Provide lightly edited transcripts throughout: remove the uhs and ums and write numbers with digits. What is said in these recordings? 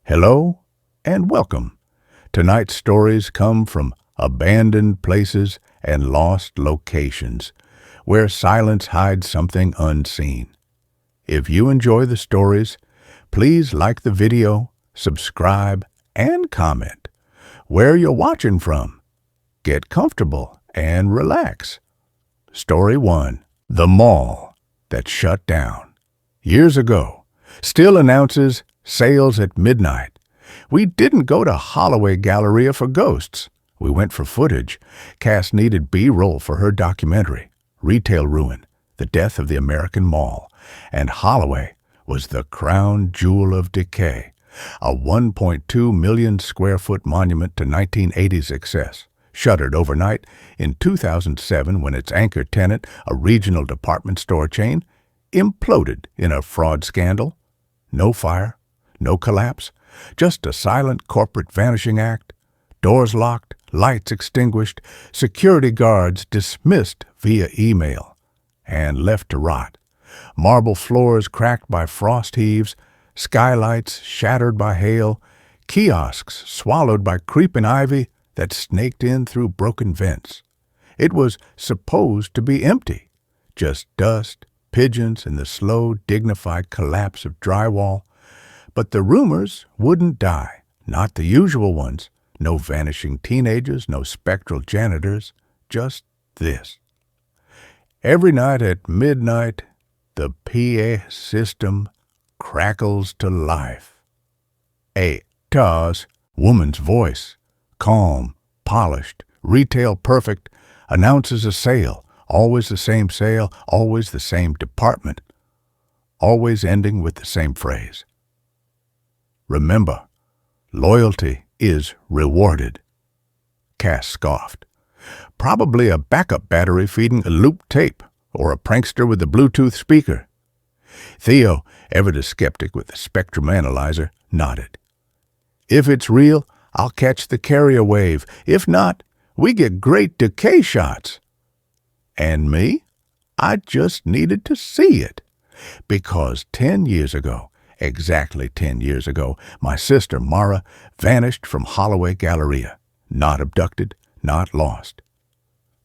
Hello and welcome. Tonight's stories come from abandoned places and lost locations, where silence hides something unseen. If you enjoy the stories, please like the video, subscribe, and comment where you're watching from. Get comfortable and relax. Story 1. The Mall That Shut Down. Years ago, still announces sales at midnight. We didn't go to Holloway Galleria for ghosts. We went for footage. Cass needed B-roll for her documentary, Retail Ruin, The Death of the American Mall. And Holloway was the crown jewel of decay, a 1.2 million square foot monument to 1980 success, shuttered overnight in 2007 when its anchor tenant, a regional department store chain, imploded in a fraud scandal. No fire, no collapse, just a silent corporate vanishing act. Doors locked, lights extinguished, security guards dismissed via email, and left to rot. Marble floors cracked by frost heaves, skylights shattered by hail, kiosks swallowed by creeping ivy that snaked in through broken vents. It was supposed to be empty, just dust, pigeons, and the slow, dignified collapse of drywall. But the rumors wouldn't die, not the usual ones. No vanishing teenagers, no spectral janitors, just this. Every night at midnight, the PA system crackles to life. A Taz, woman's voice, calm, polished, retail perfect, announces a sale, always the same sale, always the same department, always ending with the same phrase. Remember, loyalty is rewarded. Cass scoffed. Probably a backup battery feeding a loop tape, or a prankster with a Bluetooth speaker. Theo, ever the skeptic with the spectrum analyzer, nodded. If it's real, I'll catch the carrier wave. If not, we get great decay shots. And me? I just needed to see it. Because 10 years ago, exactly 10 years ago, my sister Mara vanished from Holloway Galleria. Not abducted, not lost.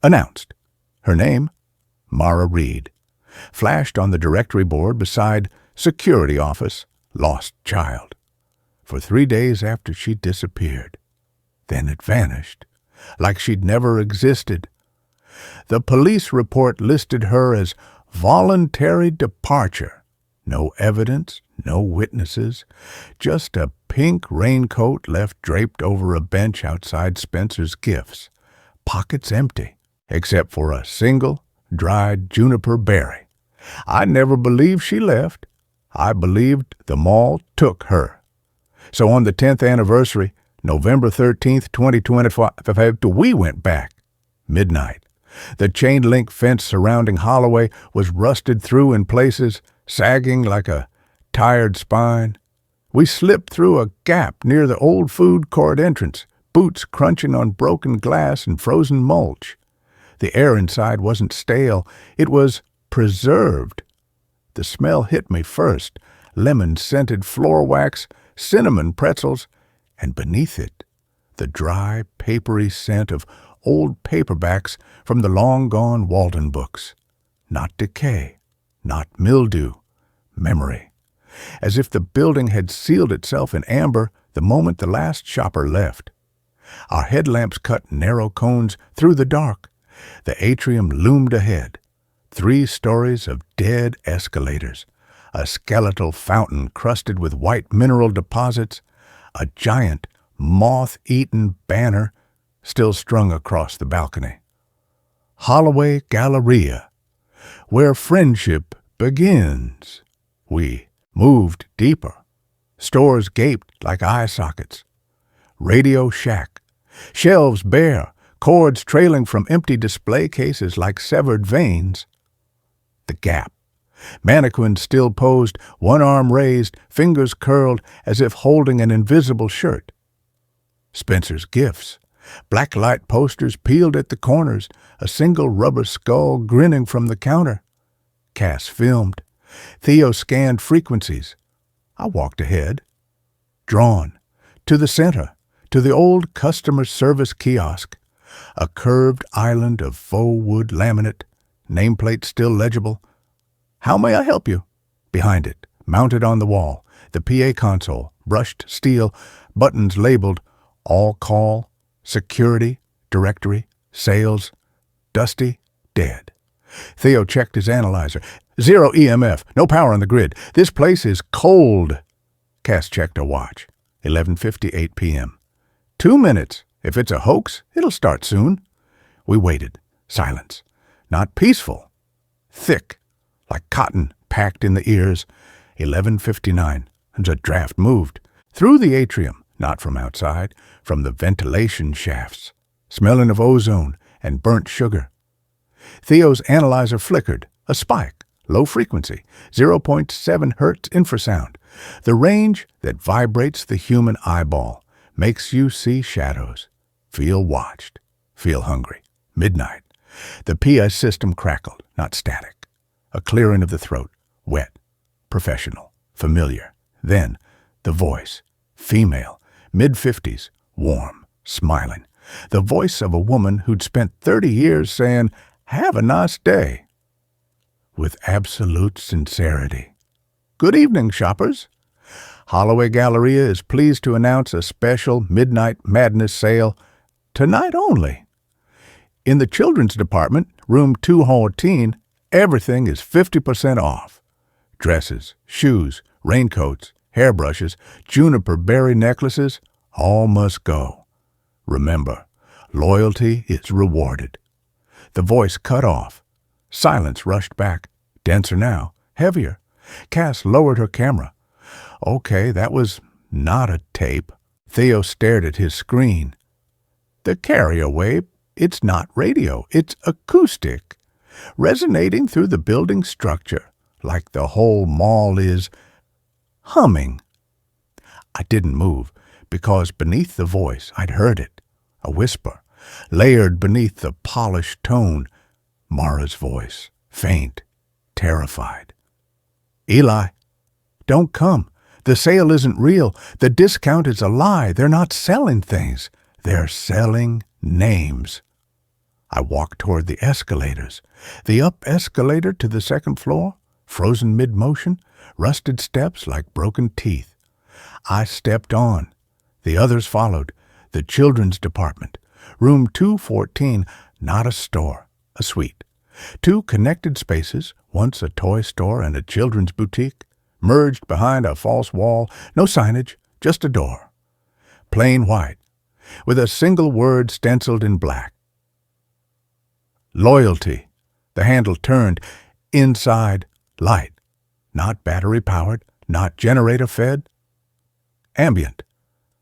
Announced. Her name? Mara Reed. Flashed on the directory board beside Security Office, Lost Child. For 3 days after she disappeared. Then it vanished, like she'd never existed. The police report listed her as voluntary departure. No evidence, no witnesses, just a pink raincoat left draped over a bench outside Spencer's Gifts, pockets empty, except for a single dried juniper berry. I never believed she left. I believed the mall took her. So on the 10th anniversary, November 13th, 2025, we went back. Midnight. The chain-link fence surrounding Holloway was rusted through in places, sagging like a tired spine. We slipped through a gap near the old food court entrance, boots crunching on broken glass and frozen mulch. The air inside wasn't stale, it was preserved. The smell hit me first, lemon-scented floor wax, cinnamon pretzels, and beneath it, the dry, papery scent of old paperbacks from the long-gone Walden books. Not decay, not mildew, memory. As if the building had sealed itself in amber the moment the last shopper left. Our headlamps cut narrow cones through the dark. The atrium loomed ahead. 3 stories of dead escalators. A skeletal fountain crusted with white mineral deposits. A giant, moth-eaten banner still strung across the balcony. Holloway Galleria, where friendship begins. We moved deeper. Stores gaped like eye sockets. Radio shack. Shelves bare, cords trailing from empty display cases like severed veins. The Gap. Mannequins still posed, one arm raised, fingers curled as if holding an invisible shirt. Spencer's Gifts. Black light posters peeled at the corners, a single rubber skull grinning from the counter. Cass filmed. Theo scanned frequencies. I walked ahead. Drawn. To the center, to the old customer service kiosk, a curved island of faux wood laminate, nameplate still legible. "How may I help you?" Behind it, mounted on the wall, the PA console, brushed steel, buttons labeled all call, security, directory, sales, dusty, dead. Theo checked his analyzer. 0 EMF, no power on the grid. This place is cold. Cass checked her watch. 11:58 p.m. 2 minutes. If it's a hoax, it'll start soon. We waited. Silence. Not peaceful. Thick, like cotton packed in the ears. 11:59. The draft moved. Through the atrium, not from outside, from the ventilation shafts, smelling of ozone and burnt sugar. Theo's analyzer flickered. A spike, low frequency, 0.7 hertz infrasound. The range that vibrates the human eyeball, makes you see shadows, feel watched, feel hungry. Midnight. The PA system crackled, not static. A clearing of the throat, wet, professional, familiar. Then, the voice, female, mid-50s, warm, smiling. The voice of a woman who'd spent 30 years saying, "Have a nice day," with absolute sincerity. "Good evening, shoppers. Holloway Galleria is pleased to announce a special Midnight Madness sale tonight only. In the children's department, room 214, everything is 50% off. Dresses, shoes, raincoats, hairbrushes, juniper berry necklaces, all must go. Remember, loyalty is rewarded." The voice cut off. Silence rushed back, denser now, heavier. Cass lowered her camera. Okay, that was not a tape. Theo stared at his screen. The carrier wave, it's not radio, it's acoustic, resonating through the building structure, like the whole mall is humming. I didn't move, because beneath the voice I'd heard it, a whisper, layered beneath the polished tone, Mara's voice, faint, terrified. "Eli, don't come. The sale isn't real. The discount is a lie. They're not selling things. They're selling names." I walked toward the escalators. The up escalator to the second floor, frozen mid-motion, rusted steps like broken teeth. I stepped on. The others followed. The children's department. Room 214, not a store, a suite. 2 connected spaces, once a toy store and a children's boutique, merged behind a false wall, no signage, just a door. Plain white, with a single word stenciled in black. Loyalty. The handle turned. Inside, light. Not battery-powered, not generator-fed. Ambient.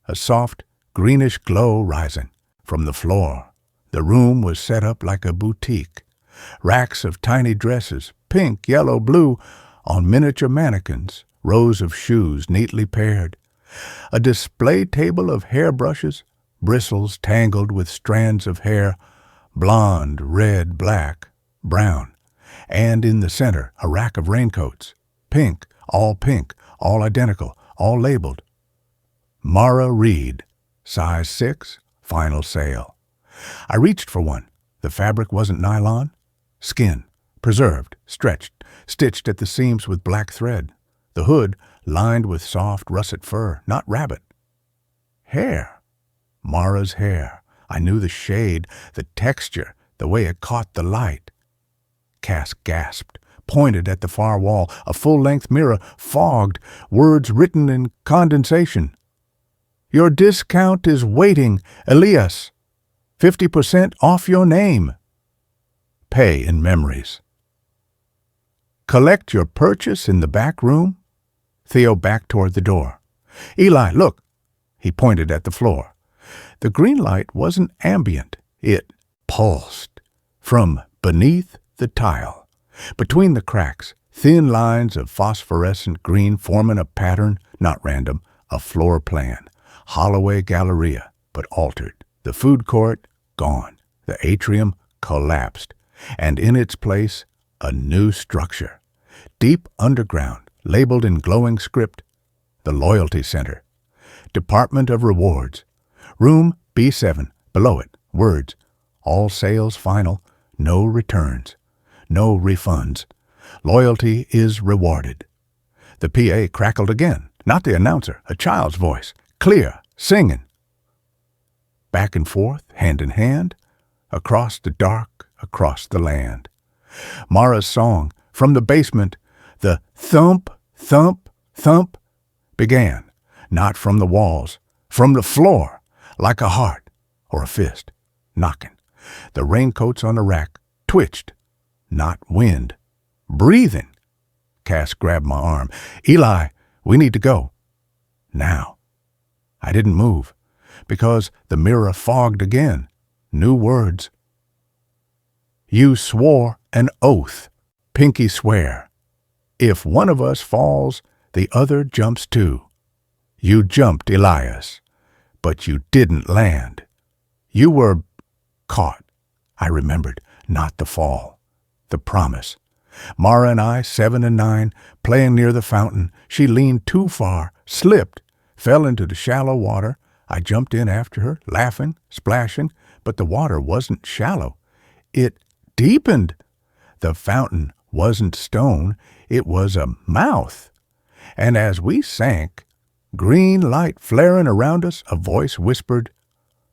A soft, greenish glow rising from the floor. The room was set up like a boutique. Racks of tiny dresses, pink, yellow, blue, on miniature mannequins, rows of shoes neatly paired. A display table of hairbrushes, bristles tangled with strands of hair, blonde, red, black, brown. And in the center, a rack of raincoats, pink, all identical, all labeled. Mara Reed, size 6, final sale. I reached for one. The fabric wasn't nylon. Skin, preserved, stretched, stitched at the seams with black thread. The hood lined with soft russet fur, not rabbit. Hair. Mara's hair. I knew the shade, the texture, the way it caught the light. Cass gasped, pointed at the far wall, a full-length mirror, fogged, words written in condensation. "Your discount is waiting, Elias. 50% off your name. Pay in memories. Collect your purchase in the back room." Theo backed toward the door. "Eli, look." He pointed at the floor. The green light wasn't ambient. It pulsed from beneath the tile. Between the cracks, thin lines of phosphorescent green forming a pattern, not random, a floor plan. Holloway Galleria, but altered. The food court, gone. The atrium collapsed. And in its place, a new structure. Deep underground, labeled in glowing script, the Loyalty Center. Department of Rewards. Room B7. Below it, words. All sales final. No returns. No refunds. Loyalty is rewarded. The PA crackled again. Not the announcer, a child's voice. Clear, singing. Back and forth, hand in hand, across the dark, across the land. Mara's song, from the basement, the thump, thump, thump, began, not from the walls, from the floor, like a heart or a fist, knocking. The raincoats on the rack twitched, not wind, breathing. Cass grabbed my arm. Eli, we need to go. Now. I didn't move, because the mirror fogged again. New words. You swore an oath. Pinky swear. If one of us falls, the other jumps too. You jumped, Elias, but you didn't land. You were caught. I remembered, not the fall, the promise. Mara and I, 7 and 9, playing near the fountain. She leaned too far, slipped, fell into the shallow water. I jumped in after her, laughing, splashing, but the water wasn't shallow. It deepened. The fountain wasn't stone, it was a mouth. And as we sank, green light flaring around us, a voice whispered,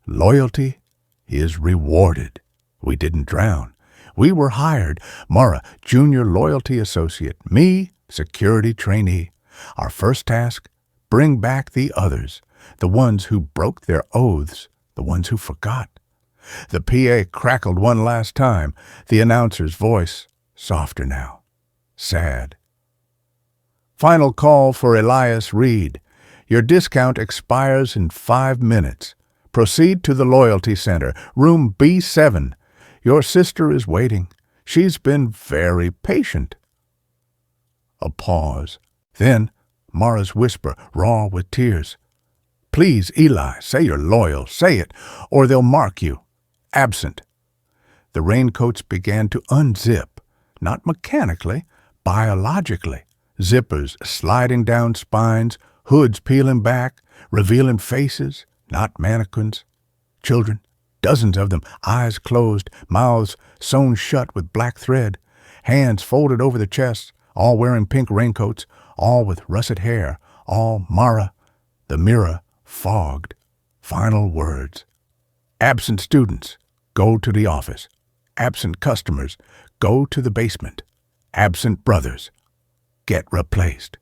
Loyalty is rewarded. We didn't drown. We were hired. Mara, junior loyalty associate. Me, security trainee. Our first task, bring back the others, the ones who broke their oaths, the ones who forgot. The PA crackled one last time, the announcer's voice softer now, sad. Final call for Elias Reed. Your discount expires in 5 minutes. Proceed to the Loyalty Center, room B7. Your sister is waiting. She's been very patient. A pause. Then Mara's whisper, raw with tears. Please, Eli, say you're loyal. Say it, or they'll mark you. Absent. The raincoats began to unzip, not mechanically, biologically. Zippers sliding down spines, hoods peeling back, revealing faces, not mannequins. Children, dozens of them, eyes closed, mouths sewn shut with black thread, hands folded over the chests, all wearing pink raincoats, all with russet hair, all Mara. The mirror fogged. Final words. Absent students, go to the office. Absent customers, go to the basement. Absent brothers, get replaced.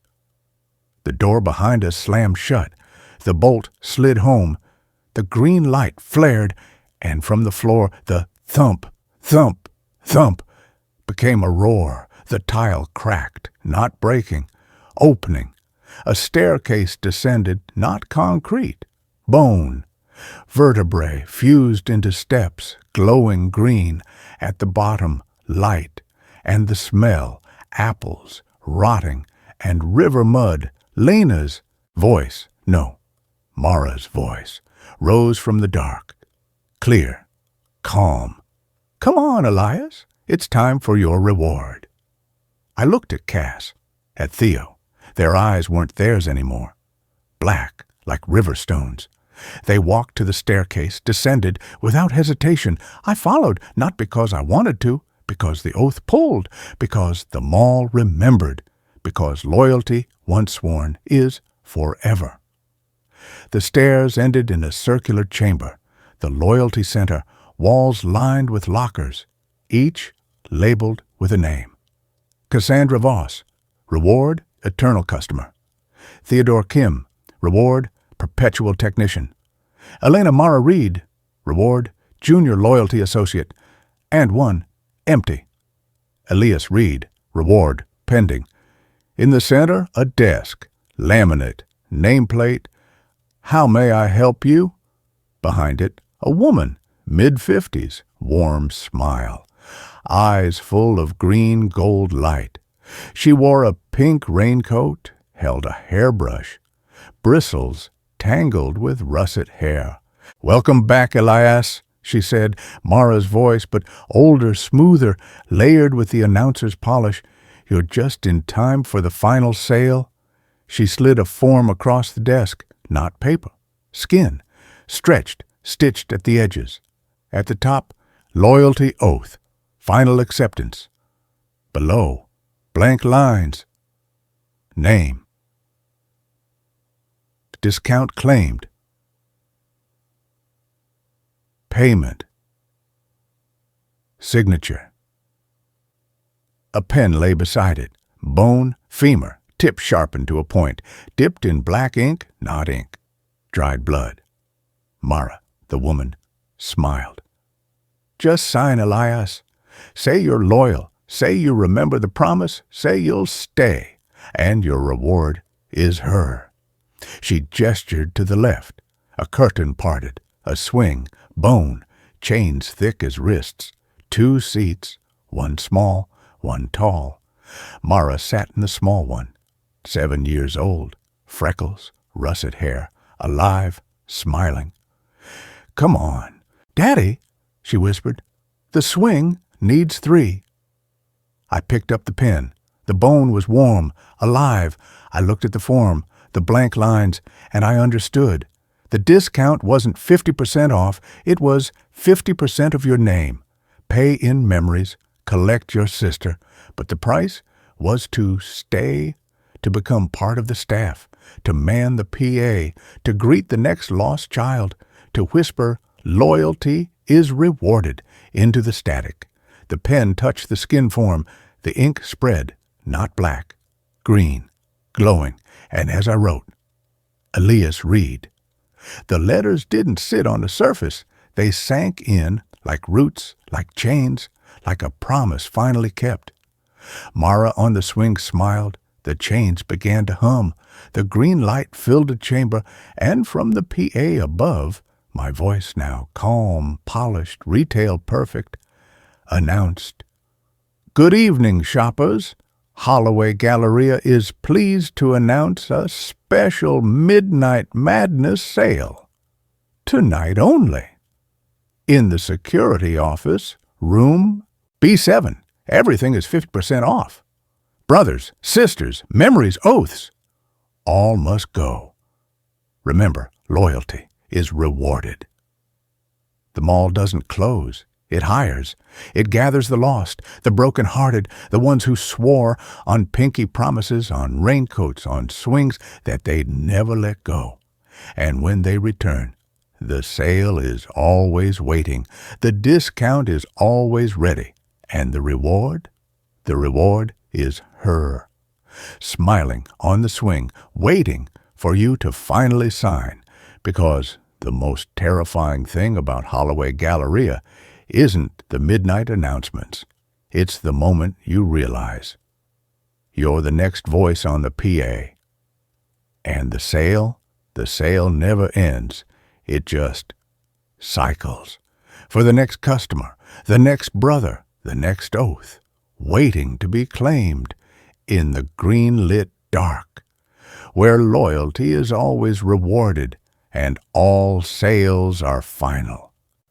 The door behind us slammed shut. The bolt slid home. The green light flared, and from the floor the thump, thump, thump became a roar. The tile cracked, not breaking, opening. A staircase descended, not concrete, bone. Vertebrae fused into steps, glowing green. At the bottom, light, and the smell, apples, rotting, and river mud. Lena's voice, no, Mara's voice, rose from the dark, clear, calm. Come on, Elias, it's time for your reward. I looked at Cass, at Theo. Their eyes weren't theirs anymore, black like river stones. They walked to the staircase, descended without hesitation. I followed, not because I wanted to, because the oath pulled, because the mall remembered, because loyalty, once sworn, is forever. The stairs ended in a circular chamber, the Loyalty Center, walls lined with lockers, each labeled with a name. Cassandra Voss, reward, eternal customer. Theodore Kim, reward, perpetual technician. Elena Mara Reed, reward, junior loyalty associate. And one, empty. Elias Reed, reward, pending. In the center, a desk, laminate, nameplate. How may I help you? Behind it, a woman, mid-50s, warm smile, eyes full of green gold light. She wore a pink raincoat, held a hairbrush, bristles tangled with russet hair. Welcome back, Elias, she said, Mara's voice, but older, smoother, layered with the announcer's polish. You're just in time for the final sale. She slid a form across the desk. not paper. Skin, stretched, stitched at the edges. At the top, loyalty oath, final acceptance. Below, blank lines. Name. Discount claimed. Payment. Signature. A pen lay beside it. Bone, femur, tip sharpened to a point, dipped in black ink, not ink. Dried blood. Mara, the woman, smiled. Just sign, Elias. Say you're loyal. Say you remember the promise. Say you'll stay. And your reward is her. She gestured to the left. A curtain parted. A swing. Bone. Chains thick as wrists. 2 seats. One small, one tall. Mara sat in the small one. 7 years old. Freckles. Russet hair. Alive. Smiling. Come on. Daddy, she whispered. The swing needs 3. I picked up the pen. The bone was warm, alive. I looked at the form, the blank lines, and I understood. The discount wasn't 50% off. It was 50% of your name. Pay in memories, collect your sister. But the price was to stay, to become part of the staff, to man the PA, to greet the next lost child, to whisper, loyalty is rewarded, into the static. The pen touched the skin form. The ink spread, not black, green, glowing, and as I wrote, Elias Reed. The letters didn't sit on the surface. They sank in like roots, like chains, like a promise finally kept. Mara on the swing smiled. The chains began to hum. The green light filled the chamber, and from the PA above, my voice now calm, polished, retail perfect, announced, Good evening, shoppers. Holloway Galleria is pleased to announce a special Midnight Madness sale. Tonight only. In the security office, room B7. Everything is 50% off. Brothers, sisters, memories, oaths, all must go. Remember, loyalty is rewarded. The mall doesn't close. It hires. It gathers the lost, the broken-hearted, the ones who swore on pinky promises, on raincoats, on swings that they'd never let go. And when they return, the sale is always waiting. The discount is always ready. And the reward? The reward is her. Smiling on the swing, waiting for you to finally sign. Because the most terrifying thing about Holloway Galleria isn't the midnight announcements. It's the moment you realize you're the next voice on the PA. And the sale never ends. It just cycles. For the next customer, the next brother, the next oath, waiting to be claimed in the green-lit dark, where loyalty is always rewarded and all sales are final.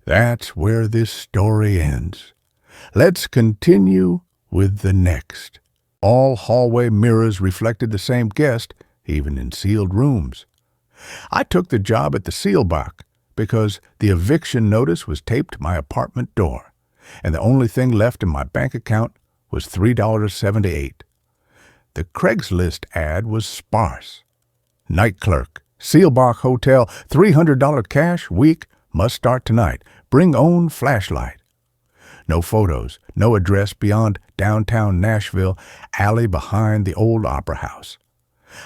That's where this story ends. Let's continue with the next. All hallway mirrors reflected the same guest, even in sealed rooms. I took the job at the Sealbach because the eviction notice was taped to my apartment door, and the only thing left in my bank account was $3.78. The Craigslist ad was sparse. Night clerk, Sealbach Hotel, $300 cash, week, must start tonight. Bring own flashlight. No photos, no address beyond downtown Nashville, alley behind the old Opera House.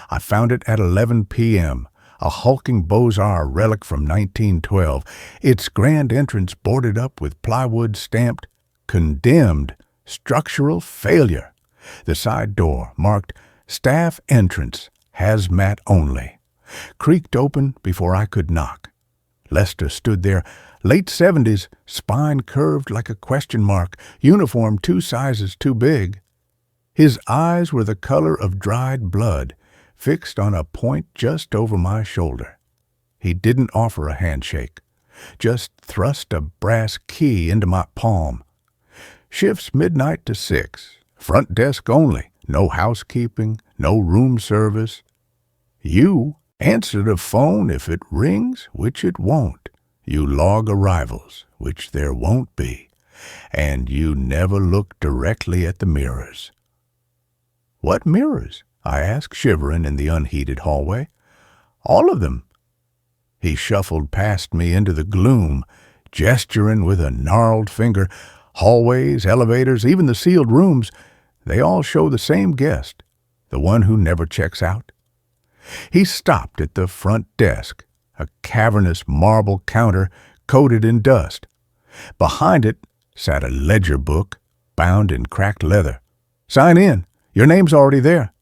I found it at 11 p.m., a hulking Beaux-Arts relic from 1912, its grand entrance boarded up with plywood stamped, condemned, structural failure. The side door, marked Staff Entrance, Hazmat Only, creaked open before I could knock. Lester stood there, late 70s, spine curved like a question mark, uniform 2 sizes too big. His eyes were the color of dried blood, fixed on a point just over my shoulder. He didn't offer a handshake, just thrust a brass key into my palm. Shifts midnight to 6, front desk only, no housekeeping, no room service. You Answer the phone if it rings, which it won't. You log arrivals, which there won't be. And you never look directly at the mirrors. What mirrors? I asked, shivering in the unheated hallway. All of them. He shuffled past me into the gloom, gesturing with a gnarled finger. Hallways, elevators, even the sealed rooms, they all show the same guest, the one who never checks out. He stopped at the front desk, a cavernous marble counter coated in dust. Behind it sat a ledger book bound in cracked leather. Sign in. Your name's already there.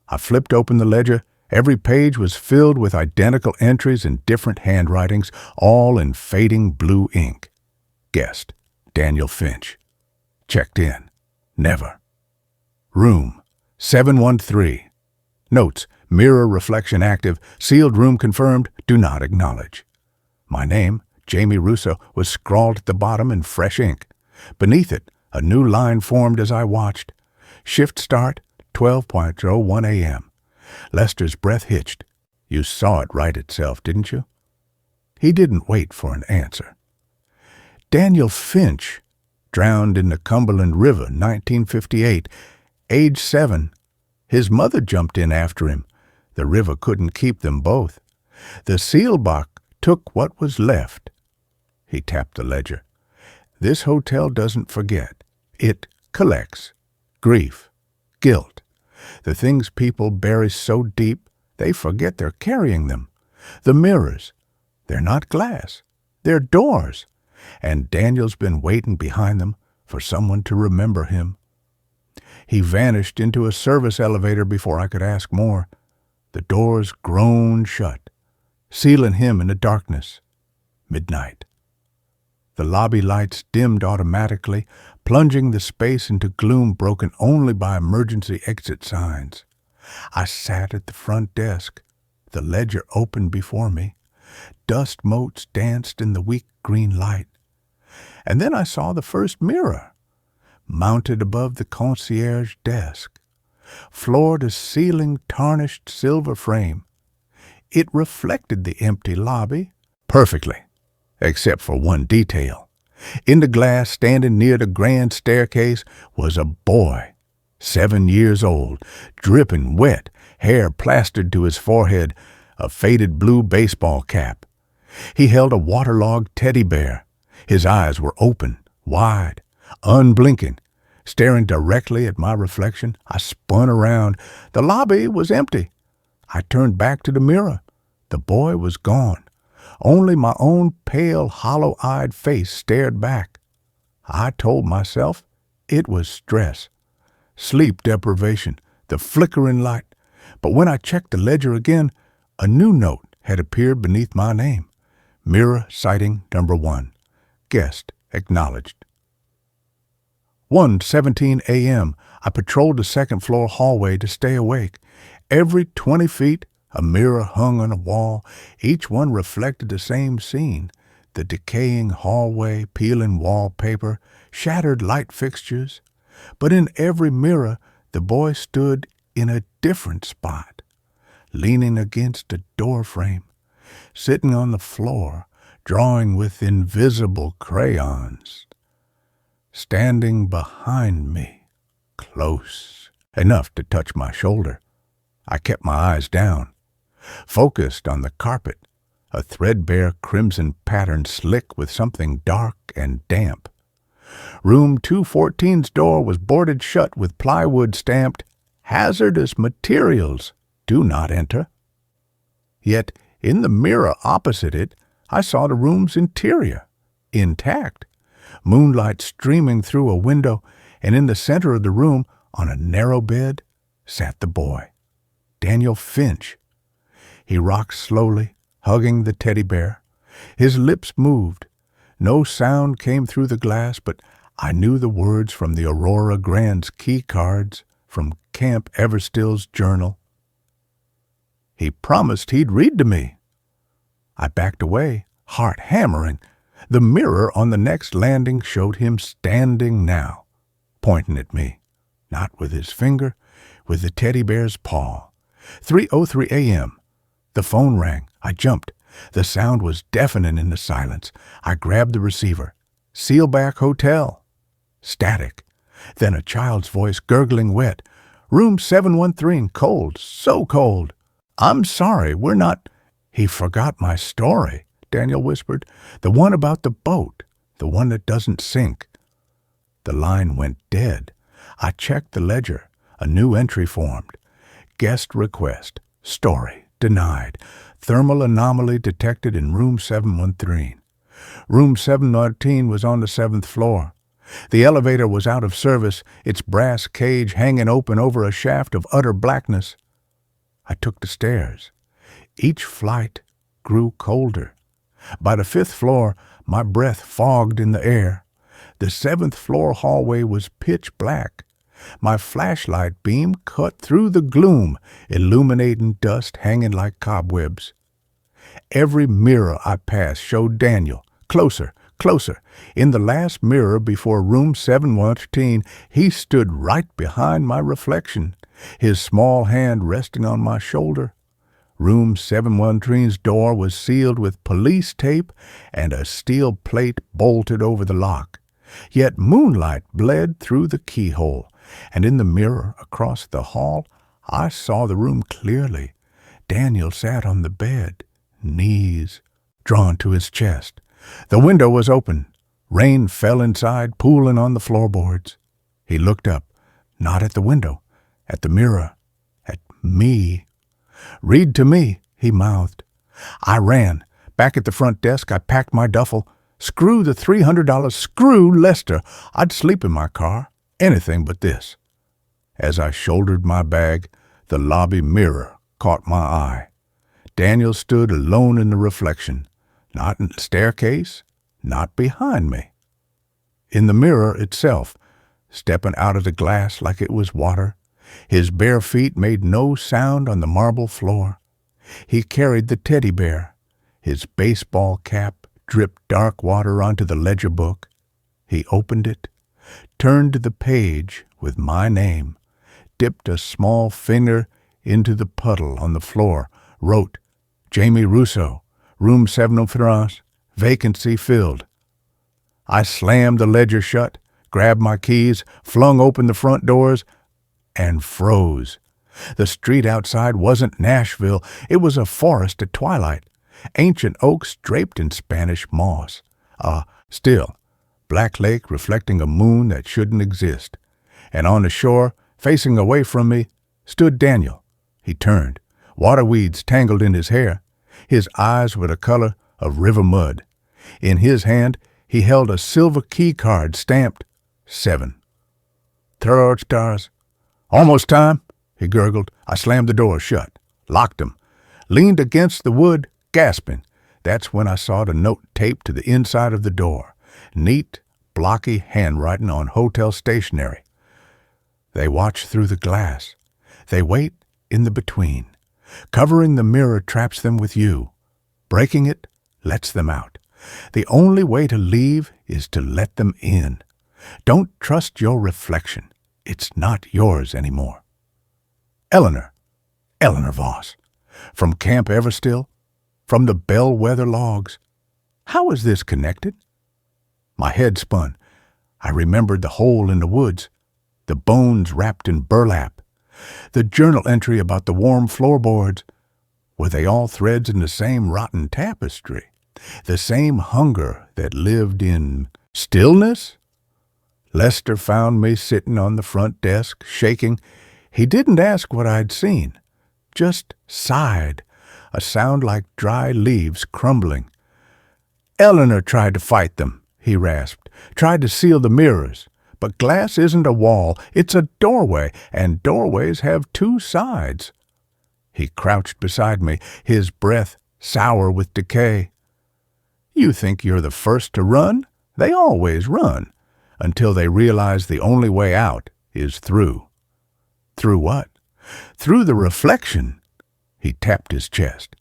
I flipped open the ledger. Every page was filled with identical entries in different handwritings, all in fading blue ink. Guest, Daniel Finch. Checked in. Never. Room, 713. Notes, mirror reflection active, sealed room confirmed, do not acknowledge. My name, Jamie Russo, was scrawled at the bottom in fresh ink. Beneath it, a new line formed as I watched. Shift start, 12:01 a.m. Lester's breath hitched. You saw it write itself, didn't you? He didn't wait for an answer. Daniel Finch, drowned in the Cumberland River, 1958, age 7. His mother jumped in after him. The river couldn't keep them both. The sealbach took what was left. He tapped the ledger. This hotel doesn't forget. It collects. Grief. Guilt. The things people bury so deep, they forget they're carrying them. The mirrors. They're not glass. They're doors. And Daniel's been waiting behind them for someone to remember him. He vanished into a service elevator before I could ask more. The doors groaned shut, sealing him in the darkness. Midnight. The lobby lights dimmed automatically, plunging the space into gloom broken only by emergency exit signs. I sat at the front desk, the ledger open before me. Dust motes danced in the weak green light. And then I saw the first mirror, mounted above the concierge desk. Floor-to-ceiling tarnished silver frame. It reflected the empty lobby perfectly, except for one detail. In the glass, standing near the grand staircase, was a boy, 7 years old, dripping wet, hair plastered to his forehead, a faded blue baseball cap. He held a waterlogged teddy bear. His eyes were open, wide, unblinking. Staring directly at my reflection, I spun around. The lobby was empty. I turned back to the mirror. The boy was gone. Only my own pale, hollow-eyed face stared back. I told myself it was stress, sleep deprivation, the flickering light. But when I checked the ledger again, a new note had appeared beneath my name. Mirror sighting number 1. Guest acknowledged. 1:17 a.m. I patrolled the second-floor hallway to stay awake. Every 20 feet, a mirror hung on a wall. Each one reflected the same scene. The decaying hallway, peeling wallpaper, shattered light fixtures. But in every mirror, the boy stood in a different spot, leaning against a doorframe, sitting on the floor, drawing with invisible crayons. Standing behind me, close, enough to touch my shoulder. I kept my eyes down, focused on the carpet, a threadbare crimson pattern slick with something dark and damp. Room 214's door was boarded shut with plywood stamped, "Hazardous materials, do not enter." Yet in the mirror opposite it, I saw the room's interior, intact. Moonlight streaming through a window, and in the center of the room, on a narrow bed, sat the boy, Daniel Finch. He rocked slowly, hugging the teddy bear. His lips moved. No sound came through the glass, but I knew the words from the Aurora Grand's key cards, from Camp Everstill's journal. He promised he'd read to me. I backed away, heart hammering. The mirror on the next landing showed him standing now, pointing at me, not with his finger, with the teddy bear's paw. 3:03 a.m. The phone rang. I jumped. The sound was deafening in the silence. I grabbed the receiver. Sealback Hotel. Static. Then a child's voice gurgling wet. Room 713, cold, so cold. I'm sorry, we're not... He forgot my story, Daniel whispered. The one about the boat, the one that doesn't sink. The line went dead. I checked the ledger. A new entry formed. Guest request. Story denied. Thermal anomaly detected in room 713. Room 713 was on the 7th floor. The elevator was out of service, its brass cage hanging open over a shaft of utter blackness. I took the stairs. Each flight grew colder. By the 5th floor, my breath fogged in the air. The 7th floor hallway was pitch black. My flashlight beam cut through the gloom, illuminating dust hanging like cobwebs. Every mirror I passed showed Daniel, closer, closer. In the last mirror before room 713, he stood right behind my reflection, his small hand resting on my shoulder. Room 713's door was sealed with police tape and a steel plate bolted over the lock. Yet moonlight bled through the keyhole, and in the mirror across the hall, I saw the room clearly. Daniel sat on the bed, knees drawn to his chest. The window was open. Rain fell inside, pooling on the floorboards. He looked up, not at the window, at the mirror, at me. Read to me, he mouthed. I ran. Back at the front desk, I packed my duffel. Screw the $300, screw Lester. I'd sleep in my car, anything but this. As I shouldered my bag, the lobby mirror caught my eye. Daniel stood alone in the reflection, not in the staircase, not behind me. In the mirror itself, stepping out of the glass like it was water, his bare feet made no sound on the marble floor. He carried the teddy bear. His baseball cap dripped dark water onto the ledger book. He opened it, turned to the page with my name, dipped a small finger into the puddle on the floor, wrote, Jamie Russo, room 703, vacancy filled. I slammed the ledger shut, grabbed my keys, flung open the front doors, and froze. The street outside wasn't Nashville. It was a forest at twilight, ancient oaks draped in Spanish moss. Still, black lake reflecting a moon that shouldn't exist. And on the shore, facing away from me, stood Daniel. He turned, water weeds tangled in his hair. His eyes were the color of river mud. In his hand, he held a silver key card stamped 7. Third stars. Almost time, he gurgled. I slammed the door shut, locked him, leaned against the wood, gasping. That's when I saw the note taped to the inside of the door. Neat, blocky handwriting on hotel stationery. They watch through the glass. They wait in the between. Covering the mirror traps them with you. Breaking it lets them out. The only way to leave is to let them in. Don't trust your reflection. It's not yours anymore. Eleanor Voss. From Camp Everstill. From the bellwether logs. How is this connected? My head spun. I remembered the hole in the woods. The bones wrapped in burlap. The journal entry about the warm floorboards. Were they all threads in the same rotten tapestry? The same hunger that lived in stillness? Lester found me sitting on the front desk, shaking. He didn't ask what I'd seen, just sighed, a sound like dry leaves crumbling. Eleanor tried to fight them, he rasped, tried to seal the mirrors. But glass isn't a wall, it's a doorway, and doorways have 2 sides. He crouched beside me, his breath sour with decay. You think you're the first to run? They always run, until they realize the only way out is through. Through what? Through the reflection. He tapped his chest.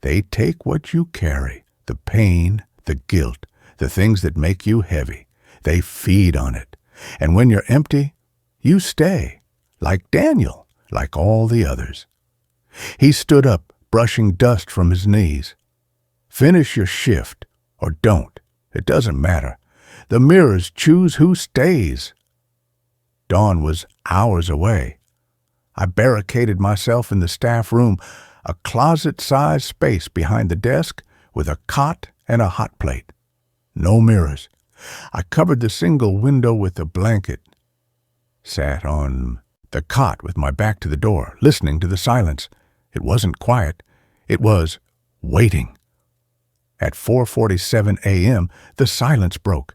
They take what you carry, the pain, the guilt, the things that make you heavy. They feed on it. And when you're empty, you stay, like Daniel, like all the others. He stood up, brushing dust from his knees. Finish your shift, or don't. It doesn't matter. The mirrors choose who stays. Dawn was hours away. I barricaded myself in the staff room, a closet-sized space behind the desk with a cot and a hot plate. No mirrors. I covered the single window with a blanket. Sat on the cot with my back to the door, listening to the silence. It wasn't quiet. It was waiting. At 4:47 a.m., the silence broke.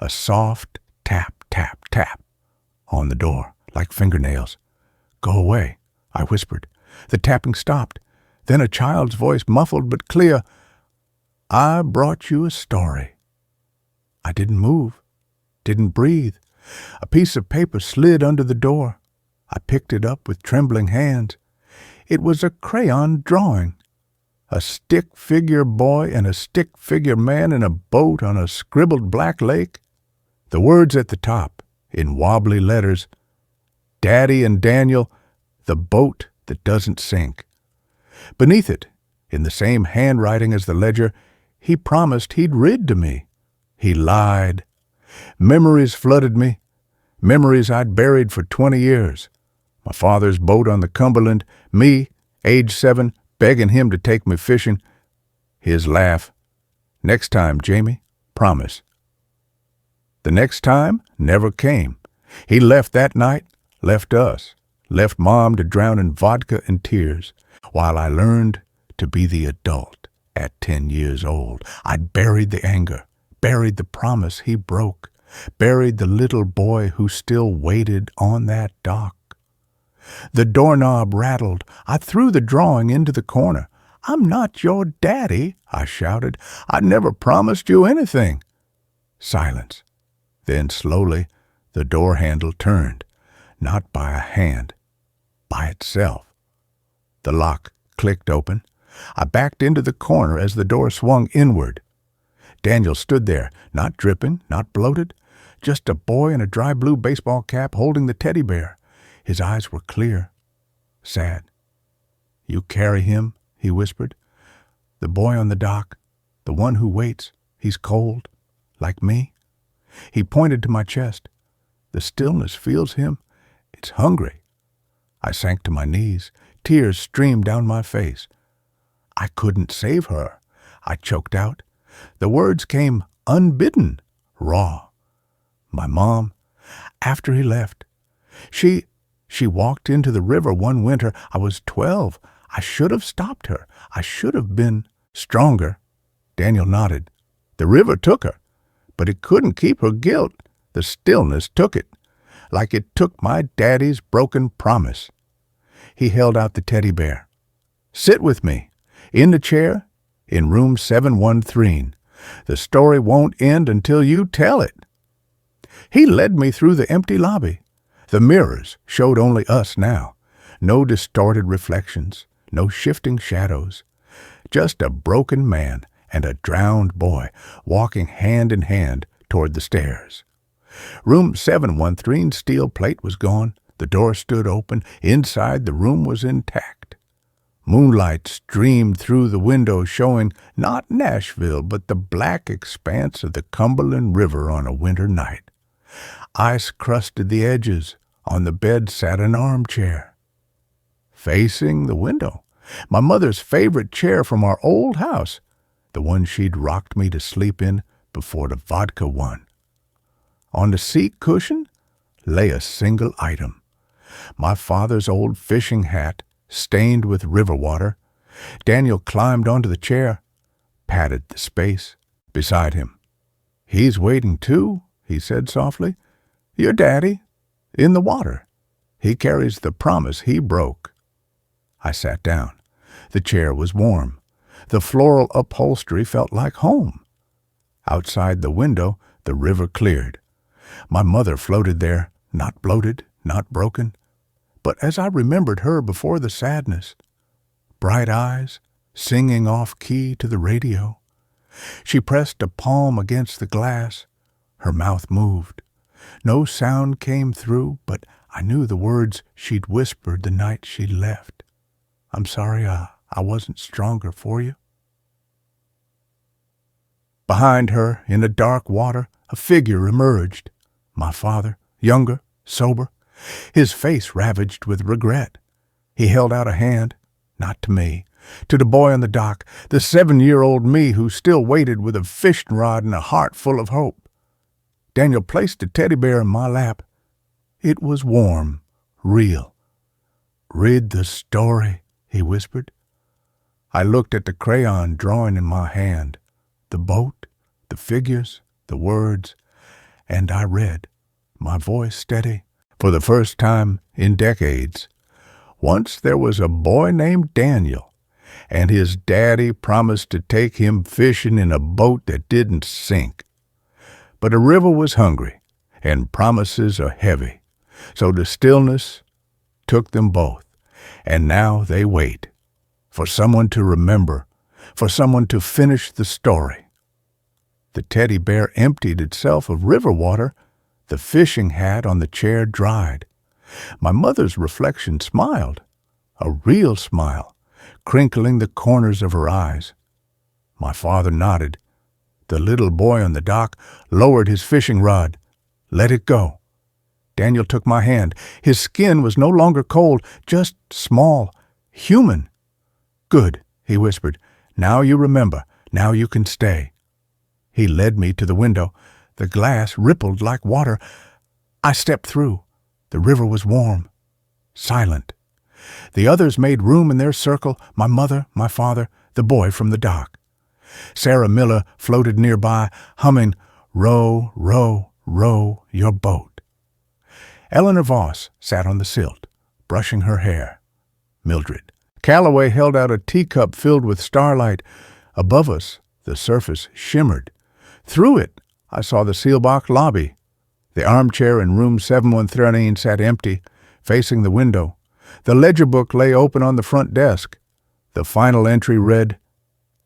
A soft tap, tap, tap on the door, like fingernails. "Go away," I whispered. The tapping stopped. Then a child's voice, muffled but clear. "I brought you a story." I didn't move, didn't breathe. A piece of paper slid under the door. I picked it up with trembling hands. It was a crayon drawing. A stick figure boy and a stick figure man in a boat on a scribbled black lake. The words at the top, in wobbly letters, "Daddy and Daniel, the boat that doesn't sink." Beneath it, in the same handwriting as the ledger, he promised he'd rid to me. He lied. Memories flooded me, memories I'd buried for 20 years. My father's boat on the Cumberland, me, age 7, begging him to take me fishing. His laugh. "Next time, Jamie, promise." The next time never came. He left that night, left us, left Mom to drown in vodka and tears, while I learned to be the adult at 10 years old. I'd buried the anger, buried the promise he broke, buried the little boy who still waited on that dock. The doorknob rattled. I threw the drawing into the corner. "I'm not your daddy," I shouted. "I never promised you anything." Silence. Then slowly the door handle turned, not by a hand, by itself. The lock clicked open. I backed into the corner as the door swung inward. Daniel stood there, not dripping, not bloated, just a boy in a dry blue baseball cap holding the teddy bear. His eyes were clear, sad. "You carry him," he whispered. "The boy on the dock, the one who waits, he's cold, like me." He pointed to my chest. "The stillness feels him. It's hungry." I sank to my knees. Tears streamed down my face. "I couldn't save her," I choked out. The words came unbidden, raw. "My mom, after he left, she walked into the river one winter. I was 12. I should have stopped her. I should have been stronger." Daniel nodded. "The river took her, but it couldn't keep her guilt. The stillness took it, like it took my daddy's broken promise." He held out the teddy bear. "Sit with me, in the chair, in room 713. The story won't end until you tell it." He led me through the empty lobby. The mirrors showed only us now. No distorted reflections, no shifting shadows. Just a broken man and a drowned boy walking hand in hand toward the stairs. Room 713's steel plate was gone. The door stood open. Inside, the room was intact. Moonlight streamed through the window, showing not Nashville, but the black expanse of the Cumberland River on a winter night. Ice crusted the edges. On the bed sat an armchair. Facing the window, my mother's favorite chair from our old house, the one she'd rocked me to sleep in before the vodka won. On the seat cushion lay a single item. My father's old fishing hat, stained with river water. Daniel climbed onto the chair, patted the space beside him. "He's waiting too," he said softly. "Your daddy, in the water. He carries the promise he broke." I sat down. The chair was warm. The floral upholstery felt like home. Outside the window, the river cleared. My mother floated there, not bloated, not broken, but as I remembered her before the sadness. Bright eyes, singing off-key to the radio. She pressed a palm against the glass. Her mouth moved. No sound came through, but I knew the words she'd whispered the night she left. "I'm sorry I I wasn't stronger for you. Behind her, in the dark water, a figure emerged. My father, younger, sober, his face ravaged with regret. He held out a hand, not to me, to the boy on the dock, the 7-year-old me who still waited with a fishing rod and a heart full of hope. Daniel placed the teddy bear in my lap. It was warm, real. "Read the story," he whispered. I looked at the crayon drawing in my hand, the boat, the figures, the words, and I read, my voice steady, for the first time in decades. Once there was a boy named Daniel, and his daddy promised to take him fishing in a boat that didn't sink. But the river was hungry, and promises are heavy, so the stillness took them both, and now they wait for someone to remember, for someone to finish the story. The teddy bear emptied itself of river water. The fishing hat on the chair dried. My mother's reflection smiled, a real smile, crinkling the corners of her eyes. My father nodded. The little boy on the dock lowered his fishing rod. Let it go. Daniel took my hand. His skin was no longer cold, just small, human. "Good," he whispered. "Now you remember. Now you can stay." He led me to the window. The glass rippled like water. I stepped through. The river was warm, silent. The others made room in their circle, my mother, my father, the boy from the dock. Sarah Miller floated nearby, humming, "Row, row, row your boat." Eleanor Voss sat on the silt, brushing her hair. Mildred. Calloway held out a teacup filled with starlight. Above us, the surface shimmered. Through it, I saw the Seelbach lobby. The armchair in room 713 sat empty, facing the window. The ledger book lay open on the front desk. The final entry read,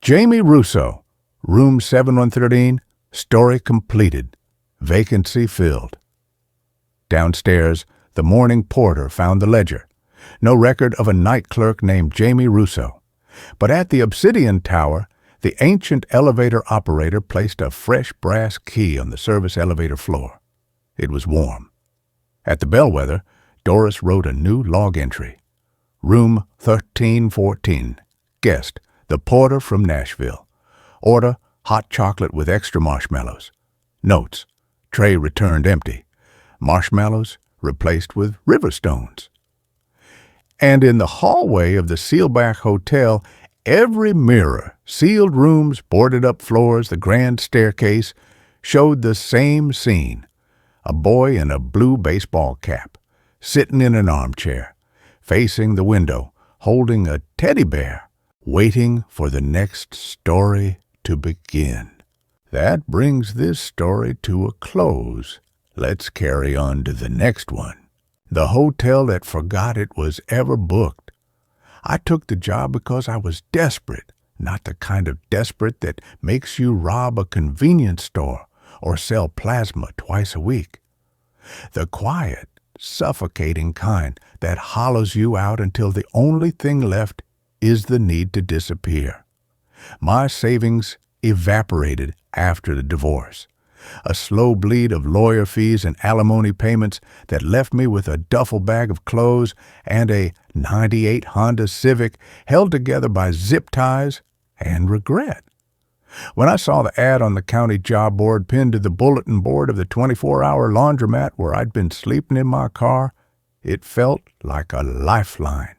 "Jamie Russo, room 7113, story completed, vacancy filled." Downstairs, the morning porter found the ledger. No record of a night clerk named Jamie Russo. But at the Obsidian Tower, the ancient elevator operator placed a fresh brass key on the service elevator floor. It was warm. At the bellwether, Doris wrote a new log entry. Room 1314. Guest, the porter from Nashville. Order, hot chocolate with extra marshmallows. Notes, tray returned empty. Marshmallows replaced with river stones. And in the hallway of the Seelbach Hotel, every mirror, sealed rooms, boarded-up floors, the grand staircase, showed the same scene. A boy in a blue baseball cap, sitting in an armchair, facing the window, holding a teddy bear, waiting for the next story to begin. That brings this story to a close. Let's carry on to the next one. The hotel that forgot it was ever booked. I took the job because I was desperate, not the kind of desperate that makes you rob a convenience store or sell plasma twice a week. The quiet, suffocating kind that hollows you out until the only thing left is the need to disappear. My savings evaporated after the divorce. A slow bleed of lawyer fees and alimony payments that left me with a duffel bag of clothes and a '98 Honda Civic held together by zip ties and regret. When I saw the ad on the county job board pinned to the bulletin board of the 24-hour laundromat where I'd been sleeping in my car, it felt like a lifeline.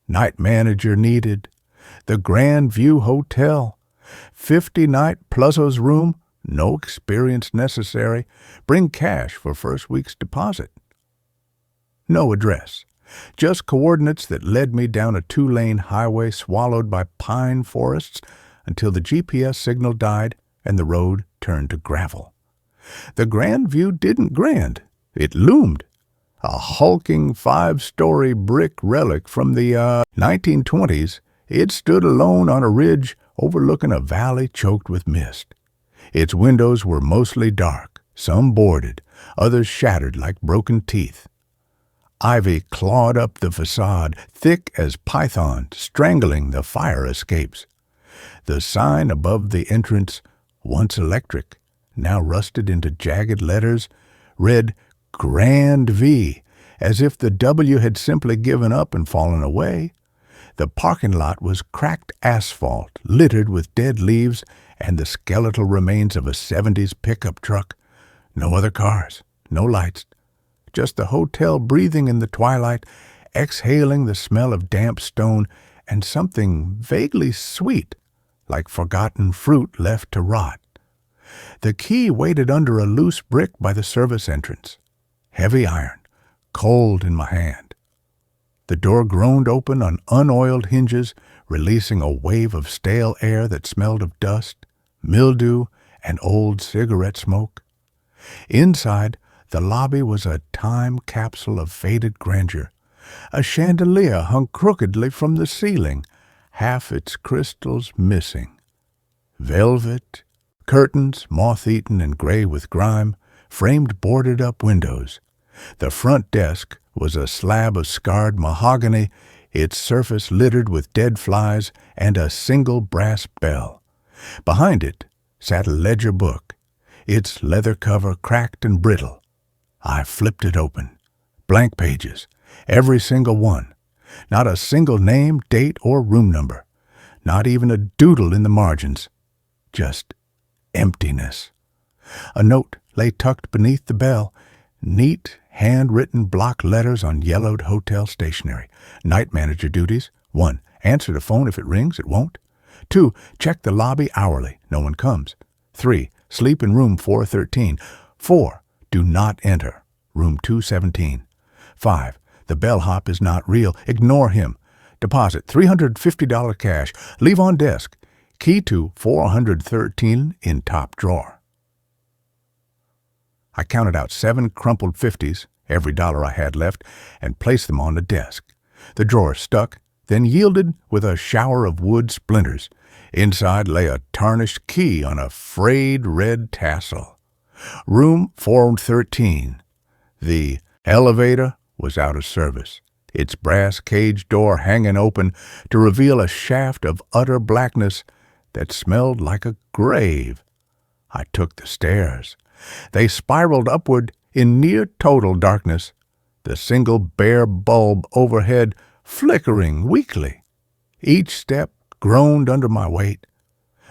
Night manager needed. The Grand View Hotel. 50-night Pluzzo's room. No experience necessary. Bring cash for first week's deposit. No address. Just coordinates that led me down a 2-lane highway swallowed by pine forests until the GPS signal died and the road turned to gravel. The Grand View didn't grand. It loomed. A hulking 5-story brick relic from the 1920s, it stood alone on a ridge overlooking a valley choked with mist. Its windows were mostly dark, some boarded, others shattered like broken teeth. Ivy clawed up the facade, thick as python, strangling the fire escapes. The sign above the entrance, once electric, now rusted into jagged letters, read Grand V, as if the W had simply given up and fallen away. The parking lot was cracked asphalt, littered with dead leaves and the skeletal remains of a 70s pickup truck. No other cars, no lights, just the hotel breathing in the twilight, exhaling the smell of damp stone and something vaguely sweet, like forgotten fruit left to rot. The key waited under a loose brick by the service entrance. Heavy iron, cold in my hand. The door groaned open on unoiled hinges, releasing a wave of stale air that smelled of dust, mildew, and old cigarette smoke. Inside, the lobby was a time capsule of faded grandeur. A chandelier hung crookedly from the ceiling, half its crystals missing. Velvet, curtains moth-eaten and gray with grime, framed boarded-up windows. The front desk was a slab of scarred mahogany, its surface littered with dead flies and a single brass bell. Behind it sat a ledger book, its leather cover cracked and brittle. I flipped it open. Blank pages, every single one. Not a single name, date, or room number. Not even a doodle in the margins. Just emptiness. A note lay tucked beneath the bell. Neat, handwritten block letters on yellowed hotel stationery. Night manager duties. 1. Answer the phone if it rings, it won't. 2. Check the lobby hourly. No one comes. 3. Sleep in room 413. 4. Do not enter. Room 217. 5. The bellhop is not real. Ignore him. Deposit $350 cash. Leave on desk. Key to 413 in top drawer. I counted out 7 crumpled 50s, every dollar I had left, and placed them on the desk. The drawer stuck, then yielded with a shower of wood splinters. Inside lay a tarnished key on a frayed red tassel. Room 413. The elevator was out of service, its brass cage door hanging open to reveal a shaft of utter blackness that smelled like a grave. I took the stairs. They spiraled upward in near total darkness, the single bare bulb overhead flickering weakly. Each step groaned under my weight.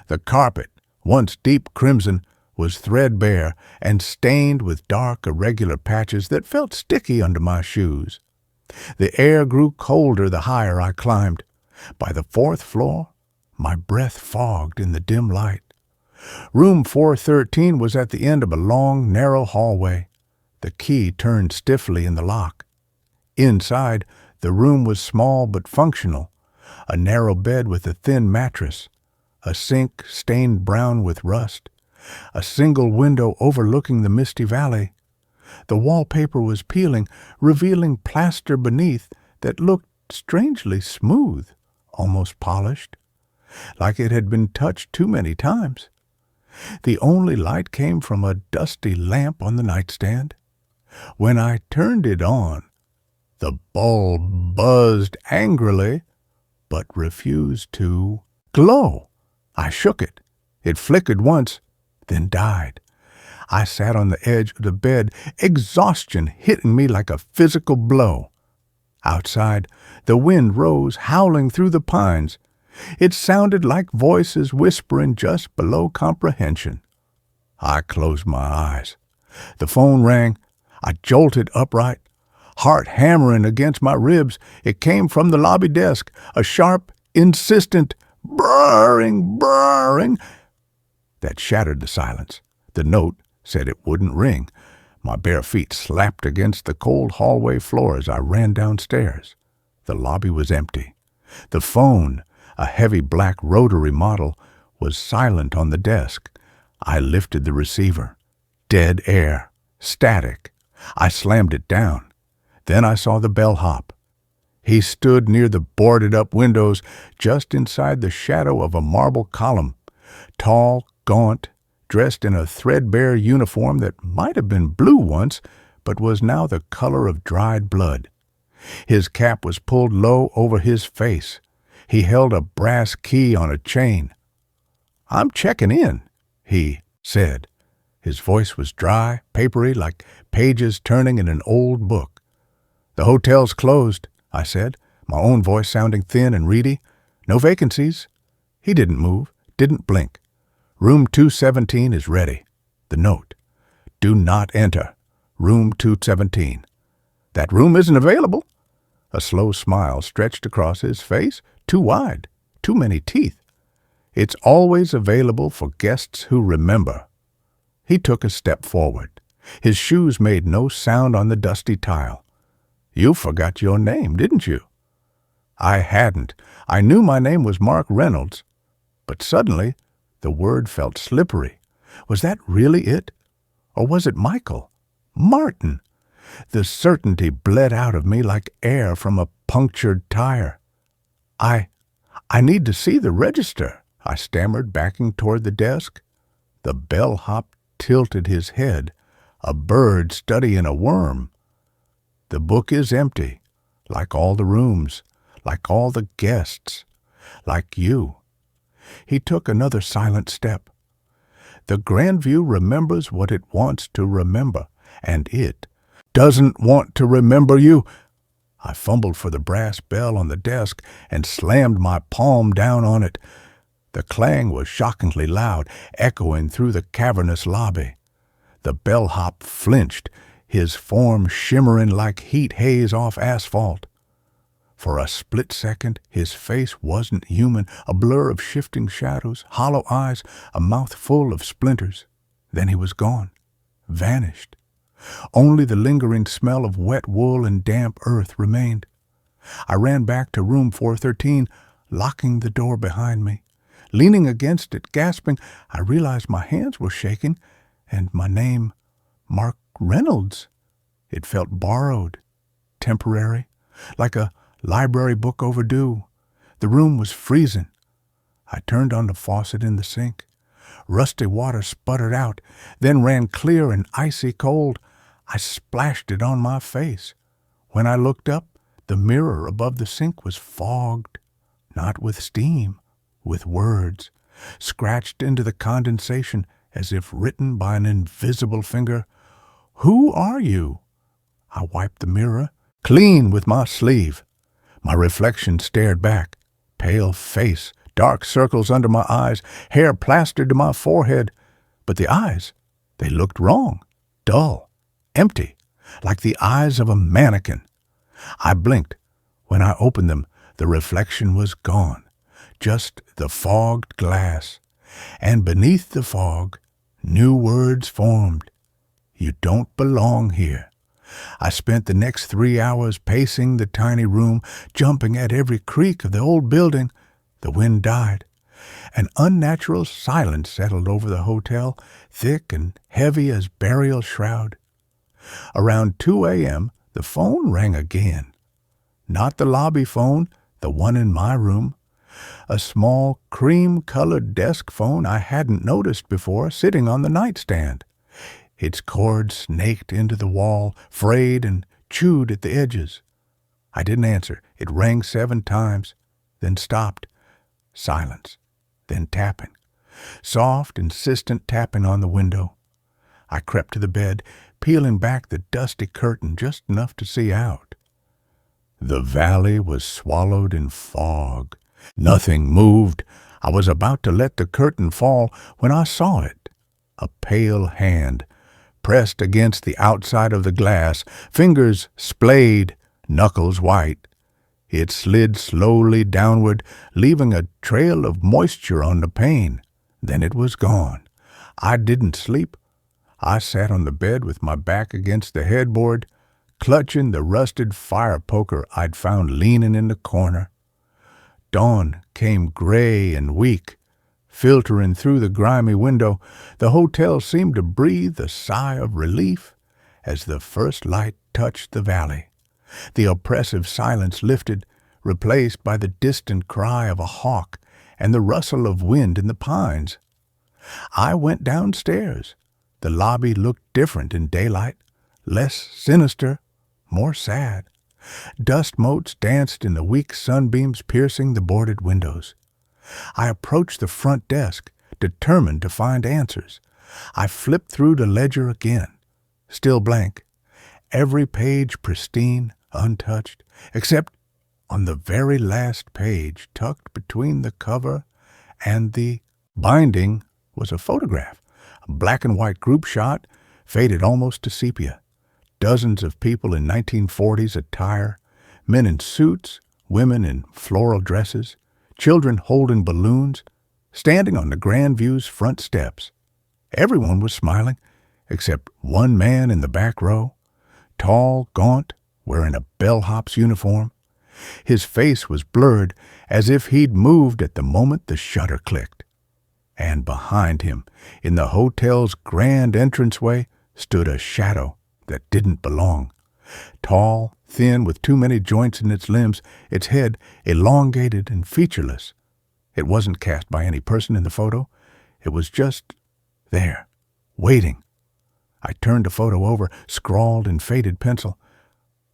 The carpet, once deep crimson, was threadbare and stained with dark, irregular patches that felt sticky under my shoes. The air grew colder the higher I climbed. By the 4th floor, my breath fogged in the dim light. Room 413 was at the end of a long, narrow hallway. The key turned stiffly in the lock. Inside, the room was small but functional. A narrow bed with a thin mattress. A sink stained brown with rust. A single window overlooking the misty valley. The wallpaper was peeling, revealing plaster beneath that looked strangely smooth, almost polished, like it had been touched too many times. The only light came from a dusty lamp on the nightstand. When I turned it on, the bulb buzzed angrily, but refused to glow. I shook it. It flickered once, then died. I sat on the edge of the bed, exhaustion hitting me like a physical blow. Outside, the wind rose, howling through the pines. It sounded like voices whispering just below comprehension. I closed my eyes. The phone rang. I jolted upright, heart hammering against my ribs. It came from the lobby desk, a sharp, insistent brrring, brrring that shattered the silence. The note said it wouldn't ring. My bare feet slapped against the cold hallway floor as I ran downstairs. The lobby was empty. The phone, a heavy black rotary model, was silent on the desk. I lifted the receiver. Dead air. Static. I slammed it down. Then I saw the bellhop. He stood near the boarded-up windows, just inside the shadow of a marble column. Tall, gaunt, dressed in a threadbare uniform that might have been blue once, but was now the color of dried blood. His cap was pulled low over his face. He held a brass key on a chain. "I'm checking in," he said. His voice was dry, papery, like pages turning in an old book. "The hotel's closed," I said, my own voice sounding thin and reedy. "No vacancies." He didn't move, didn't blink. "Room 217 is ready." The note. "Do not enter. Room 217. "That room isn't available." A slow smile stretched across his face, too wide, too many teeth. "It's always available for guests who remember." He took a step forward. His shoes made no sound on the dusty tile. "You forgot your name, didn't you?" I hadn't. I knew my name was Mark Reynolds. But suddenly, the word felt slippery. Was that really it? Or was it Michael? Martin? The certainty bled out of me like air from a punctured tire. I need to see the register," I stammered, backing toward the desk. The bellhop tilted his head, a bird studying a worm. "The book is empty, like all the rooms, like all the guests, like you." He took another silent step. "The Grandview remembers what it wants to remember, and it doesn't want to remember you." I fumbled for the brass bell on the desk and slammed my palm down on it. The clang was shockingly loud, echoing through the cavernous lobby. The bellhop flinched, his form shimmering like heat haze off asphalt. For a split second, his face wasn't human, a blur of shifting shadows, hollow eyes, a mouth full of splinters. Then he was gone, vanished. Only the lingering smell of wet wool and damp earth remained. I ran back to room 413, locking the door behind me. Leaning against it, gasping, I realized my hands were shaking, and my name, Mark Reynolds. It felt borrowed, temporary, like a library book overdue. The room was freezing. I turned on the faucet in the sink. Rusty water sputtered out, then ran clear and icy cold. I splashed it on my face. When I looked up, the mirror above the sink was fogged, not with steam, with words, scratched into the condensation as if written by an invisible finger. "Who are you?" I wiped the mirror, clean with my sleeve. My reflection stared back, pale face, dark circles under my eyes, hair plastered to my forehead. But the eyes, they looked wrong, dull, empty, like the eyes of a mannequin. I blinked. When I opened them, the reflection was gone, just the fogged glass. And beneath the fog, new words formed. "You don't belong here." I spent the next 3 hours pacing the tiny room, jumping at every creak of the old building. The wind died. An unnatural silence settled over the hotel, thick and heavy as burial shroud. Around 2 a.m., the phone rang again. Not the lobby phone, the one in my room. A small, cream-colored desk phone I hadn't noticed before, sitting on the nightstand. Its cord snaked into the wall, frayed and chewed at the edges. I didn't answer. It rang 7 times, then stopped. Silence, then tapping. Soft, insistent tapping on the window. I crept to the bed, peeling back the dusty curtain just enough to see out. The valley was swallowed in fog. Nothing moved. I was about to let the curtain fall when I saw it. A pale hand, pressed against the outside of the glass, fingers splayed, knuckles white. It slid slowly downward, leaving a trail of moisture on the pane. Then it was gone. I didn't sleep. I sat on the bed with my back against the headboard, clutching the rusted fire poker I'd found leaning in the corner. Dawn came gray and weak, filtering through the grimy window. The hotel seemed to breathe a sigh of relief as the first light touched the valley. The oppressive silence lifted, replaced by the distant cry of a hawk and the rustle of wind in the pines. I went downstairs. The lobby looked different in daylight, less sinister, more sad. Dust motes danced in the weak sunbeams piercing the boarded windows. I approached the front desk, determined to find answers. I flipped through the ledger again. Still blank. Every page pristine, untouched, except on the very last page, tucked between the cover and the binding, was a photograph. A black and white group shot, faded almost to sepia. Dozens of people in 1940s attire, men in suits, women in floral dresses, children holding balloons, standing on the Grand View's front steps. Everyone was smiling, except one man in the back row, tall, gaunt, wearing a bellhop's uniform. His face was blurred, as if he'd moved at the moment the shutter clicked. And behind him, in the hotel's grand entranceway, stood a shadow that didn't belong. Tall, thin, with too many joints in its limbs, its head elongated and featureless. It wasn't cast by any person in the photo. It was just there, waiting. I turned the photo over, scrawled in faded pencil.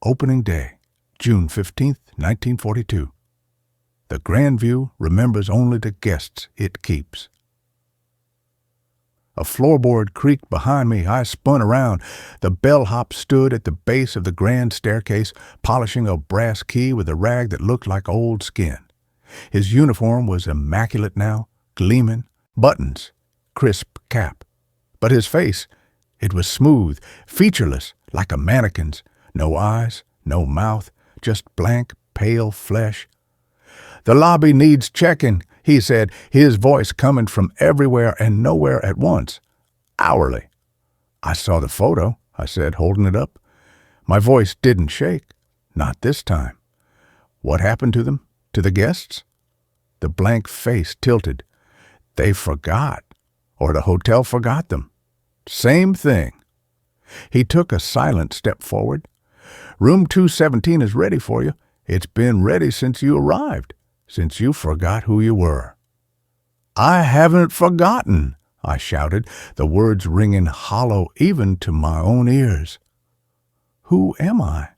Opening day, June 15th, 1942. The Grand View remembers only the guests it keeps. A floorboard creaked behind me. I spun around. The bellhop stood at the base of the grand staircase, polishing a brass key with a rag that looked like old skin. His uniform was immaculate now, gleaming, buttons, crisp cap. But his face, it was smooth, featureless, like a mannequin's. No eyes, no mouth, just blank, pale flesh. "The lobby needs checking," he said, his voice coming from everywhere and nowhere at once. Hourly. "I saw the photo," I said, holding it up. My voice didn't shake. Not this time. "What happened to them? To the guests?" The blank face tilted. "They forgot. Or the hotel forgot them. Same thing." He took a silent step forward. "Room 217 is ready for you. It's been ready since you arrived, since you forgot who you were." "I haven't forgotten," I shouted, the words ringing hollow even to my own ears. "Who am I?"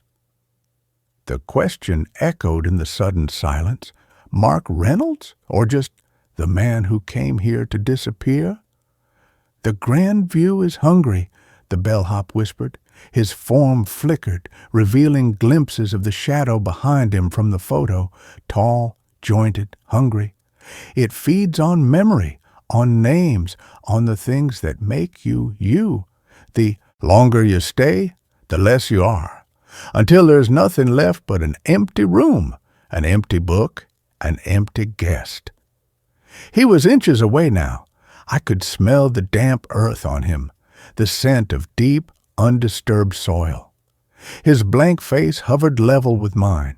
The question echoed in the sudden silence. Mark Reynolds? Or just the man who came here to disappear? "The Grand View is hungry," the bellhop whispered. His form flickered, revealing glimpses of the shadow behind him from the photo, tall, jointed, hungry. "It feeds on memory, on names, on the things that make you you. The longer you stay, the less you are, until there's nothing left but an empty room, an empty book, an empty guest." He was inches away now. I could smell the damp earth on him, the scent of deep, undisturbed soil. His blank face hovered level with mine.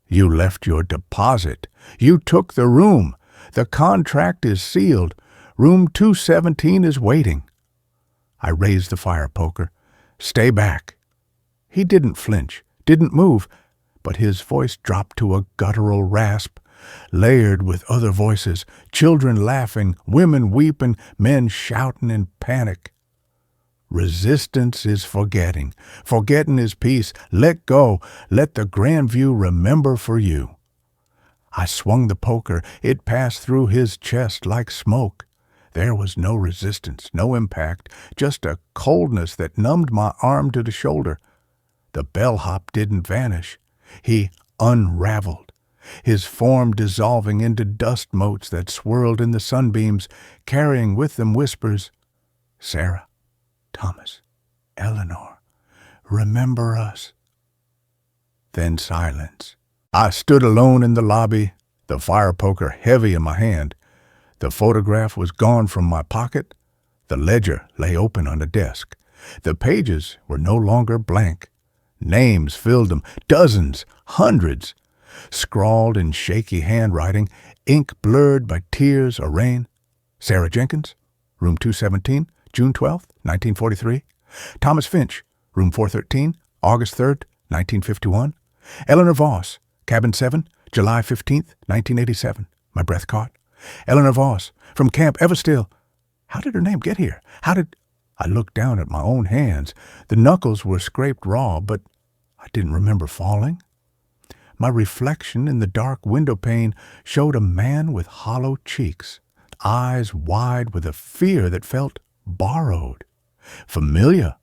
"You left your deposit. You took the room. The contract is sealed. Room 217 is waiting." I raised the fire poker. "Stay back." He didn't flinch, didn't move, but his voice dropped to a guttural rasp, layered with other voices, children laughing, women weeping, men shouting in panic. "Resistance is forgetting. Forgetting is peace. Let go. Let the Grand View remember for you." I swung the poker. It passed through his chest like smoke. There was no resistance, no impact, just a coldness that numbed my arm to the shoulder. The bellhop didn't vanish. He unraveled, his form dissolving into dust motes that swirled in the sunbeams, carrying with them whispers. "Sarah, Thomas, Eleanor, remember us." Then silence. I stood alone in the lobby, the fire poker heavy in my hand. The photograph was gone from my pocket. The ledger lay open on the desk. The pages were no longer blank. Names filled them, dozens, hundreds. Scrawled in shaky handwriting, ink blurred by tears or rain. Sarah Jenkins, room 217, June 12th, 1943. Thomas Finch, room 413, August 3rd, 1951. Eleanor Voss, cabin 7, July 15th, 1987. My breath caught. Eleanor Voss, from Camp Everstill. How did her name get here? I looked down at my own hands. The knuckles were scraped raw, but I didn't remember falling. My reflection in the dark window pane showed a man with hollow cheeks, eyes wide with a fear that felt borrowed, familiar,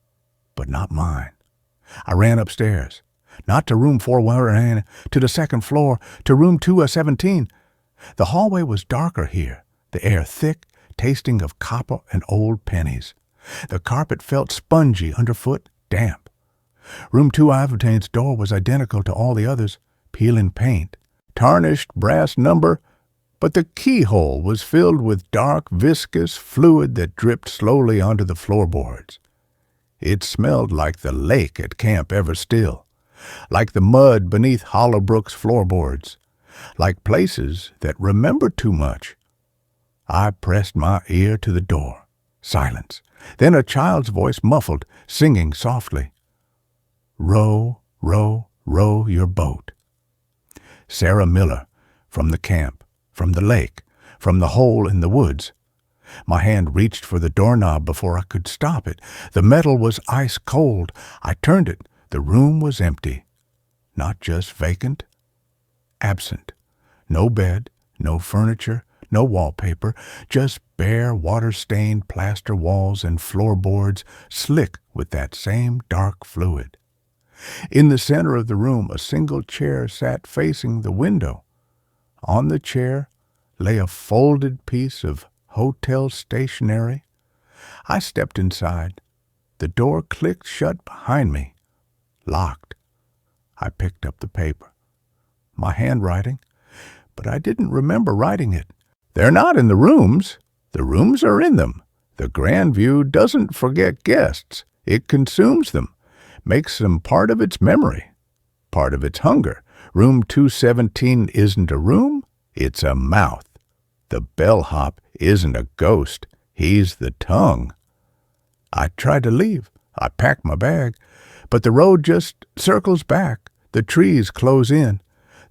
but not mine. I ran upstairs, not to room 419, to the second floor, to room 217. The hallway was darker here, the air thick, tasting of copper and old pennies. The carpet felt spongy underfoot, damp. Room 217's door was identical to all the others, peeling paint, tarnished brass number, but the keyhole was filled with dark, viscous fluid that dripped slowly onto the floorboards. It smelled like the lake at Camp Everstill, like the mud beneath Hollowbrook's floorboards, like places that remember too much. I pressed my ear to the door. Silence. Then a child's voice muffled, singing softly. Row, row, row your boat. Sarah Miller, from the camp, from the lake, from the hole in the woods. My hand reached for the doorknob before I could stop it. The metal was ice cold. I turned it. The room was empty. Not just vacant, absent. No bed, no furniture, no wallpaper, just bare water-stained plaster walls and floorboards slick with that same dark fluid. In the center of the room, a single chair sat facing the window. On the chair lay a folded piece of hotel stationery. I stepped inside. The door clicked shut behind me. Locked. I picked up the paper. My handwriting, but I didn't remember writing it. They're not in the rooms. The rooms are in them. The Grandview doesn't forget guests. It consumes them, makes them part of its memory, part of its hunger. Room 217 isn't a room, it's a mouth. The bellhop isn't a ghost, he's the tongue. I tried to leave. I packed my bag, but the road just circles back. The trees close in.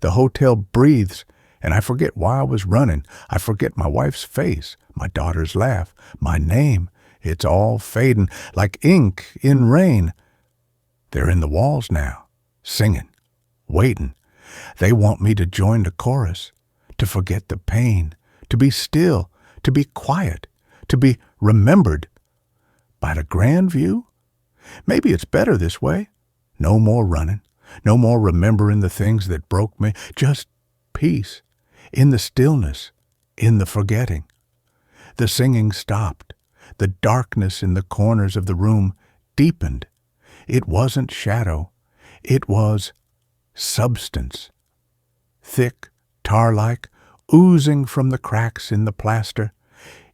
The hotel breathes, and I forget why I was running. I forget my wife's face, my daughter's laugh, my name. It's all fading like ink in rain. They're in the walls now, singing, waiting. They want me to join the chorus, to forget the pain, to be still, to be quiet, to be remembered. By the Grandview? Maybe it's better this way. No more running, no more remembering the things that broke me, just peace, in the stillness, in the forgetting. The singing stopped. The darkness in the corners of the room deepened. It wasn't shadow. It was substance. Thick, tar-like, oozing from the cracks in the plaster.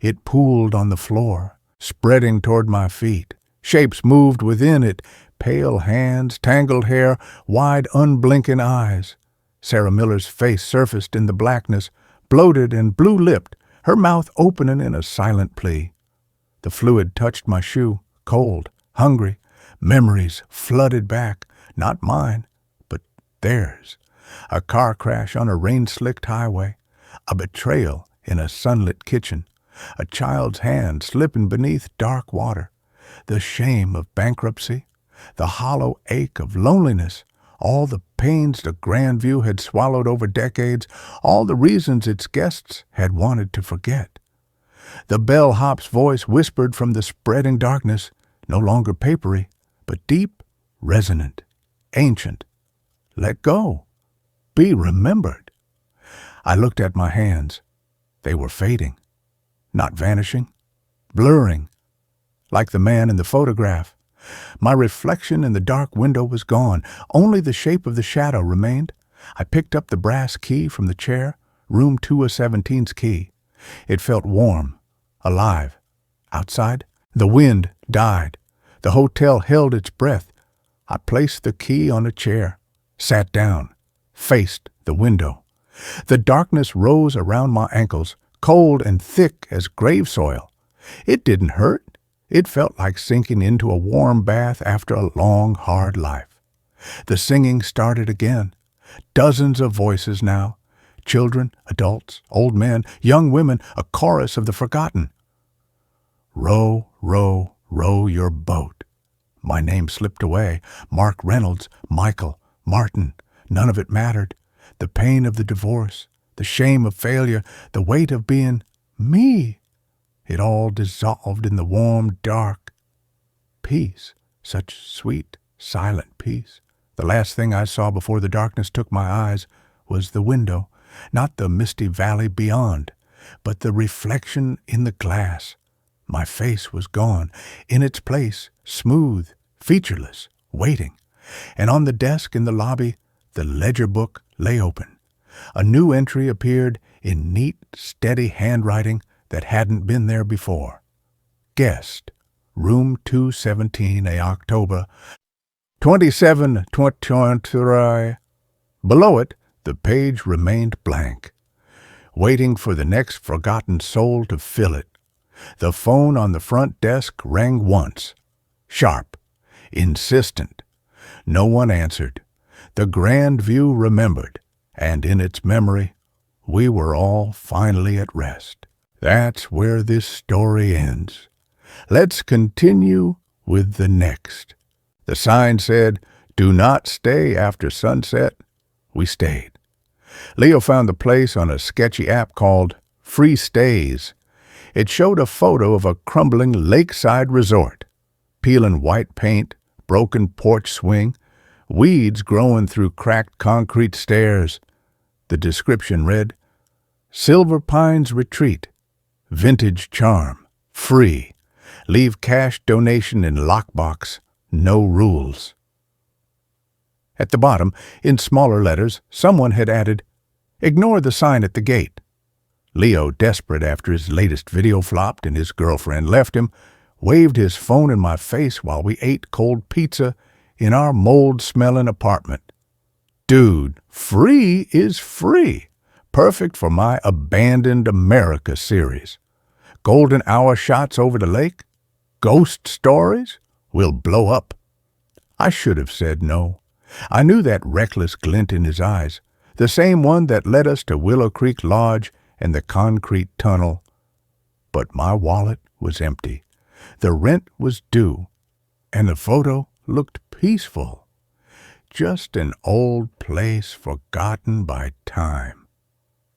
It pooled on the floor, spreading toward my feet. Shapes moved within it, pale hands, tangled hair, wide, unblinking eyes. Sarah Miller's face surfaced in the blackness, bloated and blue-lipped, her mouth opening in a silent plea. The fluid touched my shoe, cold, hungry. Memories flooded back, not mine, but theirs. A car crash on a rain-slicked highway, a betrayal in a sunlit kitchen, a child's hand slipping beneath dark water, the shame of bankruptcy, the hollow ache of loneliness, all the pains the Grandview had swallowed over decades, all the reasons its guests had wanted to forget. The bellhop's voice whispered from the spreading darkness, no longer papery, but deep, resonant, ancient. Let go. Be remembered. I looked at my hands. They were fading, not vanishing, blurring, like the man in the photograph. My reflection in the dark window was gone. Only the shape of the shadow remained. I picked up the brass key from the chair, room 217's key. It felt warm, alive. Outside, the wind died. The hotel held its breath. I placed the key on a chair, sat down, faced the window. The darkness rose around my ankles, cold and thick as grave soil. It didn't hurt. It felt like sinking into a warm bath after a long, hard life. The singing started again. Dozens of voices now. Children, adults, old men, young women, a chorus of the forgotten. Row, row, row your boat. My name slipped away. Mark Reynolds, Michael, Martin. None of it mattered. The pain of the divorce, the shame of failure, the weight of being me. It all dissolved in the warm, dark peace. Such sweet, silent peace. The last thing I saw before the darkness took my eyes was the window, not the misty valley beyond, but the reflection in the glass. My face was gone. In its place, smooth, featureless, waiting. And on the desk in the lobby, the ledger book lay open. A new entry appeared in neat, steady handwriting that hadn't been there before. Guest, room 217, October 27, 2023. Below it, the page remained blank, waiting for the next forgotten soul to fill it. The phone on the front desk rang once, sharp, insistent. No one answered. The grand view remembered, and in its memory, we were all finally at rest. That's where this story ends. Let's continue with the next. The sign said, "Do not stay after sunset." We stayed. Leo found the place on a sketchy app called Free Stays. It showed a photo of a crumbling lakeside resort, peeling white paint, broken porch swing, weeds growing through cracked concrete stairs. The description read, "Silver Pines Retreat, vintage charm, free. Leave cash donation in lockbox, no rules." At the bottom, in smaller letters, someone had added, "Ignore the sign at the gate." Leo, desperate after his latest video flopped and his girlfriend left him, waved his phone in my face while we ate cold pizza in our mold-smelling apartment. Dude, free is free. Perfect for my Abandoned America series. Golden hour shots over the lake? Ghost stories? We'll blow up. I should have said no. I knew that reckless glint in his eyes, the same one that led us to Willow Creek Lodge and the concrete tunnel. But my wallet was empty. The rent was due, and the photo looked peaceful. Just an old place forgotten by time.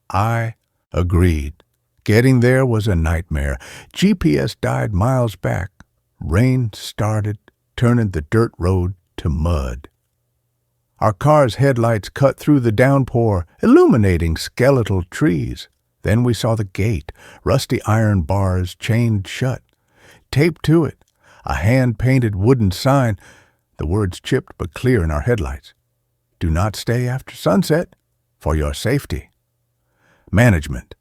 I agreed. Getting there was a nightmare. GPS died miles back. Rain started, turning the dirt road to mud. Our car's headlights cut through the downpour, illuminating skeletal trees. Then we saw the gate, rusty iron bars chained shut. Taped to it, a hand-painted wooden sign, the words chipped but clear in our headlights. "Do not stay after sunset, for your safety." Management.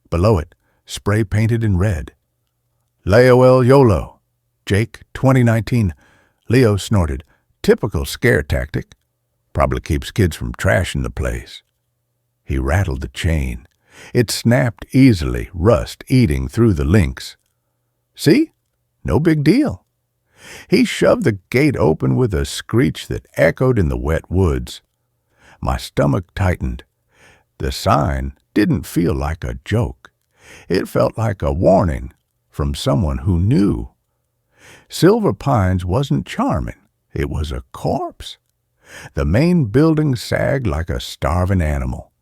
Below it, spray-painted in red. "LOL YOLO. Jake, 2019. Leo snorted. Typical scare tactic. Probably keeps kids from trashing the place. He rattled the chain. It snapped easily, rust eating through the links. See? No big deal. He shoved the gate open with a screech that echoed in the wet woods. My stomach tightened. The sign didn't feel like a joke. It felt like a warning from someone who knew. Silver Pines wasn't charming. It was a corpse. The main building sagged like a starving animal.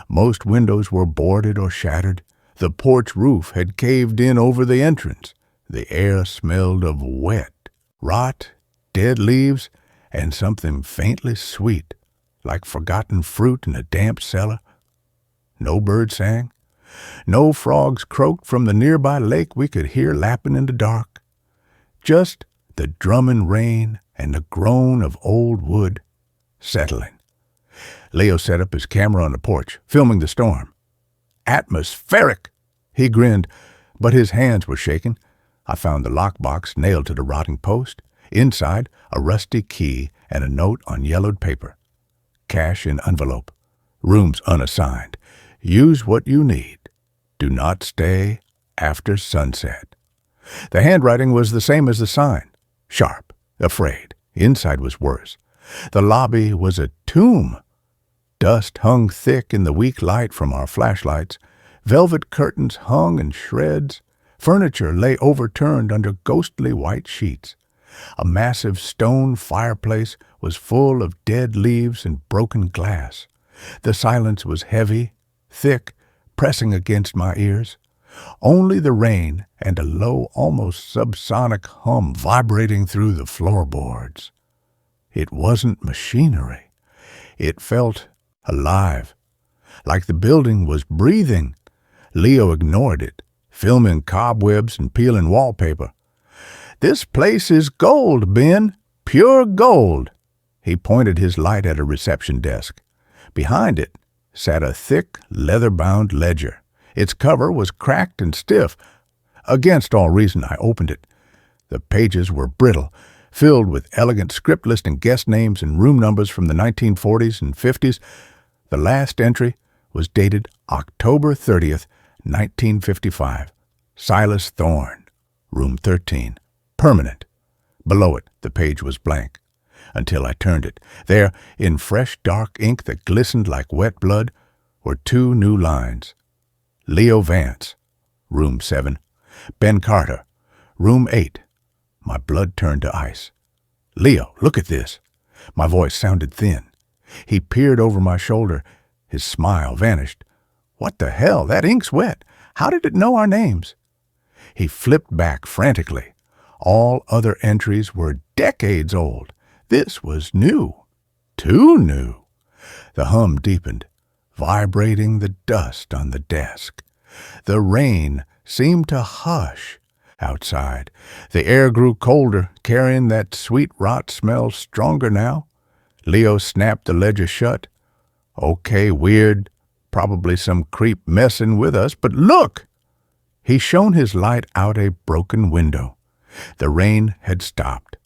Most windows were boarded or shattered. The porch roof had caved in over the entrance. The air smelled of wet, rot, dead leaves, and something faintly sweet, like forgotten fruit in a damp cellar. No bird sang. No frogs croaked from the nearby lake we could hear lapping in the dark. Just the drumming rain and the groan of old wood settling. Leo set up his camera on the porch, filming the storm. "Atmospheric!" He grinned, but his hands were shaking. I found the lockbox nailed to the rotting post. Inside, a rusty key and a note on yellowed paper. Cash in envelope. Rooms unassigned. Use what you need. Do not stay after sunset. The handwriting was the same as the sign. Sharp, afraid. Inside was worse. The lobby was a tomb. Dust hung thick in the weak light from our flashlights. Velvet curtains hung in shreds. Furniture lay overturned under ghostly white sheets. A massive stone fireplace was full of dead leaves and broken glass. The silence was heavy, thick, pressing against my ears. Only the rain and a low, almost subsonic hum vibrating through the floorboards. It wasn't machinery. It felt alive, like the building was breathing. Leo ignored it, filming cobwebs and peeling wallpaper. "This place is gold, Ben, pure gold." He pointed his light at a reception desk. Behind it sat a thick, leather-bound ledger. Its cover was cracked and stiff. Against all reason, I opened it. The pages were brittle, filled with elegant script listing guest names and room numbers from the 1940s and 50s. The last entry was dated October 30th, 1955. Silas Thorne, room 13. Permanent. Below it, the page was blank. Until I turned it. There, in fresh dark ink that glistened like wet blood, were 2 new lines. Leo Vance, room 7. Ben Carter, room 8. My blood turned to ice. "Leo, look at this." My voice sounded thin. He peered over my shoulder. His smile vanished. "What the hell? That ink's wet. How did it know our names?" He flipped back frantically. All other entries were decades old. This was new. Too new. The hum deepened, vibrating the dust on the desk. The rain seemed to hush outside. The air grew colder, carrying that sweet rot smell stronger now. Leo snapped the ledger shut. "Okay, weird. Probably some creep messing with us, but look!" He shone his light out a broken window. The rain had stopped.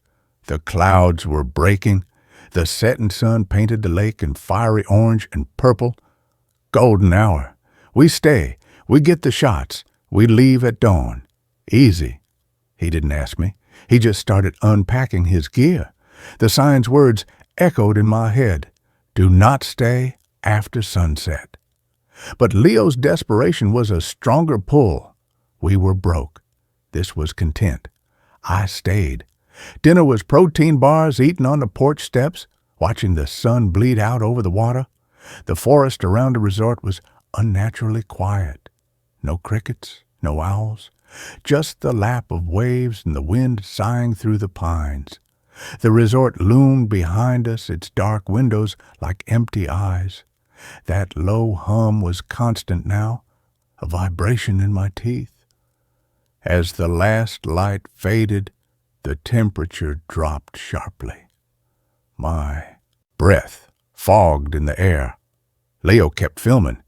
The clouds were breaking. The setting sun painted the lake in fiery orange and purple. Golden hour. We stay. We get the shots. We leave at dawn. Easy. He didn't ask me. He just started unpacking his gear. The sign's words echoed in my head. "Do not stay after sunset." But Leo's desperation was a stronger pull. We were broke. This was content. I stayed. Dinner was protein bars eaten on the porch steps, watching the sun bleed out over the water. The forest around the resort was unnaturally quiet. No crickets, no owls, just the lap of waves and the wind sighing through the pines. The resort loomed behind us, its dark windows like empty eyes. That low hum was constant now, a vibration in my teeth. As the last light faded, the temperature dropped sharply. My breath fogged in the air. Leo kept filming,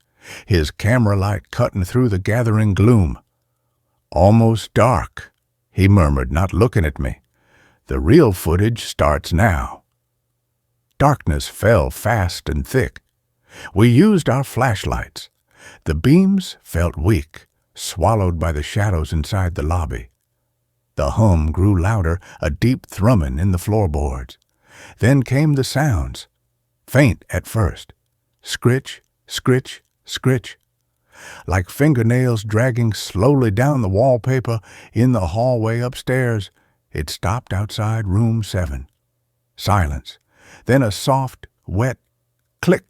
his camera light cutting through the gathering gloom. "Almost dark," he murmured, not looking at me. "The real footage starts now." Darkness fell fast and thick. We used our flashlights. The beams felt weak, swallowed by the shadows inside the lobby. The hum grew louder, a deep thrumming in the floorboards. Then came the sounds, faint at first. Scritch, scritch, scritch. Like fingernails dragging slowly down the wallpaper in the hallway upstairs. It stopped outside room 7. Silence. Then a soft, wet click,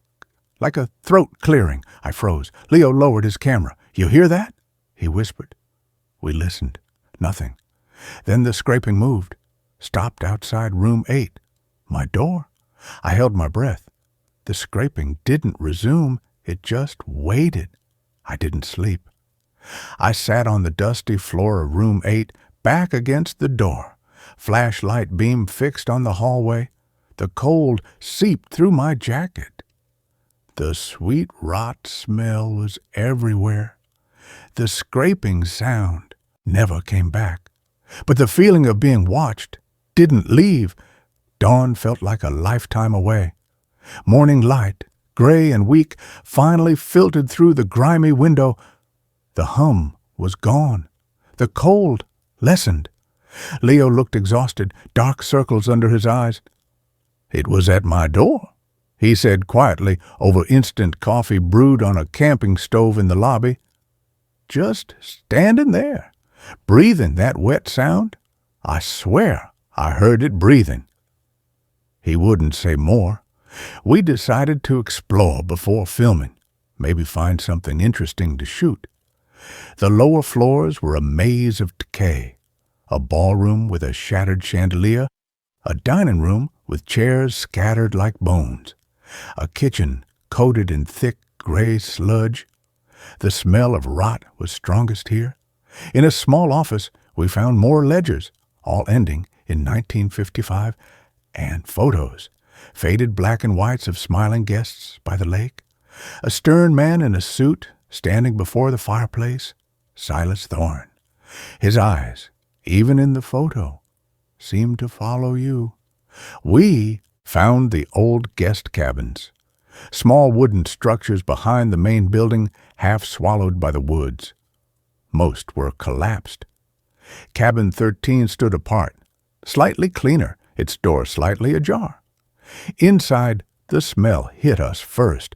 like a throat clearing. I froze. Leo lowered his camera. "You hear that?" he whispered. We listened. Nothing. Then the scraping moved, stopped outside room 8. My door? I held my breath. The scraping didn't resume. It just waited. I didn't sleep. I sat on the dusty floor of room 8, back against the door, flashlight beam fixed on the hallway. The cold seeped through my jacket. The sweet rot smell was everywhere. The scraping sound never came back. But the feeling of being watched didn't leave. Dawn felt like a lifetime away. Morning light, gray and weak, finally filtered through the grimy window. The hum was gone. The cold lessened. Leo looked exhausted, dark circles under his eyes. "It was at my door," he said quietly over instant coffee brewed on a camping stove in the lobby. "Just standing there, breathing that wet sound. I swear I heard it breathing." He wouldn't say more. We decided to explore before filming, maybe find something interesting to shoot. The lower floors were a maze of decay, a ballroom with a shattered chandelier, a dining room with chairs scattered like bones, a kitchen coated in thick gray sludge. The smell of rot was strongest here. In a small office, we found more ledgers, all ending in 1955, and photos, faded black and whites of smiling guests by the lake, a stern man in a suit standing before the fireplace, Silas Thorne. His eyes, even in the photo, seemed to follow you. We found the old guest cabins, small wooden structures behind the main building, half swallowed by the woods. Most were collapsed. Cabin 13 stood apart, slightly cleaner, its door slightly ajar. Inside, the smell hit us first.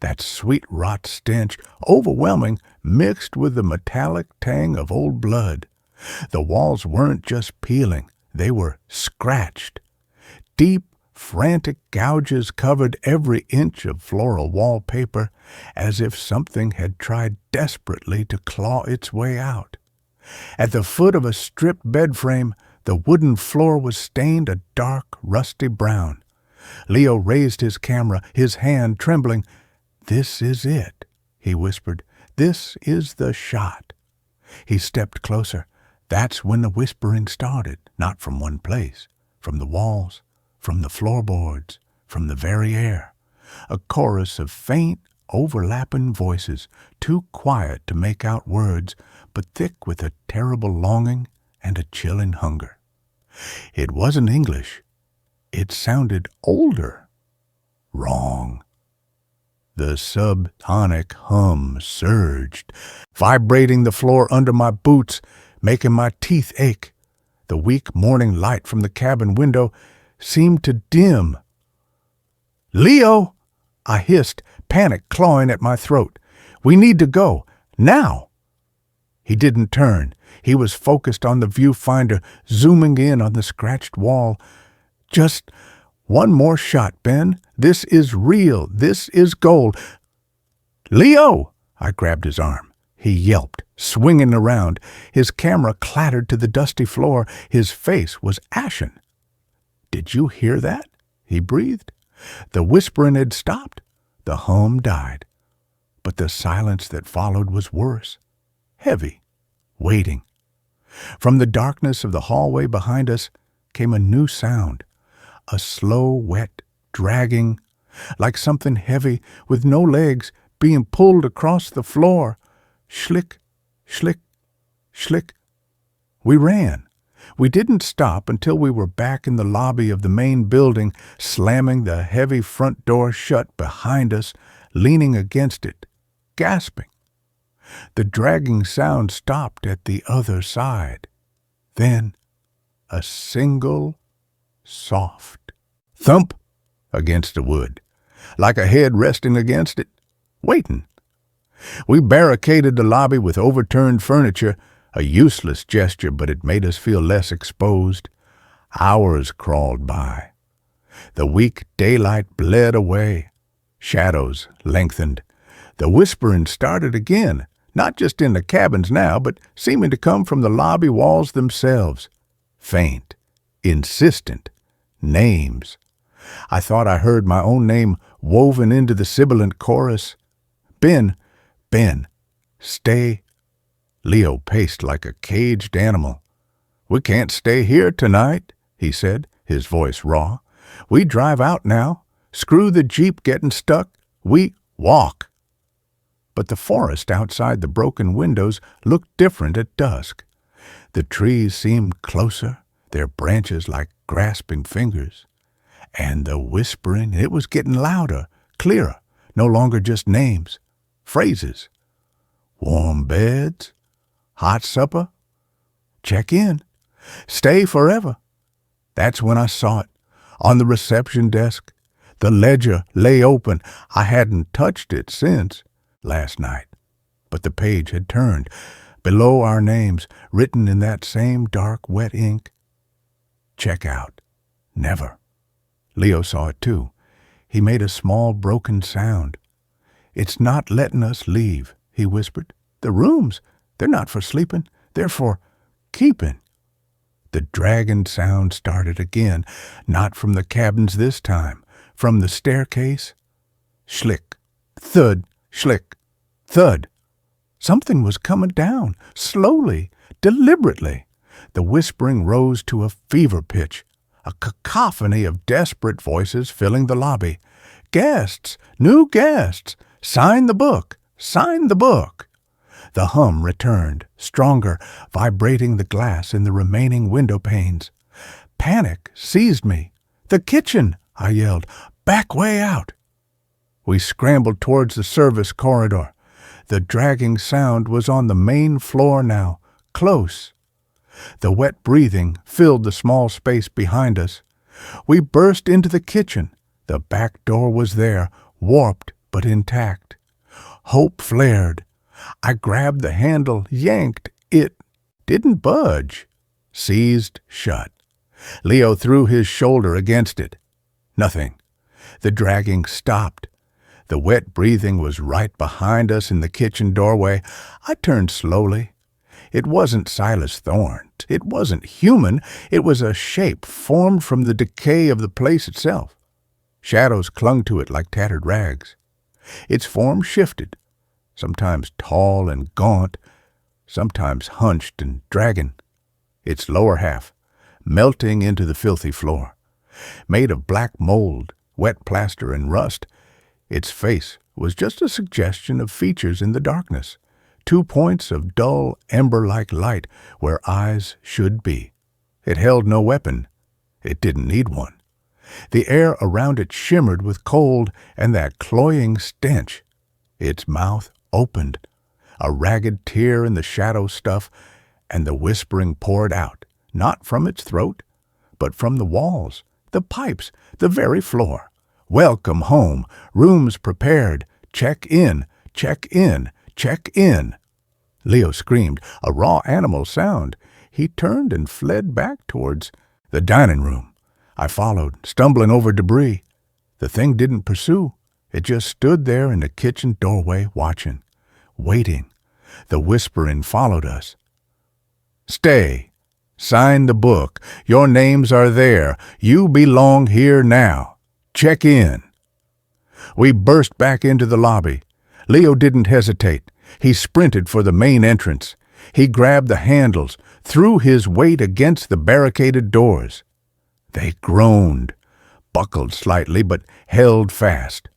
That sweet rot stench, overwhelming, mixed with the metallic tang of old blood. The walls weren't just peeling, they were scratched. Deep, frantic gouges covered every inch of floral wallpaper, as if something had tried desperately to claw its way out. At the foot of a stripped bed frame, the wooden floor was stained a dark, rusty brown. Leo raised his camera, his hand trembling. "This is it," he whispered. "This is the shot." He stepped closer. That's when the whispering started, not from one place, from the walls, from the floorboards, from the very air. A chorus of faint, overlapping voices, too quiet to make out words, but thick with a terrible longing and a chilling hunger. It wasn't English. It sounded older. Wrong. The subtonic hum surged, vibrating the floor under my boots, making my teeth ache. The weak morning light from the cabin window seemed to dim. "Leo!" I hissed, panic clawing at my throat. "We need to go. Now!" He didn't turn. He was focused on the viewfinder, zooming in on the scratched wall. "Just one more shot, Ben. This is real. This is gold." "Leo!" I grabbed his arm. He yelped, swinging around. His camera clattered to the dusty floor. His face was ashen. "Did you hear that?" he breathed. The whispering had stopped. The hum died. But the silence that followed was worse. Heavy. Waiting. From the darkness of the hallway behind us came a new sound. A slow, wet, dragging, like something heavy with no legs being pulled across the floor. Schlick, schlick, schlick. We ran. We didn't stop until we were back in the lobby of the main building, slamming the heavy front door shut behind us, leaning against it, gasping. The dragging sound stopped at the other side. Then a single, soft thump against the wood, like a head resting against it, waiting. We barricaded the lobby with overturned furniture, a useless gesture, but it made us feel less exposed. Hours crawled by. The weak daylight bled away. Shadows lengthened. The whispering started again, not just in the cabins now, but seeming to come from the lobby walls themselves. Faint, insistent, names. I thought I heard my own name woven into the sibilant chorus. "Ben, Ben, stay." Leo paced like a caged animal. "We can't stay here tonight," he said, his voice raw. "We drive out now. Screw the Jeep getting stuck. We walk." But the forest outside the broken windows looked different at dusk. The trees seemed closer, their branches like grasping fingers. And the whispering, it was getting louder, clearer, no longer just names, phrases. "Warm beds, hot supper, check in, stay forever." That's when I saw it, on the reception desk. The ledger lay open. I hadn't touched it since last night, but the page had turned. Below our names, written in that same dark, wet ink, Check out. Never. Leo saw it too. He made a small broken sound. "It's not letting us leave," he whispered. "The rooms, they're not for sleeping. They're for keeping." The dragging sound started again, not from the cabins this time, from the staircase. Schlick, thud, schlick, thud. Something was coming down, slowly, deliberately. The whispering rose to a fever pitch, a cacophony of desperate voices filling the lobby. "Guests! New guests! Sign the book! Sign the book!" The hum returned, stronger, vibrating the glass in the remaining window panes. Panic seized me. "The kitchen!" I yelled. "Back way out!" We scrambled towards the service corridor. The dragging sound was on the main floor now, close. The wet breathing filled the small space behind us. We burst into the kitchen. The back door was there, warped but intact. Hope flared. I grabbed the handle, yanked. It didn't budge. Seized shut. Leo threw his shoulder against it. Nothing. The dragging stopped. The wet breathing was right behind us in the kitchen doorway. I turned slowly. It wasn't Silas Thorne. It wasn't human. It was a shape formed from the decay of the place itself. Shadows clung to it like tattered rags. Its form shifted, sometimes tall and gaunt, sometimes hunched and dragging. Its lower half, melting into the filthy floor, made of black mold, wet plaster, and rust. Its face was just a suggestion of features in the darkness, 2 points of dull, ember-like light where eyes should be. It held no weapon. It didn't need one. The air around it shimmered with cold and that cloying stench. Its mouth opened, a ragged tear in the shadow stuff, and the whispering poured out, not from its throat, but from the walls, the pipes, the very floor. "Welcome home. Rooms prepared. Check in. Check in. Check in." Leo screamed, a raw animal sound. He turned and fled back towards the dining room. I followed, stumbling over debris. The thing didn't pursue. It just stood there in the kitchen doorway, watching, waiting. The whispering followed us. "Stay. Sign the book. Your names are there. You belong here now. Check in." We burst back into the lobby. Leo didn't hesitate. He sprinted for the main entrance. He grabbed the handles, threw his weight against the barricaded doors. They groaned, buckled slightly, but held fast.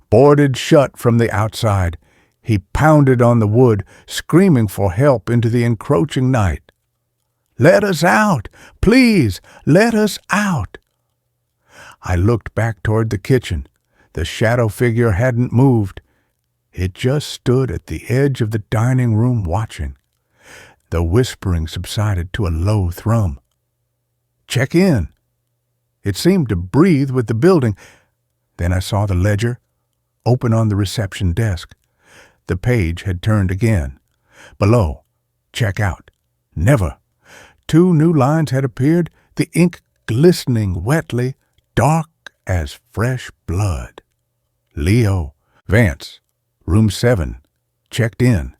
Boarded shut from the outside, he pounded on the wood, screaming for help into the encroaching night. "Let us out! Please, let us out!" I looked back toward the kitchen. The shadow figure hadn't moved. It just stood at the edge of the dining room watching. The whispering subsided to a low thrum. "Check in." It seemed to breathe with the building. Then I saw the ledger, open on the reception desk. The page had turned again. Below, "Check out. Never." 2 new lines had appeared, the ink glistening wetly, dark as fresh blood. Leo. Vance. Room 7. Checked in.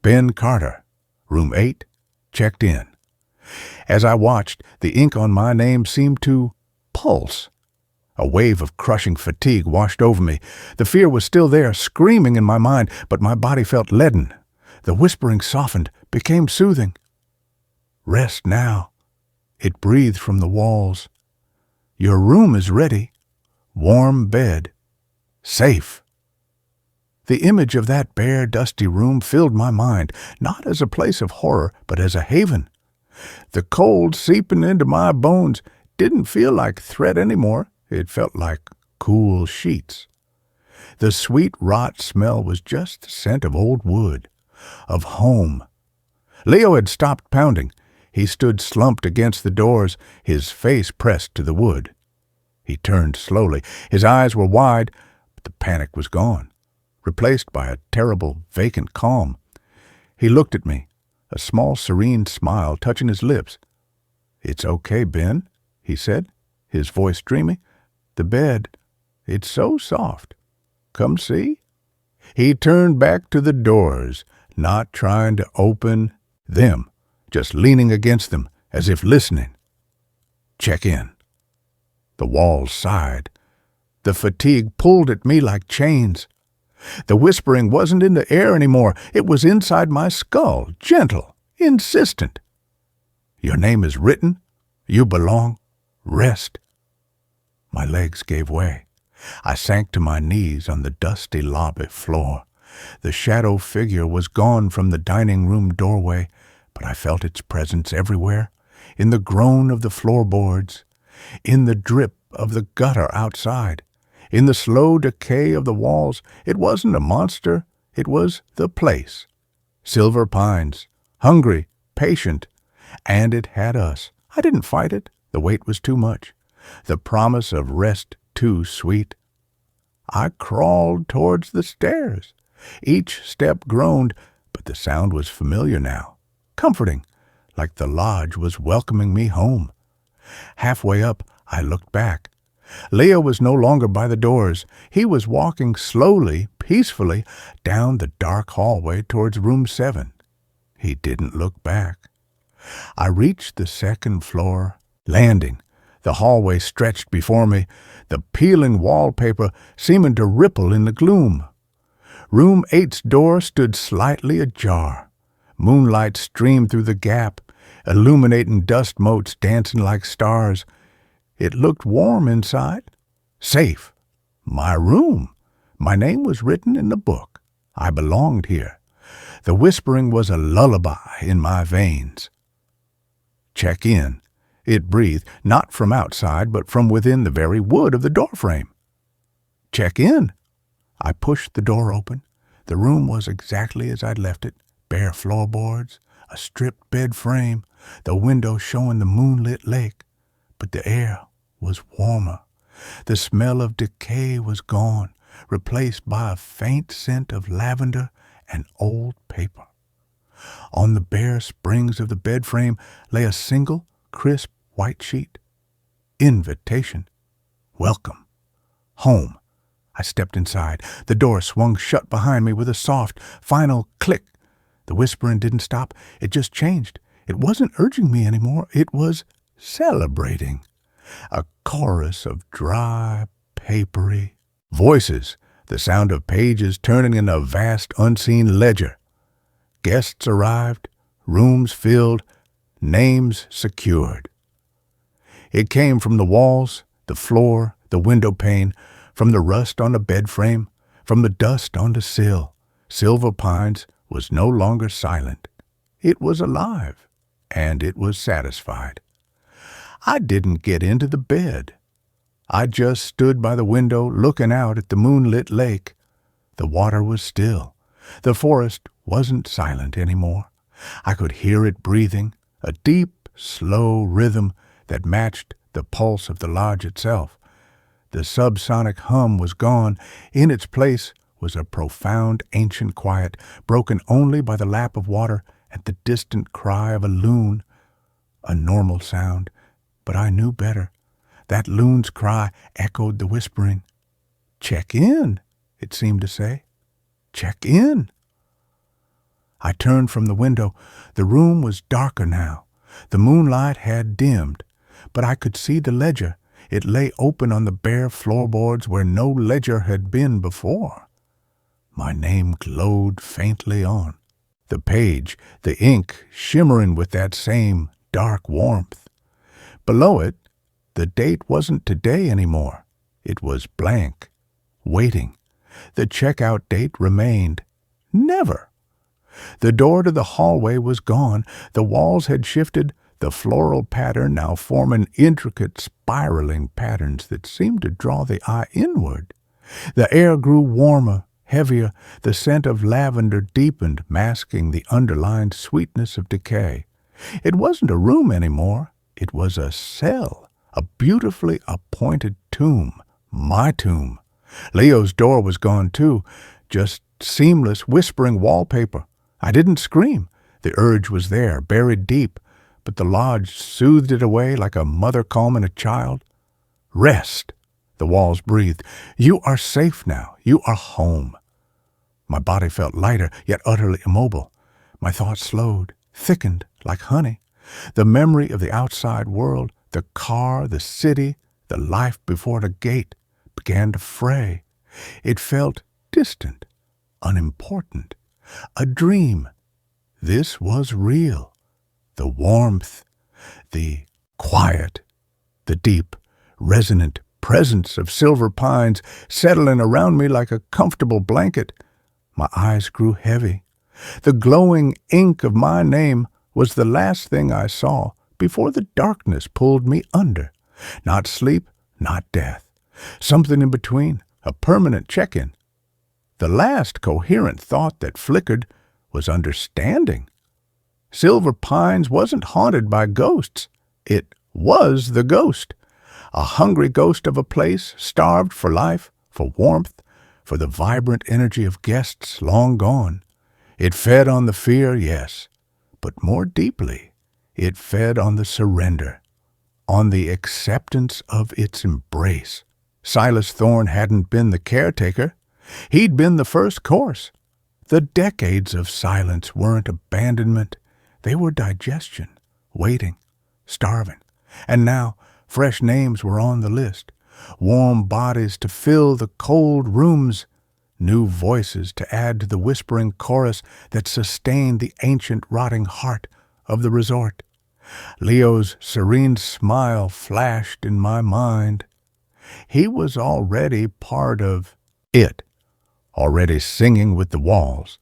Ben Carter. Room 8. Checked in. As I watched, the ink on my name seemed to pulse. A wave of crushing fatigue washed over me. The fear was still there, screaming in my mind, but my body felt leaden. The whispering softened, became soothing. "Rest now." It breathed from the walls. "Your room is ready. Warm bed. Safe." The image of that bare, dusty room filled my mind, not as a place of horror, but as a haven. The cold seeping into my bones didn't feel like threat anymore. It felt like cool sheets. The sweet rot smell was just the scent of old wood, of home. Leo had stopped pounding. He stood slumped against the doors, his face pressed to the wood. He turned slowly. His eyes were wide, but the panic was gone, replaced by a terrible, vacant calm. He looked at me, a small, serene smile touching his lips. "It's okay, Ben. he said, his voice dreamy. "The bed, it's so soft. Come see?" He turned back to the doors, not trying to open them, just leaning against them as if listening. "Check in." The walls sighed. The fatigue pulled at me like chains. The whispering wasn't in the air anymore. It was inside my skull, gentle, insistent. "Your name is written. You belong. Rest." My legs gave way. I sank to my knees on the dusty lobby floor. The shadow figure was gone from the dining room doorway, but I felt its presence everywhere, in the groan of the floorboards, in the drip of the gutter outside, in the slow decay of the walls. It wasn't a monster, it was the place. Silver pines, hungry, patient, and it had us. I didn't fight it. The weight was too much. The promise of rest too sweet. I crawled towards the stairs. Each step groaned, but the sound was familiar now, comforting, like the lodge was welcoming me home. Halfway up, I looked back. Leo was no longer by the doors. He was walking slowly, peacefully, down the dark hallway towards room 7. He didn't look back. I reached the second floor landing. The hallway stretched before me, the peeling wallpaper seeming to ripple in the gloom. Room 8's door stood slightly ajar. Moonlight streamed through the gap, illuminating dust motes dancing like stars. It looked warm inside, safe. My room. My name was written in the book. I belonged here. The whispering was a lullaby in my veins. "Check in," it breathed, not from outside, but from within the very wood of the doorframe. "Check in." I pushed the door open. The room was exactly as I'd left it, bare floorboards, a stripped bed frame, the window showing the moonlit lake. But the air was warmer. The smell of decay was gone, replaced by a faint scent of lavender and old paper. On the bare springs of the bed frame lay a single, crisp white sheet. Invitation. Welcome. Home. I stepped inside. The door swung shut behind me with a soft, final click. The whispering didn't stop. It just changed. It wasn't urging me anymore. It was celebrating. A chorus of dry, papery voices, the sound of pages turning in a vast, unseen ledger. Guests arrived, rooms filled, names secured. It came from the walls, the floor, the window pane, from the rust on the bed frame, from the dust on the sill. Silver Pines was no longer silent. It was alive, and it was satisfied. I didn't get into the bed. I just stood by the window looking out at the moonlit lake. The water was still. The forest wasn't silent anymore. I could hear it breathing, a deep, slow rhythm that matched the pulse of the lodge itself. The subsonic hum was gone. In its place was a profound ancient quiet, broken only by the lap of water and the distant cry of a loon. A normal sound, but I knew better. That loon's cry echoed the whispering. "Check in," it seemed to say. "Check in." I turned from the window. The room was darker now. The moonlight had dimmed, but I could see the ledger. It lay open on the bare floorboards where no ledger had been before. My name glowed faintly on the page, the ink shimmering with that same dark warmth. Below it, the date wasn't today anymore. It was blank, waiting. The checkout date remained. Never. The door to the hallway was gone. The walls had shifted, the floral pattern now forming intricate spiraling patterns that seemed to draw the eye inward. The air grew warmer, heavier. The scent of lavender deepened, masking the underlined sweetness of decay. It wasn't a room anymore. It was a cell, a beautifully appointed tomb. My tomb. Leo's door was gone too, just seamless, whispering wallpaper. I didn't scream. The urge was there, buried deep, but the lodge soothed it away like a mother calming a child. Rest, the walls breathed. You are safe now. You are home. My body felt lighter, yet utterly immobile. My thoughts slowed, thickened like honey. The memory of the outside world, the car, the city, the life before the gate began to fray. It felt distant, unimportant, a dream. This was real. The warmth, the quiet, the deep, resonant presence of silver pines settling around me like a comfortable blanket. My eyes grew heavy. The glowing ink of my name was the last thing I saw before the darkness pulled me under. Not sleep, not death. Something in between, a permanent check-in. The last coherent thought that flickered was understanding. Silver Pines wasn't haunted by ghosts. It was the ghost. A hungry ghost of a place starved for life, for warmth, for the vibrant energy of guests long gone. It fed on the fear, yes, but more deeply, it fed on the surrender, on the acceptance of its embrace. Silas Thorne hadn't been the caretaker. He'd been the first course. The decades of silence weren't abandonment. They were digestion, waiting, starving. And now, fresh names were on the list. Warm bodies to fill the cold rooms. New voices to add to the whispering chorus that sustained the ancient rotting heart of the resort. Leo's serene smile flashed in my mind. He was already part of it, already singing with the walls.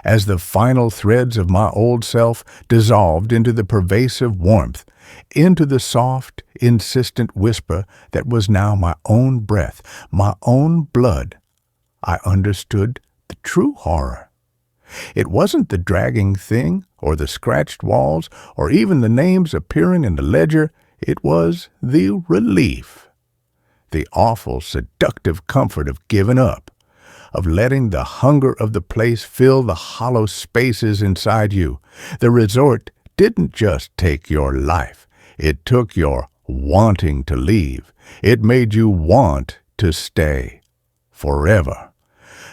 As the final threads of my old self dissolved into the pervasive warmth, into the soft, insistent whisper that was now my own breath, my own blood, I understood the true horror. It wasn't the dragging thing, or the scratched walls, or even the names appearing in the ledger. It was the relief. The awful, seductive comfort of giving up, of letting the hunger of the place fill the hollow spaces inside you. The resort didn't just take your life. It took your wanting to leave. It made you want to stay forever.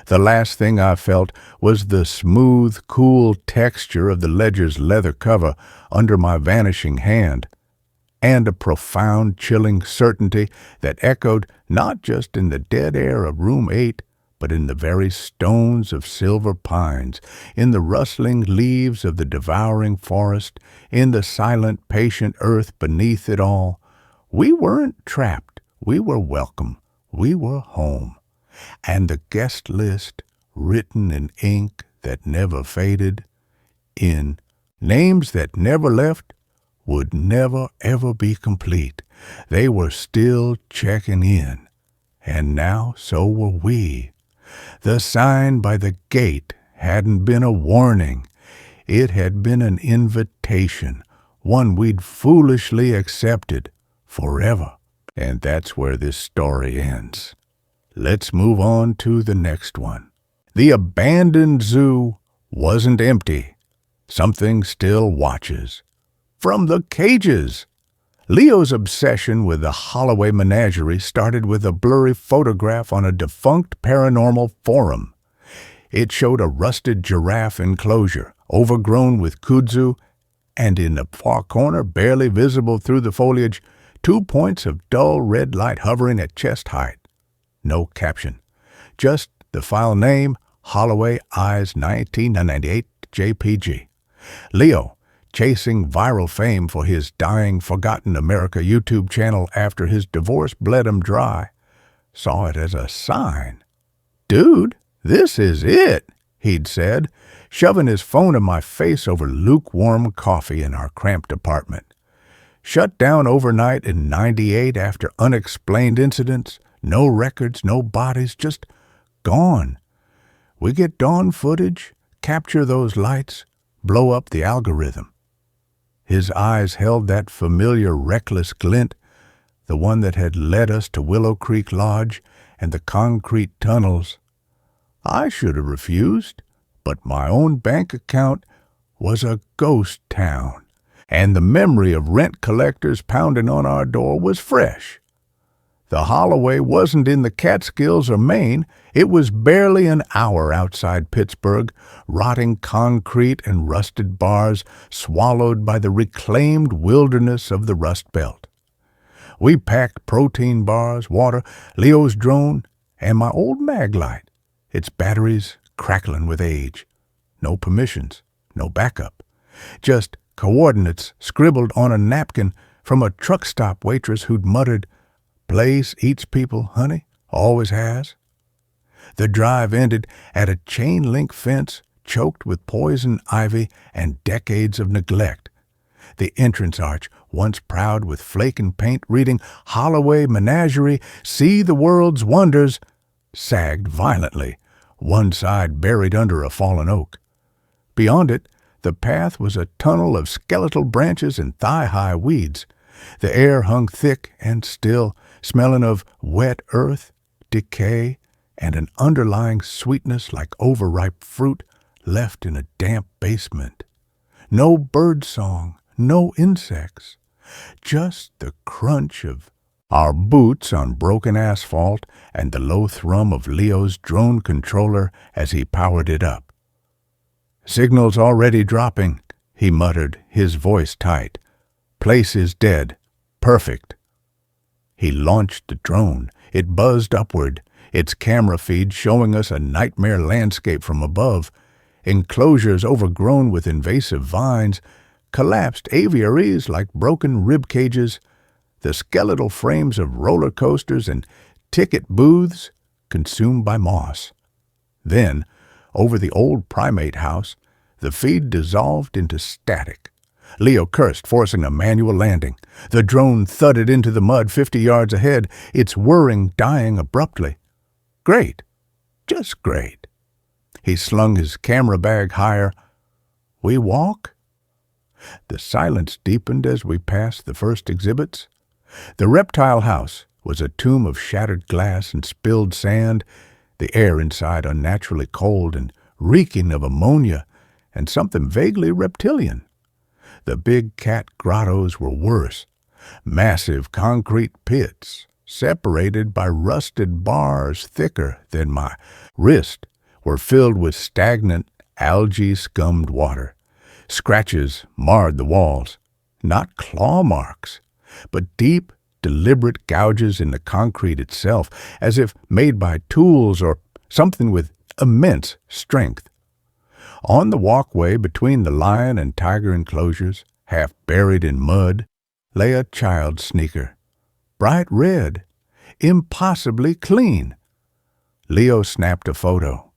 The last thing I felt was the smooth, cool texture of the ledger's leather cover under my vanishing hand, and a profound, chilling certainty that echoed not just in the dead air of room 8, but in the very stones of Silver Pines, in the rustling leaves of the devouring forest, in the silent, patient earth beneath it all. We weren't trapped. We were welcome. We were home. And the guest list, written in ink that never faded, in names that never left, would never ever be complete. They were still checking in, and now so were we. The sign by the gate hadn't been a warning. It had been an invitation, one we'd foolishly accepted forever. And that's where this story ends. Let's move on to the next one. The abandoned zoo wasn't empty. Something still watches. From the cages. Leo's obsession with the Holloway menagerie started with a blurry photograph on a defunct paranormal forum. It showed a rusted giraffe enclosure, overgrown with kudzu, and in the far corner, barely visible through the foliage, 2 points of dull red light hovering at chest height. No caption. Just the file name, Holloway Eyes 1998 JPG. Leo, chasing viral fame for his Dying Forgotten America YouTube channel after his divorce bled him dry, saw it as a sign. "Dude, this is it," he'd said, shoving his phone in my face over lukewarm coffee in our cramped apartment. Shut down overnight in '98 after unexplained incidents. No records, no bodies, just gone. We get dawn footage, capture those lights, blow up the algorithm. His eyes held that familiar reckless glint, the one that had led us to Willow Creek Lodge and the concrete tunnels. I should have refused, but my own bank account was a ghost town. and the memory of rent collectors pounding on our door was fresh. The Holloway wasn't in the Catskills or Maine. It was barely an hour outside Pittsburgh, rotting concrete and rusted bars swallowed by the reclaimed wilderness of the Rust Belt. We packed protein bars, water, Leo's drone, and my old mag light, its batteries crackling with age. No permissions, no backup, just coordinates scribbled on a napkin from a truck stop waitress who'd muttered, "Place eats people, honey, always has." The drive ended at a chain-link fence choked with poison ivy and decades of neglect. The entrance arch, once proud with flake and paint reading "Holloway Menagerie, see the world's wonders," sagged violently, one side buried under a fallen oak. Beyond it, the path was a tunnel of skeletal branches and thigh-high weeds. The air hung thick and still, smelling of wet earth, decay, and an underlying sweetness like overripe fruit left in a damp basement. No bird song, no insects, just the crunch of our boots on broken asphalt and the low thrum of Leo's drone controller as he powered it up. "Signal's already dropping," he muttered, his voice tight. "Place is dead. Perfect." He launched the drone. It buzzed upward, its camera feed showing us a nightmare landscape from above, enclosures overgrown with invasive vines, collapsed aviaries like broken rib cages, the skeletal frames of roller coasters and ticket booths consumed by moss. Then, over the old primate house, the feed dissolved into static. Leo cursed, forcing a manual landing. The drone thudded into the mud 50 yards ahead, its whirring dying abruptly. Great. Just great. He slung his camera bag higher. "We walk?" The silence deepened as we passed the first exhibits. The reptile house was a tomb of shattered glass and spilled sand, the air inside unnaturally cold and reeking of ammonia and something vaguely reptilian. The big cat grottos were worse, massive concrete pits, separated by rusted bars thicker than my wrist, were filled with stagnant, algae-scummed water. Scratches marred the walls, not claw marks, but deep, deliberate gouges in the concrete itself, as if made by tools or something with immense strength. On the walkway between the lion and tiger enclosures, half buried in mud, lay a child's sneaker, bright red, impossibly clean. Leo snapped a photo.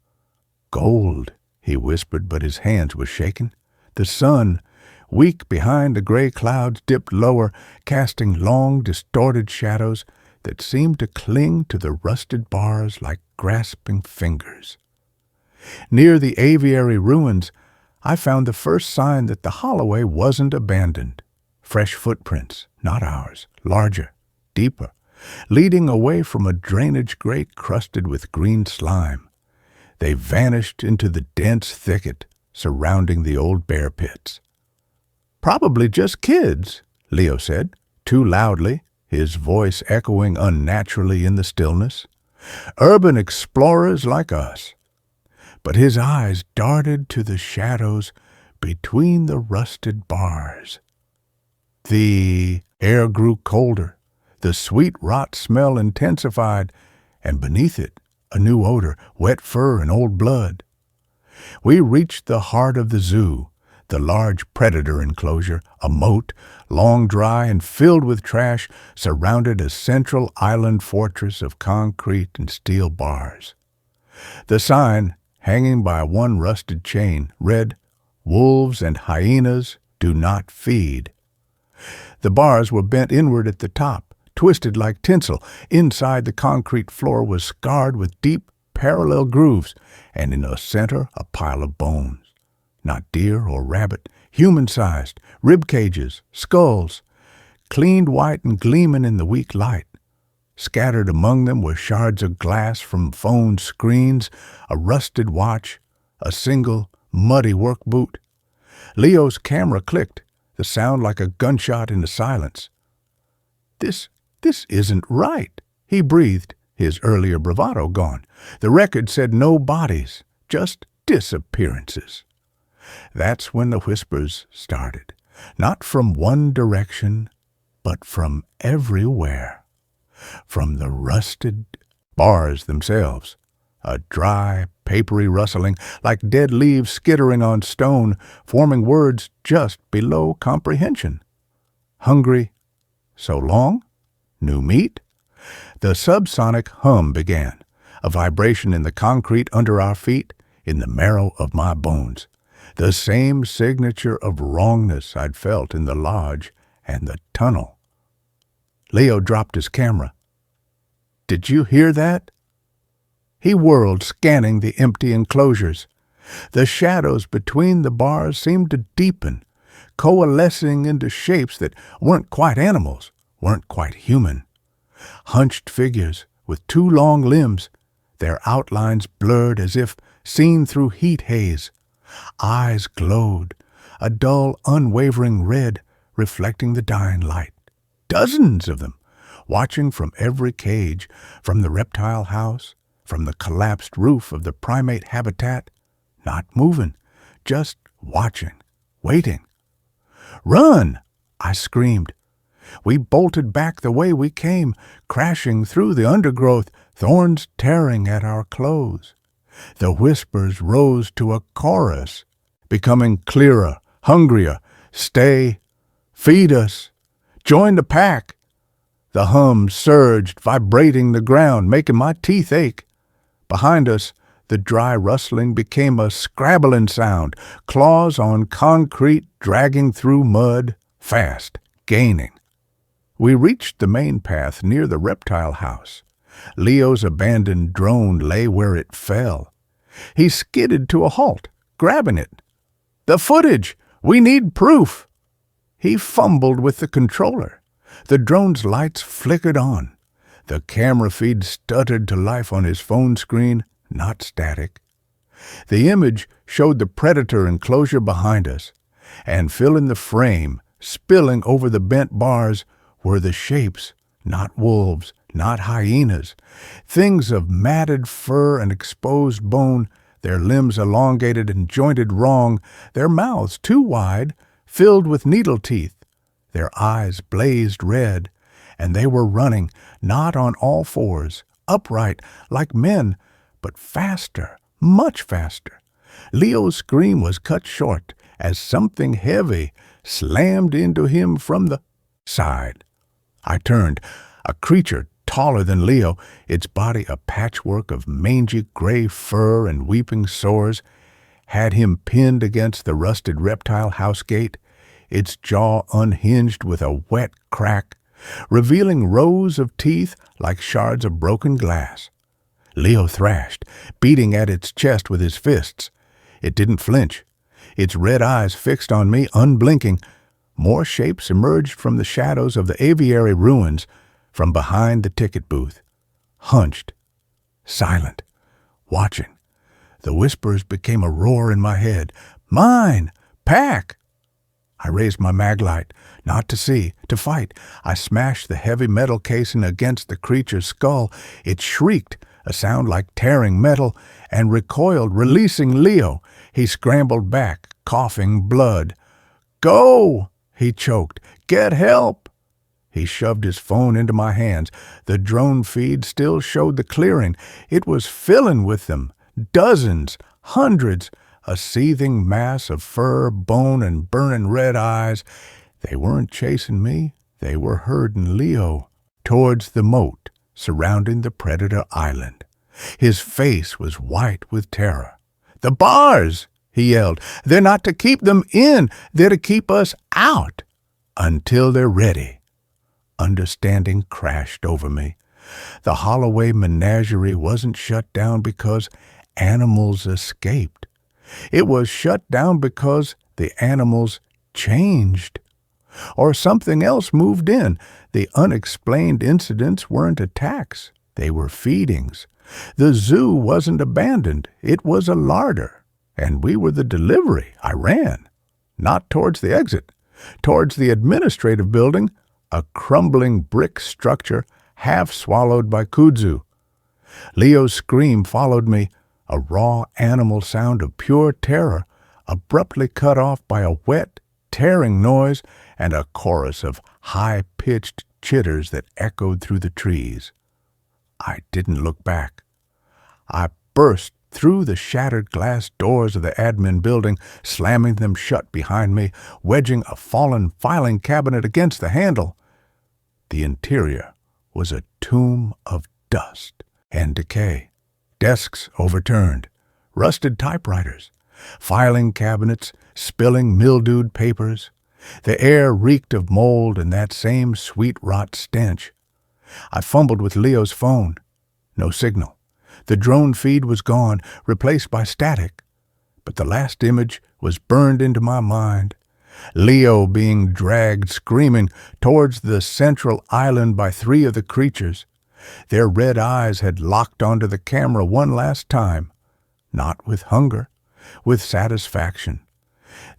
"Gold," he whispered, but his hands were shaking. The sun, weak behind the gray clouds, dipped lower, casting long, distorted shadows that seemed to cling to the rusted bars like grasping fingers. Near the aviary ruins, I found the first sign that the Holloway wasn't abandoned. Fresh footprints, not ours, larger, deeper, leading away from a drainage grate crusted with green slime. They vanished into the dense thicket surrounding the old bear pits. "Probably just kids," Leo said, too loudly, his voice echoing unnaturally in the stillness. "Urban explorers like us." But his eyes darted to the shadows between the rusted bars. The air grew colder, the sweet rot smell intensified, and beneath it, a new odor, wet fur and old blood. We reached the heart of the zoo, the large predator enclosure, a moat, long dry and filled with trash, surrounded a central island fortress of concrete and steel bars. The sign, hanging by one rusted chain, read, "Wolves and hyenas do not feed." The bars were bent inward at the top, twisted like tinsel. Inside, the concrete floor was scarred with deep, parallel grooves, and in the center a pile of bones. Not deer or rabbit, human-sized, rib cages, skulls, cleaned white and gleaming in the weak light. Scattered among them were shards of glass from phone screens, a rusted watch, a single, muddy work boot. Leo's camera clicked. the sound like a gunshot in the silence. This isn't right, he breathed, his earlier bravado gone. The record said no bodies, just disappearances. That's when the whispers started, not from one direction, but from everywhere. From the rusted bars themselves, a dry, papery rustling like dead leaves skittering on stone, forming words just below comprehension. Hungry, so long? New meat? The subsonic hum began, a vibration in the concrete under our feet, in the marrow of my bones. The same signature of wrongness I'd felt in the lodge and the tunnel. Leo dropped his camera. Did you hear that? He whirled, scanning the empty enclosures. The shadows between the bars seemed to deepen, coalescing into shapes that weren't quite animals, weren't quite human. Hunched figures with two long limbs, their outlines blurred as if seen through heat haze. Eyes glowed, a dull, unwavering red reflecting the dying light. Dozens of them, watching from every cage, from the reptile house, from the collapsed roof of the primate habitat, not moving, just watching, waiting. "Run!" I screamed. We bolted back the way we came, crashing through the undergrowth, thorns tearing at our clothes. The whispers rose to a chorus, becoming clearer, hungrier. Stay, feed us, join the pack. The hum surged, vibrating the ground, making my teeth ache. Behind us, the dry rustling became a scrabbling sound, claws on concrete dragging through mud, fast, gaining. We reached the main path near the reptile house. Leo's abandoned drone lay where it fell. He skidded to a halt, grabbing it. "The footage! We need proof!" He fumbled with the controller. The drone's lights flickered on. The camera feed stuttered to life on his phone screen, not static. The image showed the predator enclosure behind us, and filling the frame, spilling over the bent bars, were the shapes, not wolves, not hyenas, things of matted fur and exposed bone, their limbs elongated and jointed wrong, their mouths too wide, filled with needle teeth. Their eyes blazed red, and they were running, not on all fours, upright, like men, but faster, much faster. Leo's scream was cut short as something heavy slammed into him from the side. I turned, a creature taller than Leo, its body a patchwork of mangy gray fur and weeping sores, had him pinned against the rusted reptile house gate, its jaw unhinged with a wet crack, revealing rows of teeth like shards of broken glass. Leo thrashed, beating at its chest with his fists. It didn't flinch. Its red eyes fixed on me, unblinking. More shapes emerged from the shadows of the aviary ruins, from behind the ticket booth. Hunched, silent, watching. The whispers became a roar in my head. "Mine! Pack!" I raised my maglite, not to see, to fight. I smashed the heavy metal casing against the creature's skull. It shrieked, a sound like tearing metal, and recoiled, releasing Leo. He scrambled back, coughing blood. "Go!" he choked. "Get help!" He shoved his phone into my hands. The drone feed still showed the clearing. It was filling with them. Dozens, hundreds, a seething mass of fur, bone, and burning red eyes. They weren't chasing me. They were herding Leo towards the moat surrounding the predator island. His face was white with terror. "The bars!" he yelled. "They're not to keep them in. They're to keep us out until they're ready." Understanding crashed over me. The Holloway menagerie wasn't shut down because animals escaped. It was shut down because the animals changed. Or something else moved in. The unexplained incidents weren't attacks. They were feedings. The zoo wasn't abandoned. It was a larder. And we were the delivery. I ran. Not towards the exit. Towards the administrative building, a crumbling brick structure half swallowed by kudzu. Leo's scream followed me, a raw animal sound of pure terror, abruptly cut off by a wet, tearing noise and a chorus of high-pitched chitters that echoed through the trees. I didn't look back. I burst through the shattered glass doors of the admin building, slamming them shut behind me, wedging a fallen filing cabinet against the handle. The interior was a tomb of dust and decay. Desks overturned, rusted typewriters, filing cabinets spilling mildewed papers. The air reeked of mold and that same sweet rot stench. I fumbled with Leo's phone. No signal. The drone feed was gone, replaced by static. But the last image was burned into my mind. Leo being dragged screaming towards the central island by 3 of the creatures. Their red eyes had locked onto the camera one last time. Not with hunger, with satisfaction.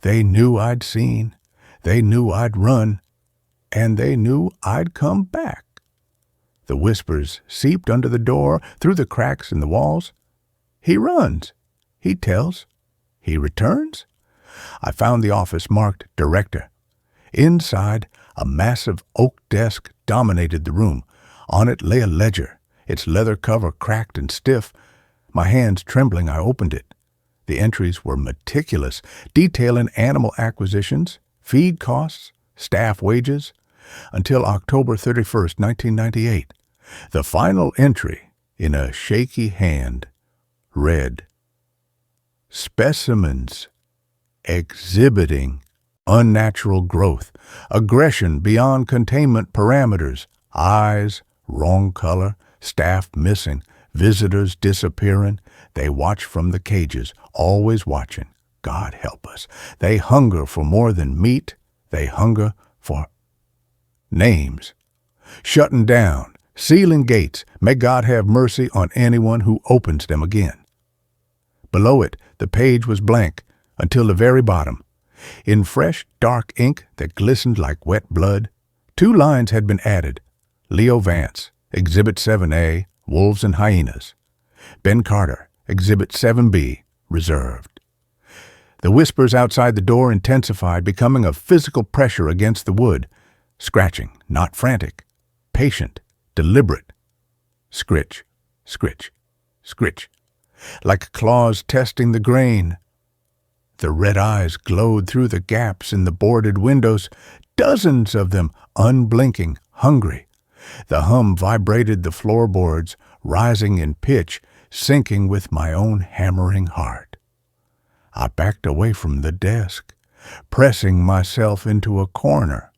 They knew I'd seen. They knew I'd run. And they knew I'd come back. The whispers seeped under the door, through the cracks in the walls. He runs. He tells. He returns. I found the office marked Director. Inside, a massive oak desk dominated the room. On it lay a ledger, its leather cover cracked and stiff. My hands trembling, I opened it. The entries were meticulous, detailing animal acquisitions, feed costs, staff wages, until October 31st, 1998. The final entry, in a shaky hand, read, "Specimens exhibiting unnatural growth, aggression beyond containment parameters, eyes wrong color, staff missing, visitors disappearing. They watch from the cages, always watching. God help us. They hunger for more than meat. They hunger for names. Shutting down, sealing gates. May God have mercy on anyone who opens them again." Below it, the page was blank until the very bottom. In fresh, dark ink that glistened like wet blood, 2 lines had been added. Leo Vance, Exhibit 7A, Wolves and Hyenas. Ben Carter, Exhibit 7B, Reserved. The whispers outside the door intensified, becoming a physical pressure against the wood. Scratching, not frantic. Patient, deliberate. Scritch, scritch, scritch. Like claws testing the grain. The red eyes glowed through the gaps in the boarded windows, dozens of them unblinking, hungry. The hum vibrated the floorboards, rising in pitch, sinking with my own hammering heart. I backed away from the desk, pressing myself into a corner.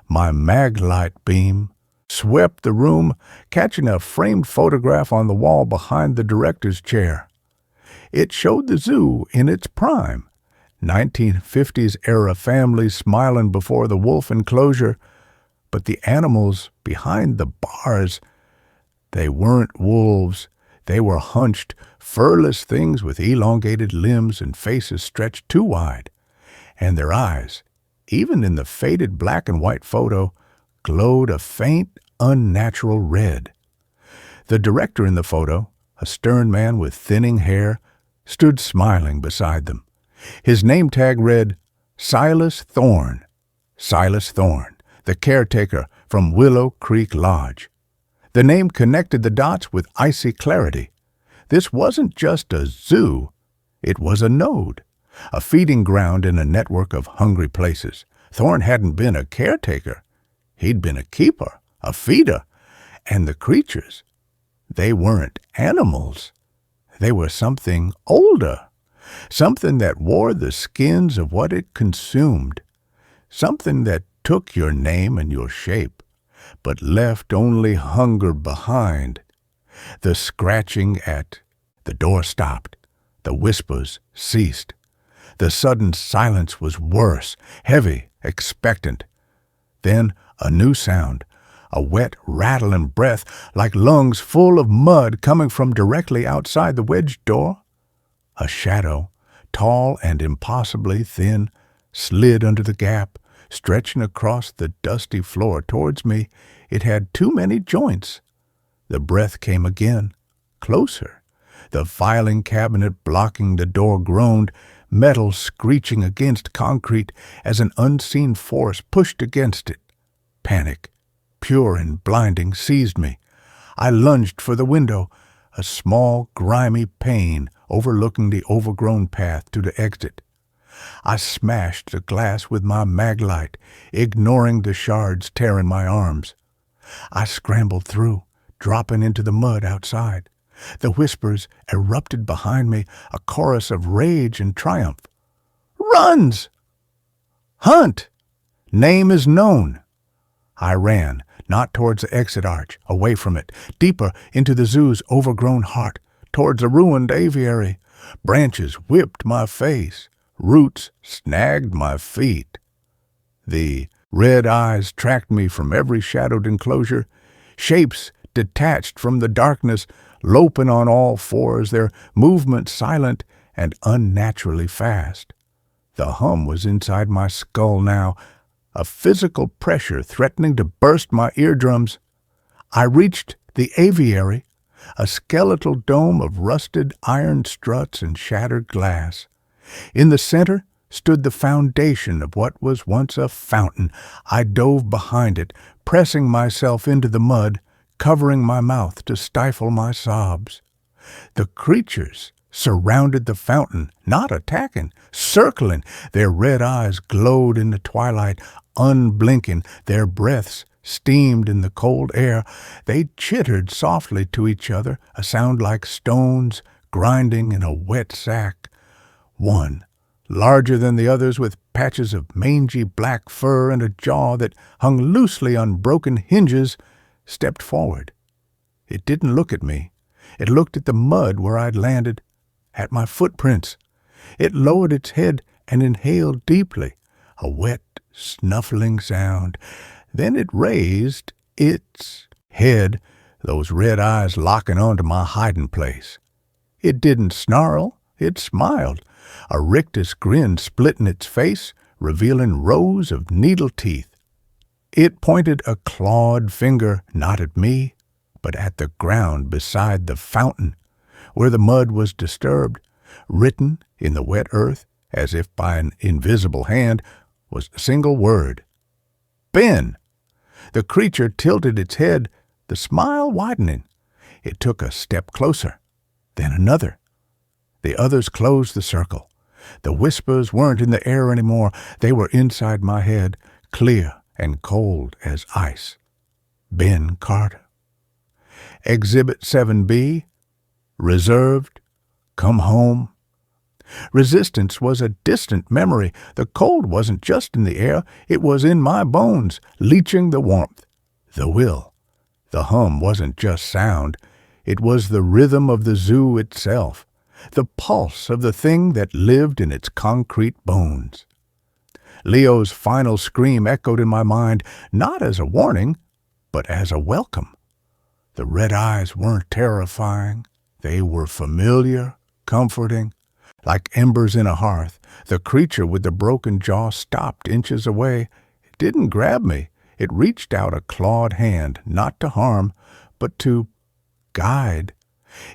My maglite beam swept the room, catching a framed photograph on the wall behind the director's chair. It showed the zoo in its prime, 1950s-era families smiling before the wolf enclosure, but the animals behind the bars, they weren't wolves. They were hunched, furless things with elongated limbs and faces stretched too wide, and their eyes, even in the faded black and white photo, glowed a faint, unnatural red. The director in the photo, a stern man with thinning hair, stood smiling beside them. His name tag read, Silas Thorne. Silas Thorne, the caretaker from Willow Creek Lodge. The name connected the dots with icy clarity. This wasn't just a zoo. It was a node, a feeding ground in a network of hungry places. Thorne hadn't been a caretaker. He'd been a keeper, a feeder. And the creatures, they weren't animals. They were something older, something that wore the skins of what it consumed, something that took your name and your shape, but left only hunger behind. The scratching at the door stopped. The whispers ceased. The sudden silence was worse, heavy, expectant. Then a new sound, a wet, rattling breath like lungs full of mud coming from directly outside the wedged door. A shadow, tall and impossibly thin, slid under the gap, Stretching across the dusty floor towards me, it had too many joints. The breath came again, closer. The filing cabinet blocking the door groaned, metal screeching against concrete as an unseen force pushed against it. Panic, pure and blinding, seized me. I lunged for the window, a small, grimy pane overlooking the overgrown path to the exit. I smashed the glass with my maglite, ignoring the shards tearing my arms. I scrambled through, dropping into the mud outside. The whispers erupted behind me, a chorus of rage and triumph. "Runs! Hunt! Name is known." I ran, not towards the exit arch, away from it, deeper into the zoo's overgrown heart, towards a ruined aviary. Branches whipped my face. Roots snagged my feet. The red eyes tracked me from every shadowed enclosure. Shapes detached from the darkness, loping on all fours, their movement silent and unnaturally fast. The hum was inside my skull now, a physical pressure threatening to burst my eardrums. I reached the aviary, a skeletal dome of rusted iron struts and shattered glass. In the center stood the foundation of what was once a fountain. I dove behind it, pressing myself into the mud, covering my mouth to stifle my sobs. The creatures surrounded the fountain, not attacking, circling. Their red eyes glowed in the twilight, unblinking. Their breaths steamed in the cold air. They chittered softly to each other, a sound like stones grinding in a wet sack. One, larger than the others, with patches of mangy black fur and a jaw that hung loosely on broken hinges, stepped forward. It didn't look at me. It looked at the mud where I'd landed, at my footprints. It lowered its head and inhaled deeply, a wet, snuffling sound. Then it raised its head, those red eyes locking onto my hiding place. It didn't snarl, it smiled, a rictus grin splitting its face, revealing rows of needle teeth. It pointed a clawed finger not at me, but at the ground beside the fountain, where the mud was disturbed. Written in the wet earth, as if by an invisible hand, was a single word: Ben. The creature tilted its head, the smile widening. It took a step closer, then another. The others closed the circle. The whispers weren't in the air anymore. They were inside my head, clear and cold as ice. Ben Carter. Exhibit 7B, reserved, come home. Resistance was a distant memory. The cold wasn't just in the air, it was in my bones, leaching the warmth, the will. The hum wasn't just sound, it was the rhythm of the zoo itself, the pulse of the thing that lived in its concrete bones. Leo's final scream echoed in my mind, not as a warning, but as a welcome. The red eyes weren't terrifying. They were familiar, comforting. Like embers in a hearth, the creature with the broken jaw stopped inches away. It didn't grab me. It reached out a clawed hand, not to harm, but to guide.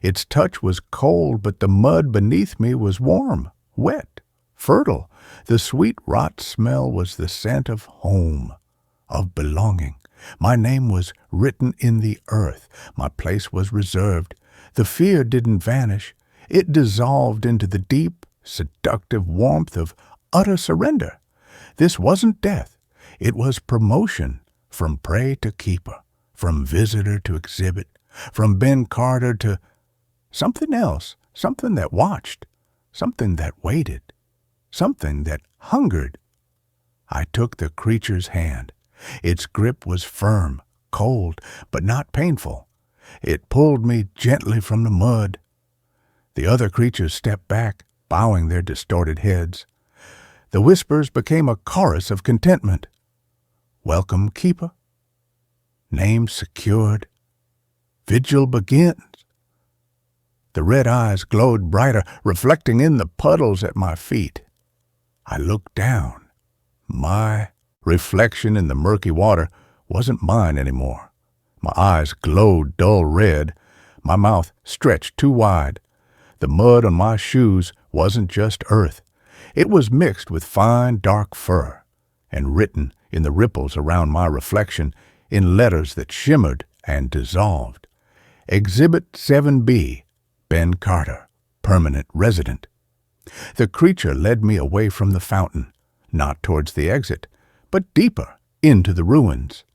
Its touch was cold, but the mud beneath me was warm, wet, fertile. The sweet rot smell was the scent of home, of belonging. My name was written in the earth. My place was reserved. The fear didn't vanish. It dissolved into the deep, seductive warmth of utter surrender. This wasn't death. It was promotion, from prey to keeper, from visitor to exhibit, from Ben Carter to something else, something that watched, something that waited, something that hungered. I took the creature's hand. Its grip was firm, cold, but not painful. It pulled me gently from the mud. The other creatures stepped back, bowing their distorted heads. The whispers became a chorus of contentment. Welcome, keeper. Name secured. Vigil begins. The red eyes glowed brighter, reflecting in the puddles at my feet. I looked down. My reflection in the murky water wasn't mine anymore. My eyes glowed dull red, my mouth stretched too wide. The mud on my shoes wasn't just earth. It was mixed with fine, dark fur, and written in the ripples around my reflection in letters that shimmered and dissolved. Exhibit 7B, Ben Carter, permanent resident. The creature led me away from the fountain, not towards the exit, but deeper into the ruins,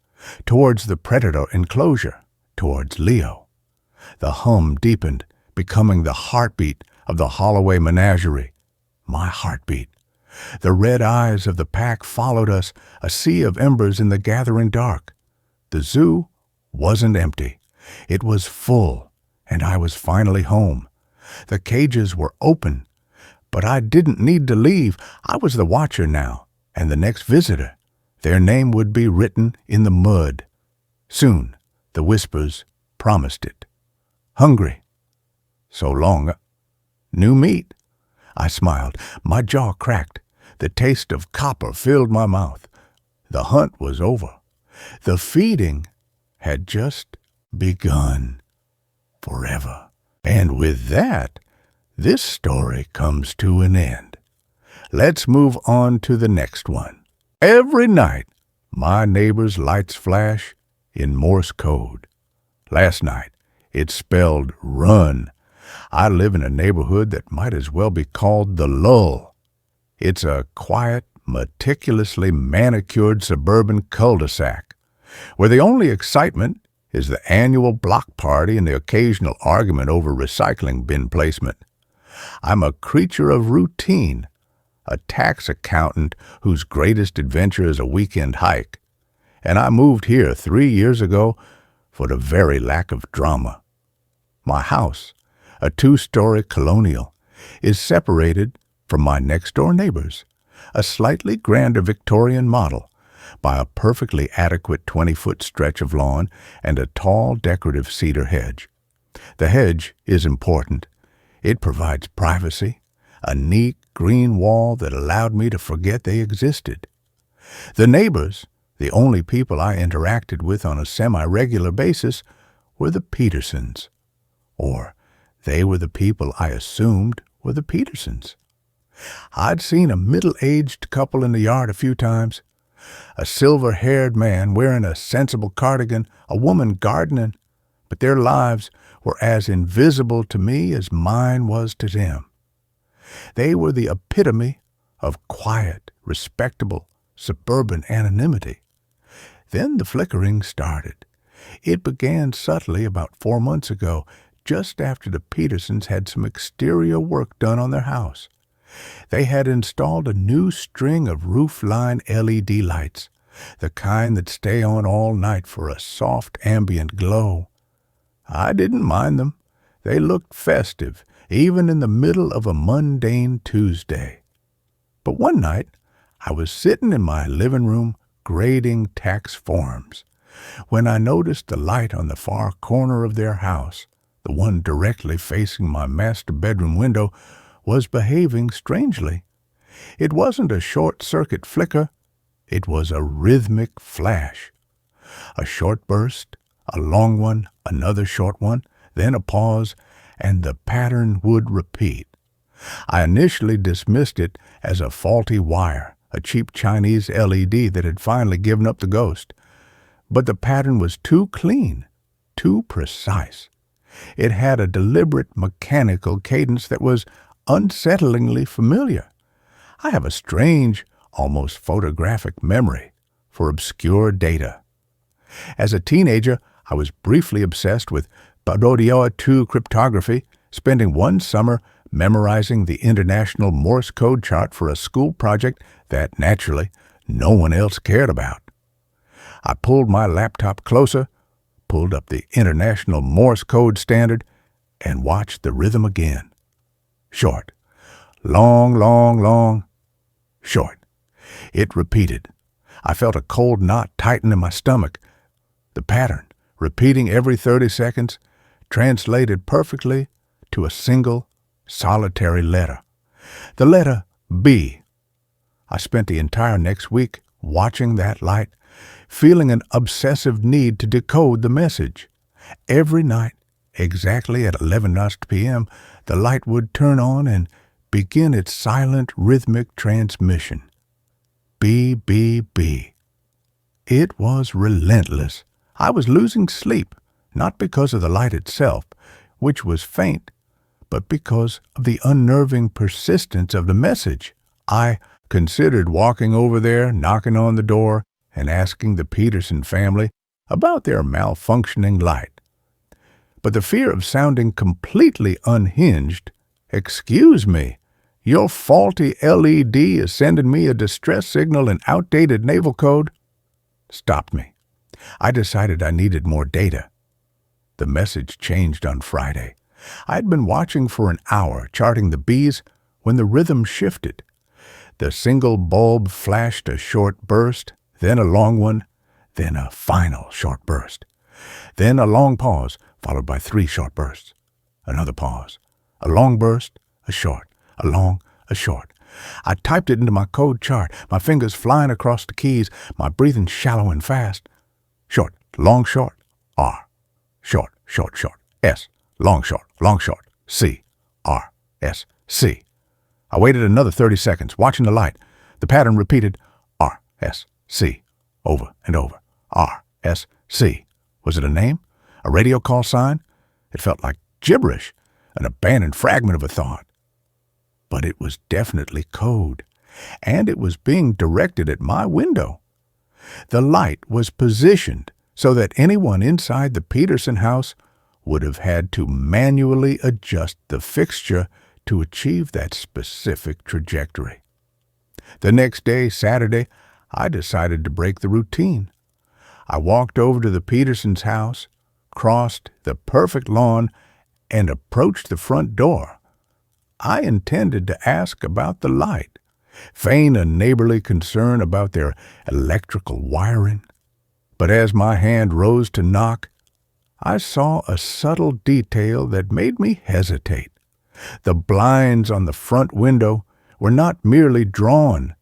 towards the predator enclosure, towards Leo. The hum deepened, becoming the heartbeat of the Holloway menagerie, my heartbeat. The red eyes of the pack followed us, a sea of embers in the gathering dark. The zoo wasn't empty. It was full, and I was finally home. The cages were open, but I didn't need to leave. I was the watcher now, and the next visitor. Their name would be written in the mud. Soon, the whispers promised it. Hungry. So long. New meat. I smiled. My jaw cracked. The taste of copper filled my mouth. The hunt was over. The feeding had just begun. Forever. And with that, this story comes to an end. Let's move on to the next one. Every night, my neighbor's lights flash in Morse code. Last night, it spelled run. I live in a neighborhood that might as well be called the lull. It's a quiet, meticulously manicured suburban cul-de-sac, where the only excitement is the annual block party and the occasional argument over recycling bin placement. I'm a creature of routine, a tax accountant whose greatest adventure is a weekend hike, and I moved here 3 years ago for the very lack of drama. My house, a 2-story colonial, is separated from my next-door neighbors, a slightly grander Victorian model, by a perfectly adequate 20-foot stretch of lawn and a tall decorative cedar hedge. The hedge is important. It provides privacy, a neat green wall that allowed me to forget they existed. The neighbors, the only people I interacted with on a semi-regular basis, were the Petersons. Or they were the people I assumed were the Petersons. I'd seen a middle-aged couple in the yard a few times. A silver-haired man wearing a sensible cardigan, a woman gardening, but their lives were as invisible to me as mine was to them. They were the epitome of quiet, respectable, suburban anonymity. Then the flickering started. It began subtly about 4 months ago, just after the Petersons had some exterior work done on their house. They had installed a new string of roofline LED lights, the kind that stay on all night for a soft ambient glow. I didn't mind them. They looked festive, even in the middle of a mundane Tuesday. But one night, I was sitting in my living room grading tax forms, when I noticed the light on the far corner of their house, the one directly facing my master bedroom window, was behaving strangely. It wasn't a short-circuit flicker. It was a rhythmic flash. A short burst, a long one, another short one, then a pause, and the pattern would repeat. I initially dismissed it as a faulty wire, a cheap Chinese LED that had finally given up the ghost. But the pattern was too clean, too precise. It had a deliberate mechanical cadence that was unsettlingly familiar. I have a strange, almost photographic memory for obscure data. As a teenager, I was briefly obsessed with Barodioa II cryptography, spending one summer memorizing the International Morse code chart for a school project that, naturally, no one else cared about. I pulled my laptop closer, pulled up the International Morse code standard, and watched the rhythm again. Short. Long, long, long. Short. It repeated. I felt a cold knot tighten in my stomach. The pattern, repeating every 30 seconds, translated perfectly to a single, solitary letter. The letter B. I spent the entire next week watching that light, feeling an obsessive need to decode the message. Every night, exactly at 11 p.m., the light would turn on and begin its silent, rhythmic transmission. B, B, B. It was relentless. I was losing sleep, not because of the light itself, which was faint, but because of the unnerving persistence of the message. I considered walking over there, knocking on the door, and asking the Peterson family about their malfunctioning light. But the fear of sounding completely unhinged, "Excuse me, your faulty LED is sending me a distress signal in outdated naval code," stopped me. I decided I needed more data. The message changed on Friday. I'd been watching for an hour, charting the B's, when the rhythm shifted. The single bulb flashed a short burst, then a long one, then a final short burst. Then a long pause, followed by 3 short bursts. Another pause. A long burst, a short, a long, a short. I typed it into my code chart, my fingers flying across the keys, my breathing shallow and fast. Short, long, short, R. Short, short, short, S. Long, short, C, R, S, C. I waited another 30 seconds, watching the light. The pattern repeated, R, S, C, over and over. R, S, C. Was it a name? A radio call sign? It felt like gibberish, an abandoned fragment of a thought. But it was definitely code, and it was being directed at my window. The light was positioned so that anyone inside the Peterson house would have had to manually adjust the fixture to achieve that specific trajectory. The next day, Saturday, I decided to break the routine. I walked over to the Petersons' house, crossed the perfect lawn, and approached the front door. I intended to ask about the light, feign a neighborly concern about their electrical wiring. But as my hand rose to knock, I saw a subtle detail that made me hesitate. The blinds on the front window were not merely drawn.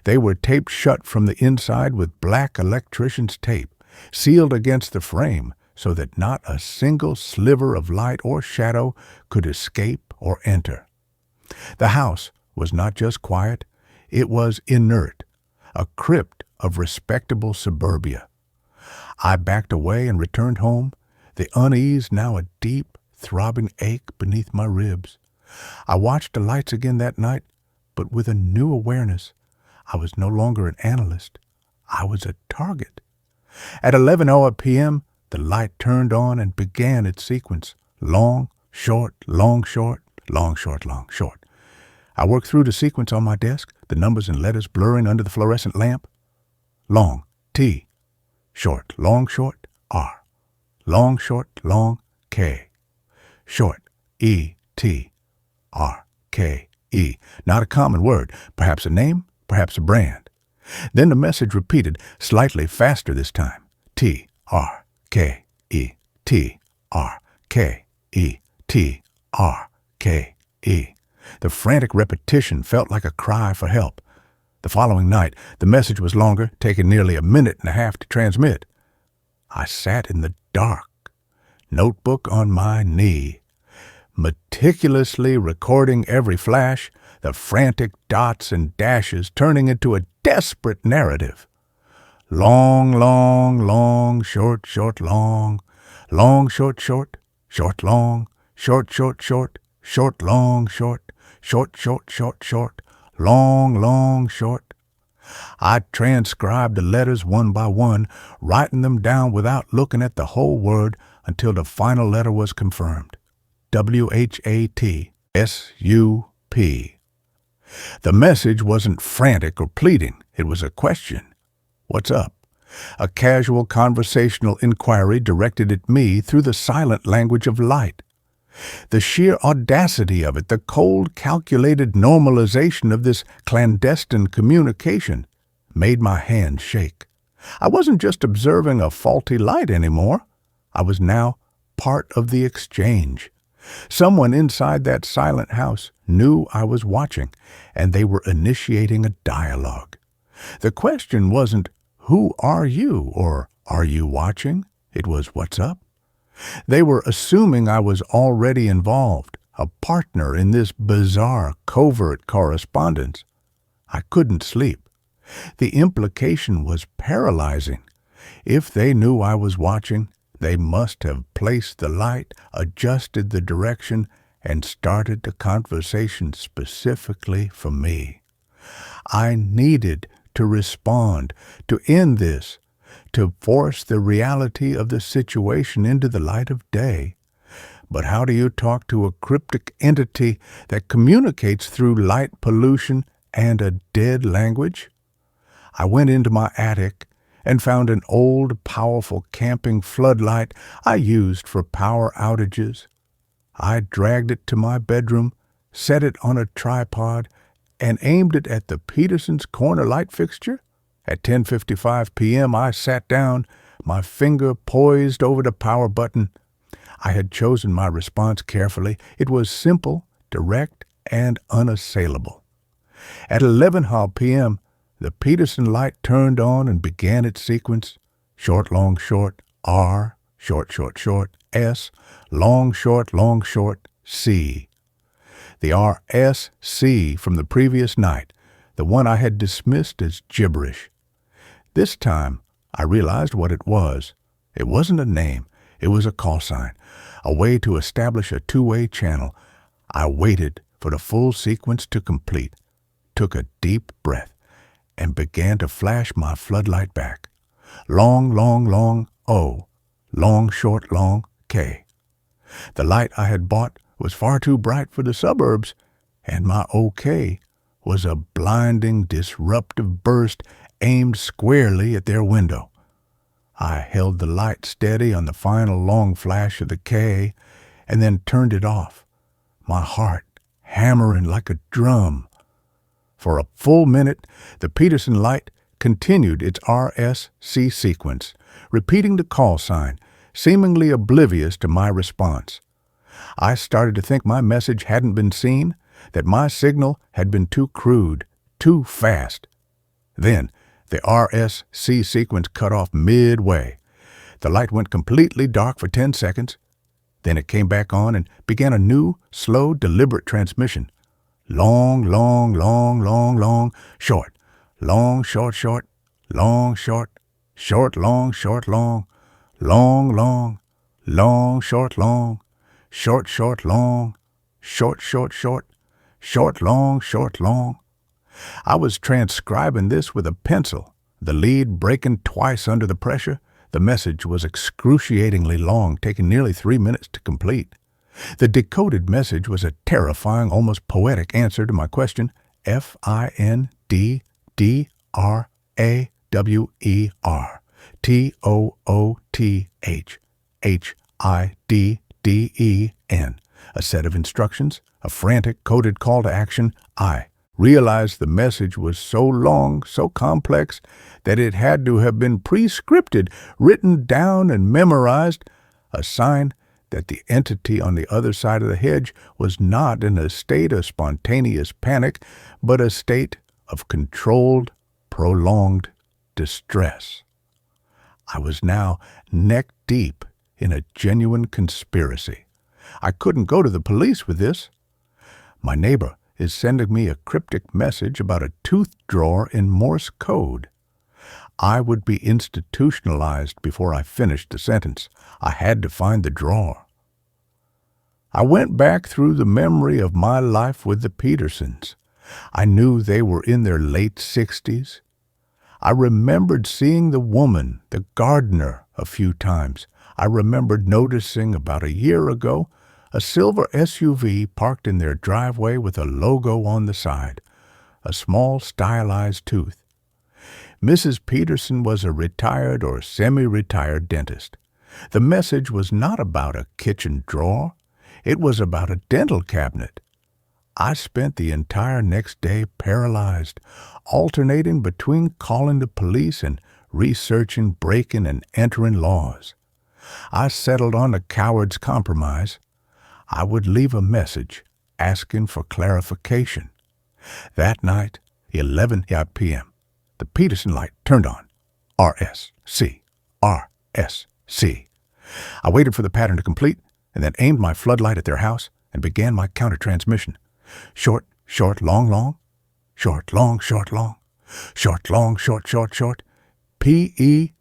They were taped shut from the inside with black electrician's tape, sealed against the frame so that not a single sliver of light or shadow could escape or enter. The house was not just quiet, it was inert, a crypt of respectable suburbia. I backed away and returned home, the unease now a deep, throbbing ache beneath my ribs. I watched the lights again that night, but with a new awareness. I was no longer an analyst. I was a target. At 11:00 p.m., the light turned on and began its sequence. Long, short, long, short, long, short, long, short. I worked through the sequence on my desk, the numbers and letters blurring under the fluorescent lamp. Long, T. Short, long, short, R. Long, short, long, K. Short, E, T, R, K, E. Not a common word, perhaps a name, perhaps a brand. Then the message repeated, slightly faster this time. T, R, K, E, T, R, K, E, T, R, K, E. The frantic repetition felt like a cry for help. The following night, the message was longer, taking nearly a minute and a half to transmit. I sat in the dark, notebook on my knee, meticulously recording every flash, the frantic dots and dashes turning into a desperate narrative. Long, long, long, short, short, long, long, short, short, short, long, short, short, short, short, long, short, short, short, short, short, long, long, short. I transcribed the letters one by one, writing them down without looking at the whole word until the final letter was confirmed. W-H-A-T-S-U-P. The message wasn't frantic or pleading. It was a question. What's up? A casual conversational inquiry directed at me through the silent language of light. The sheer audacity of it, the cold, calculated normalization of this clandestine communication, made my hand shake. I wasn't just observing a faulty light anymore. I was now part of the exchange. Someone inside that silent house knew I was watching, and they were initiating a dialogue. The question wasn't, "Who are you?" or "Are you watching?" It was, "What's up?" They were assuming I was already involved, a partner in this bizarre, covert correspondence. I couldn't sleep. The implication was paralyzing. If they knew I was watching, they must have placed the light, adjusted the direction, and started the conversation specifically for me. I needed to respond, to end this, to force the reality of the situation into the light of day. But how do you talk to a cryptic entity that communicates through light pollution and a dead language? I went into my attic and found an old, powerful camping floodlight I used for power outages. I dragged it to my bedroom, set it on a tripod, and aimed it at the Peterson's corner light fixture. At 10:55 p.m., I sat down, my finger poised over the power button. I had chosen my response carefully. It was simple, direct, and unassailable. At 11 p.m., the Peterson light turned on and began its sequence. Short, long, short, R, short, short, short, S, long, short, C. The RSC from the previous night, the one I had dismissed as gibberish. This time, I realized what it was. It wasn't a name. It was a call sign, a way to establish a two-way channel. I waited for the full sequence to complete, took a deep breath, and began to flash my floodlight back. Long, long, long, O. Long, short, long, K. The light I had bought was far too bright for the suburbs, and my OK was a blinding, disruptive burst aimed squarely at their window. I held the light steady on the final long flash of the K and then turned it off, my heart hammering like a drum. For a full minute, the Peterson light continued its RSC sequence, repeating the call sign, seemingly oblivious to my response. I started to think my message hadn't been seen, that my signal had been too crude, too fast. Then, the RSC sequence cut off midway. The light went completely dark for 10 seconds. Then it came back on and began a new, slow, deliberate transmission. Long, long, long, long, long, short. Long, short, short. Long, short. Short, long, short, long. Long, long. Long, short, long. Short, short, long. Short, short, short. Short, long, short, long. I was transcribing this with a pencil, the lead breaking twice under the pressure. The message was excruciatingly long, taking nearly 3 minutes to complete. The decoded message was a terrifying, almost poetic answer to my question, FINDDRAWER, TOOTHHIDDEN, a set of instructions, a frantic coded call to action. I realized the message was so long, so complex, that it had to have been pre-scripted, written down and memorized, a sign that the entity on the other side of the hedge was not in a state of spontaneous panic, but a state of controlled, prolonged distress. I was now neck-deep in a genuine conspiracy. I couldn't go to the police with this. My neighbor is sending me a cryptic message about a tooth drawer in Morse code. I would be institutionalized before I finished the sentence. I had to find the drawer. I went back through the memory of my life with the Petersons. I knew they were in their late 60s. I remembered seeing the woman, the gardener, a few times. I remembered noticing about a year ago a silver SUV parked in their driveway with a logo on the side, a small stylized tooth. Mrs. Peterson was a retired or semi-retired dentist. The message was not about a kitchen drawer. It was about a dental cabinet. I spent the entire next day paralyzed, alternating between calling the police and researching breaking and entering laws. I settled on a coward's compromise. I would leave a message asking for clarification. That night, 11 p.m., The Peterson light turned on. RSC. RSC. I waited for the pattern to complete and then aimed my floodlight at their house and began my counter-transmission. Short, short, long, long. Short, long, short, long. Short, long, short, short, short. PETERSON.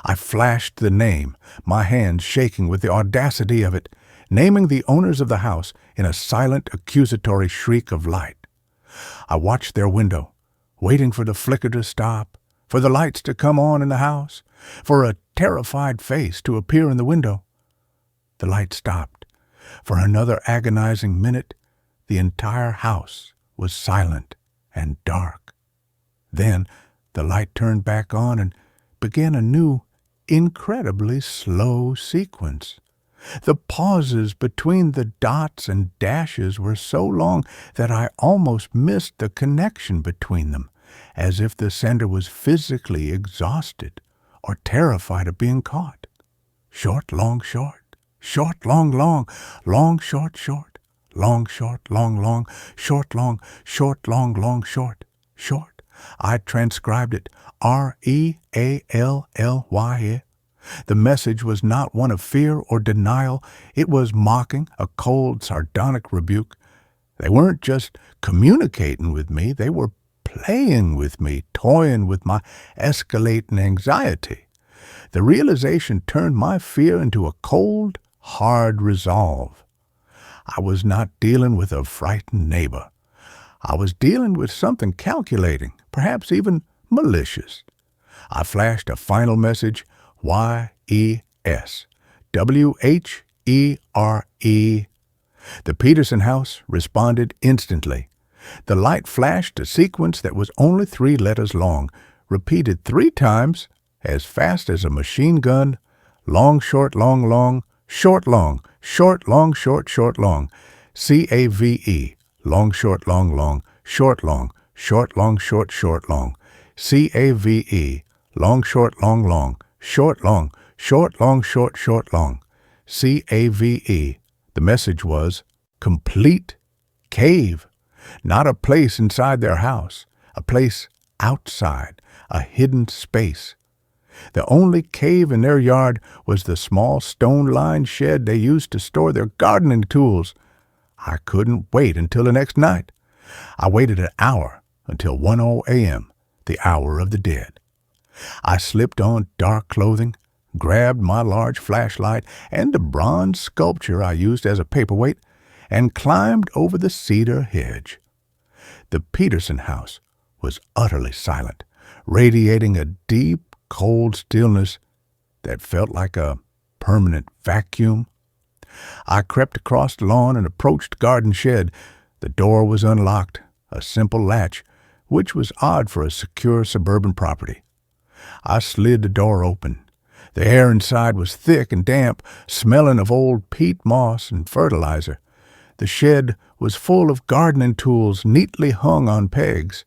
I flashed the name, my hands shaking with the audacity of it, naming the owners of the house in a silent, accusatory shriek of light. I watched their window, waiting for the flicker to stop, for the lights to come on in the house, for a terrified face to appear in the window. The light stopped. For another agonizing minute, the entire house was silent and dark. Then the light turned back on and began a new, incredibly slow sequence. The pauses between the dots and dashes were so long that I almost missed the connection between them, as if the sender was physically exhausted or terrified of being caught. Short, long, short. Short, long, long. Long, short, short. Long, short, long, long. Short, long, short, long, long, short. Short. I transcribed it. REALLY. The message was not one of fear or denial. It was mocking, a cold, sardonic rebuke. They weren't just communicating with me. They were playing with me, toying with my escalating anxiety. The realization turned my fear into a cold, hard resolve. I was not dealing with a frightened neighbor. I was dealing with something calculating, perhaps even malicious. I flashed a final message, YES, WHERE. The Peterson house responded instantly. The light flashed a sequence that was only 3 letters long, repeated 3 times, as fast as a machine gun. Long, short, long, long, short, long, short, long, short, short, long. CAVE, long, short, long, long, short, long, short, long, short, short, long. CAVE, long, short, long, long, short, long, short, long, short, short, long. CAVE. The message was complete cave. Not a place inside their house, a place outside, a hidden space. The only cave in their yard was the small stone-lined shed they used to store their gardening tools. I couldn't wait until the next night. I waited an hour until 1:00 a.m., the hour of the dead. I slipped on dark clothing, grabbed my large flashlight and the bronze sculpture I used as a paperweight, and climbed over the cedar hedge. The Peterson house was utterly silent, radiating a deep, cold stillness that felt like a permanent vacuum. I crept across the lawn and approached the garden shed. The door was unlocked, a simple latch, which was odd for a secure suburban property. I slid the door open. The air inside was thick and damp, smelling of old peat moss and fertilizer. The shed was full of gardening tools neatly hung on pegs.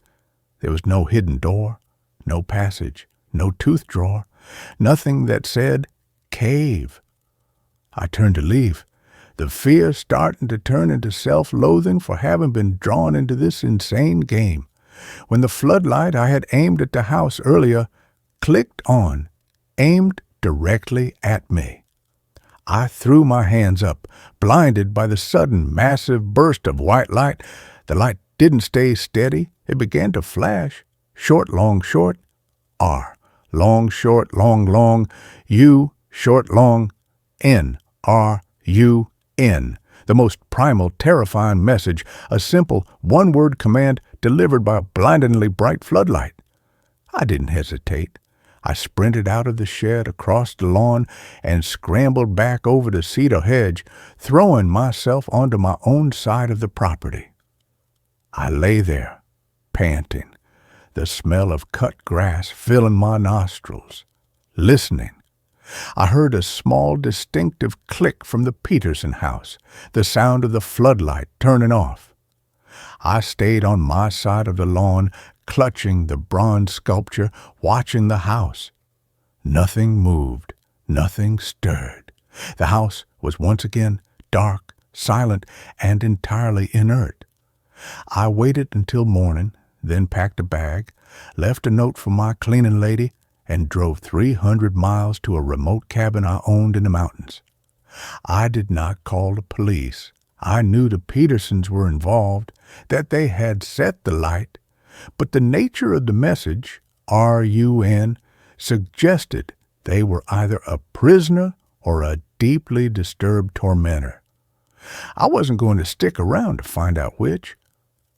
There was no hidden door, no passage, no tooth drawer, nothing that said cave. I turned to leave, the fear starting to turn into self-loathing for having been drawn into this insane game, when the floodlight I had aimed at the house earlier clicked on, aimed directly at me. I threw my hands up, blinded by the sudden massive burst of white light. The light didn't stay steady. It began to flash. Short, long, short. R. Long, short, long, long. U. Short, long. N. R. U. N. The most primal, terrifying message, a simple, one-word command delivered by a blindingly bright floodlight. I didn't hesitate. I sprinted out of the shed, across the lawn, and scrambled back over the cedar hedge, throwing myself onto my own side of the property. I lay there, panting, the smell of cut grass filling my nostrils, listening. I heard a small, distinctive click from the Peterson house, the sound of the floodlight turning off. I stayed on my side of the lawn, clutching the bronze sculpture, watching the house. Nothing moved, nothing stirred. The house was once again dark, silent, and entirely inert. I waited until morning, then packed a bag, left a note for my cleaning lady, and drove 300 miles to a remote cabin I owned in the mountains. I did not call the police. I knew the Petersons were involved, that they had set the light, but the nature of the message, RUN, suggested they were either a prisoner or a deeply disturbed tormentor. I wasn't going to stick around to find out which.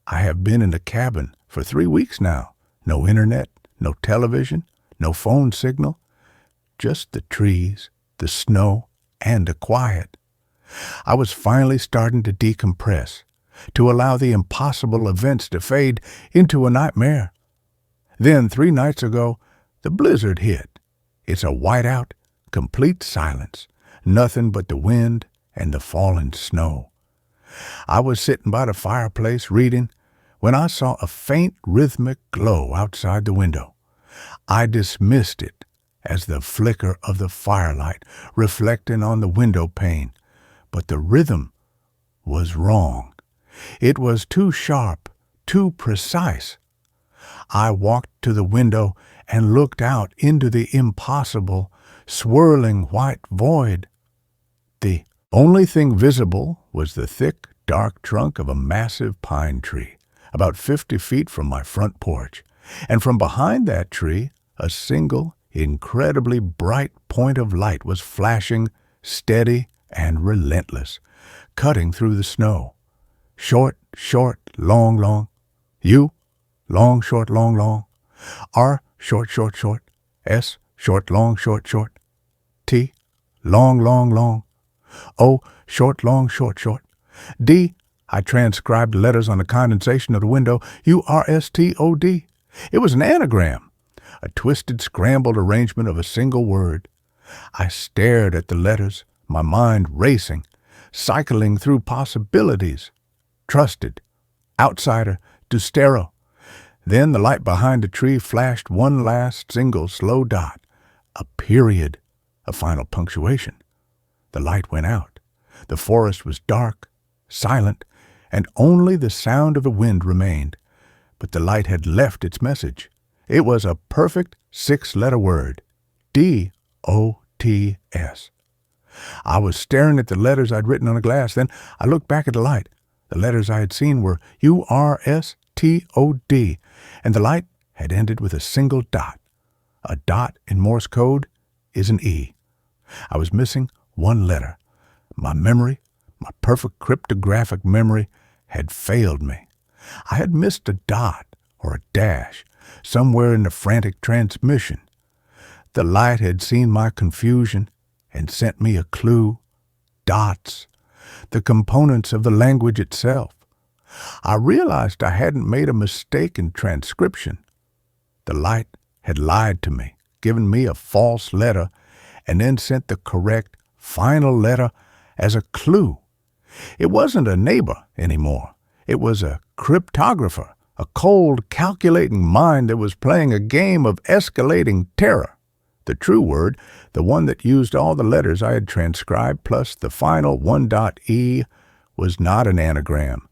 I have been in the cabin for 3 weeks now. No internet, no television, no phone signal, just the trees, the snow, and the quiet. I was finally starting to decompress, to allow the impossible events to fade into a nightmare. Then 3 nights ago, the blizzard hit. It's a whiteout, complete silence, nothing but the wind and the falling snow. I was sitting by the fireplace reading when I saw a faint rhythmic glow outside the window. I dismissed it as the flicker of the firelight reflecting on the window pane, but the rhythm was wrong. It was too sharp, too precise. I walked to the window and looked out into the impossible, swirling white void. The only thing visible was the thick, dark trunk of a massive pine tree, about 50 feet from my front porch, and from behind that tree, a single, incredibly bright point of light was flashing, steady and relentless, cutting through the snow. Short, short, long, long. U, long, short, long, long. R, short, short, short. S, short, long, short, short. T, long, long, long. O, short, long, short, short. D, I transcribed the letters on the condensation of the window. URSTOD. It was an anagram, a twisted, scrambled arrangement of a single word. I stared at the letters, my mind racing, cycling through possibilities. Trusted, outsider, Dustero. Then the light behind the tree flashed one last single slow dot, a period, a final punctuation. The light went out. The forest was dark, silent, and only the sound of the wind remained. But the light had left its message. It was a perfect 6-letter word, DOTS. I was staring at the letters I'd written on the glass. Then I looked back at the light. The letters I had seen were URSTOD, and the light had ended with a single dot. A dot in Morse code is an E. I was missing one letter. My memory, my perfect cryptographic memory, had failed me. I had missed a dot or a dash somewhere in the frantic transmission. The light had seen my confusion and sent me a clue. Dots, the components of the language itself. I realized I hadn't made a mistake in transcription. The light had lied to me, given me a false letter, and then sent the correct, final letter as a clue. It wasn't a neighbor anymore. It was a cryptographer, a cold, calculating mind that was playing a game of escalating terror. The true word, the one that used all the letters I had transcribed plus the final E, was not an anagram.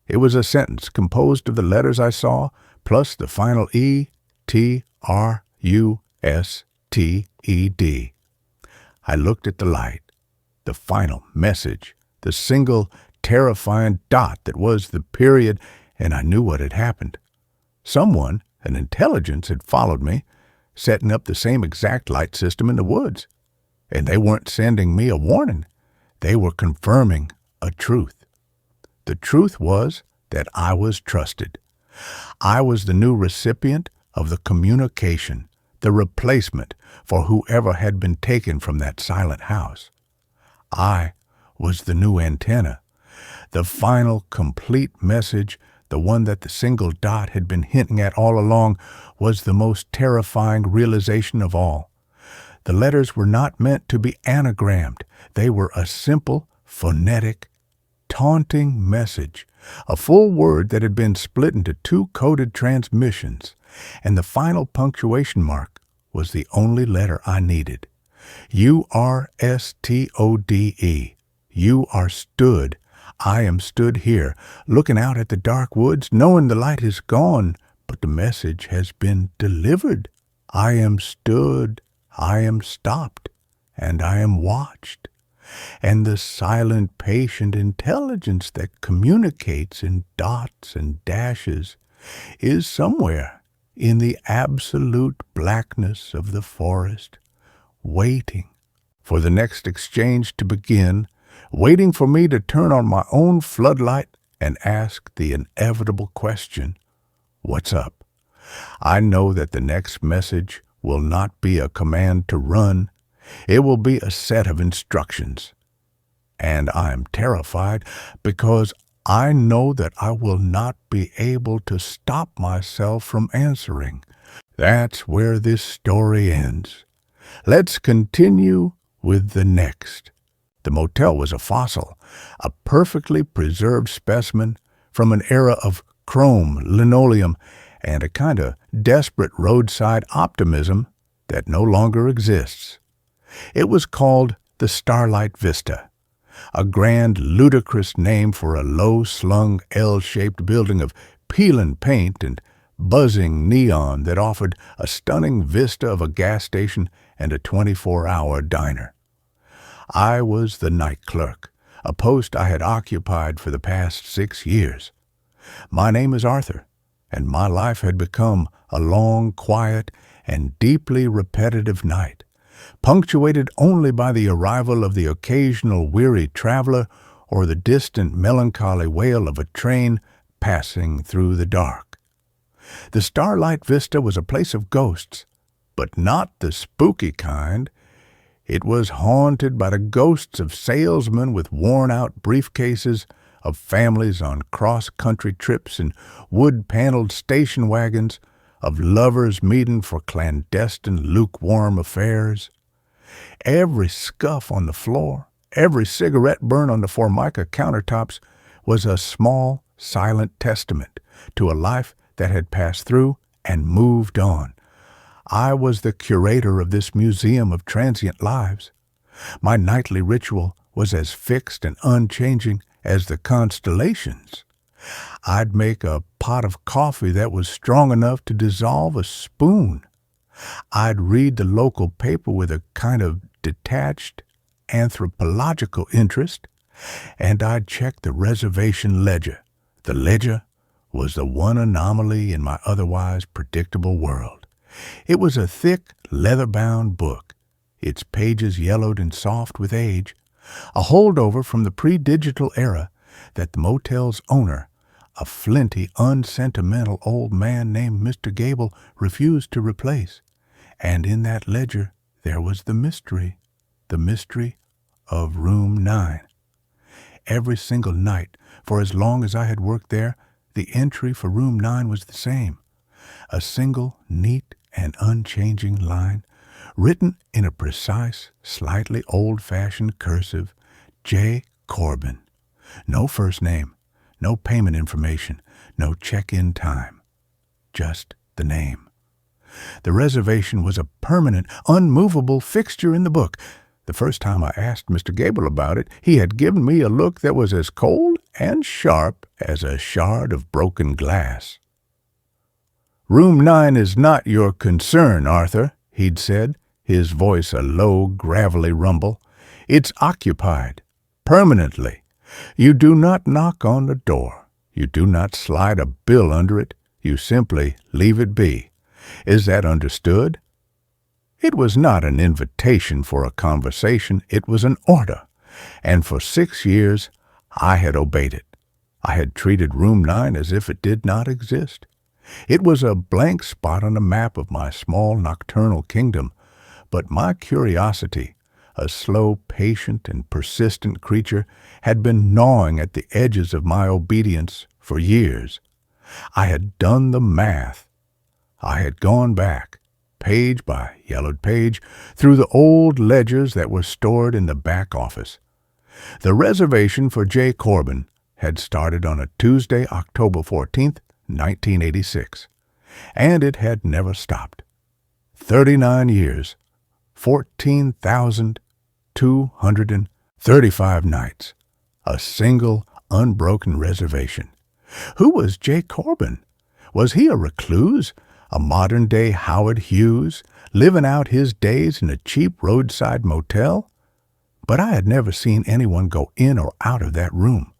It was a sentence composed of the letters I saw plus the final E, T, R, U, S, T, E, D. I looked at the light, the final message, the single terrifying dot that was the period, and I knew what had happened. Someone, an intelligence, had followed me, setting up the same exact light system in the woods. And they weren't sending me a warning. They were confirming a truth. The truth was that I was trusted. I was the new recipient of the communication, the replacement for whoever had been taken from that silent house. I was the new antenna, the final complete message. The one that the single dot had been hinting at all along was the most terrifying realization of all. The letters were not meant to be anagrammed. They were a simple, phonetic, taunting message, a full word that had been split into 2 coded transmissions, and the final punctuation mark was the only letter I needed. URSTODE. You are stood. I am stood here, looking out at the dark woods, knowing the light is gone, but the message has been delivered. I am stood, I am stopped, and I am watched. And the silent, patient intelligence that communicates in dots and dashes is somewhere in the absolute blackness of the forest, waiting for the next exchange to begin, waiting for me to turn on my own floodlight and ask the inevitable question, "What's up?" I know that the next message will not be a command to run. It will be a set of instructions. And I'm terrified because I know that I will not be able to stop myself from answering. That's where this story ends. Let's continue with the next. The motel was a fossil, a perfectly preserved specimen from an era of chrome, linoleum, and a kind of desperate roadside optimism that no longer exists. It was called the Starlight Vista, a grand, ludicrous name for a low-slung, L-shaped building of peeling paint and buzzing neon that offered a stunning vista of a gas station and a 24-hour diner. I was the night clerk, a post I had occupied for the past 6 years. My name is Arthur, and my life had become a long, quiet, and deeply repetitive night, punctuated only by the arrival of the occasional weary traveler or the distant melancholy wail of a train passing through the dark. The Starlight Vista was a place of ghosts, but not the spooky kind. It was haunted by the ghosts of salesmen with worn-out briefcases, of families on cross-country trips in wood-paneled station wagons, of lovers meeting for clandestine, lukewarm affairs. Every scuff on the floor, every cigarette burn on the Formica countertops was a small, silent testament to a life that had passed through and moved on. I was the curator of this museum of transient lives. My nightly ritual was as fixed and unchanging as the constellations. I'd make a pot of coffee that was strong enough to dissolve a spoon. I'd read the local paper with a kind of detached anthropological interest, and I'd check the reservation ledger. The ledger was the one anomaly in my otherwise predictable world. It was a thick, leather-bound book, its pages yellowed and soft with age, a holdover from the pre-digital era that the motel's owner, a flinty, unsentimental old man named Mr. Gable, refused to replace. And in that ledger there was the mystery of Room 9. Every single night, for as long as I had worked there, the entry for Room 9 was the same. A single, neat, and unchanging line, written in a precise, slightly old-fashioned cursive, J. Corbin. No first name, no payment information, no check-in time. Just the name. The reservation was a permanent, unmovable fixture in the book. The first time I asked Mr. Gable about it, he had given me a look that was as cold and sharp as a shard of broken glass. "Room 9 is not your concern, Arthur," he'd said, his voice a low, gravelly rumble. "It's occupied, permanently. You do not knock on the door. You do not slide a bill under it. You simply leave it be. Is that understood?" It was not an invitation for a conversation. It was an order, and for 6 years I had obeyed it. I had treated Room 9 as if it did not exist. It was a blank spot on the map of my small nocturnal kingdom, but my curiosity, a slow, patient, and persistent creature, had been gnawing at the edges of my obedience for years. I had done the math. I had gone back, page by yellowed page, through the old ledgers that were stored in the back office. The reservation for J. Corbin had started on a Tuesday, October 14th, 1986, and it had never stopped. 39 years, 14,235 nights, a single unbroken reservation. Who was Jay Corbin? Was he a recluse, a modern-day Howard Hughes, living out his days in a cheap roadside motel? But I had never seen anyone go in or out of that room.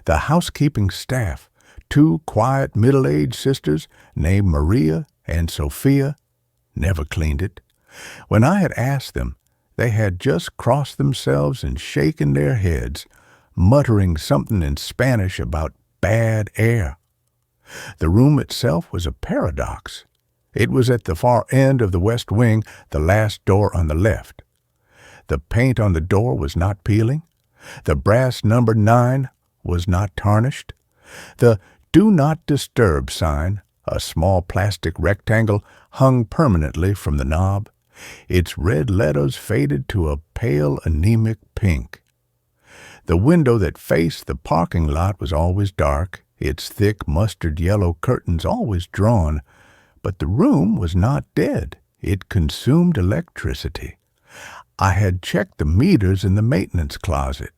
The housekeeping staff, two quiet middle-aged sisters named Maria and Sophia, never cleaned it. When I had asked them, they had just crossed themselves and shaken their heads, muttering something in Spanish about bad air. The room itself was a paradox. It was at the far end of the west wing, the last door on the left. The paint on the door was not peeling. The brass number 9 was not tarnished. The "Do Not Disturb" sign, a small plastic rectangle, hung permanently from the knob. Its red letters faded to a pale anemic pink. The window that faced the parking lot was always dark, its thick mustard yellow curtains always drawn, but the room was not dead. It consumed electricity. I had checked the meters in the maintenance closet.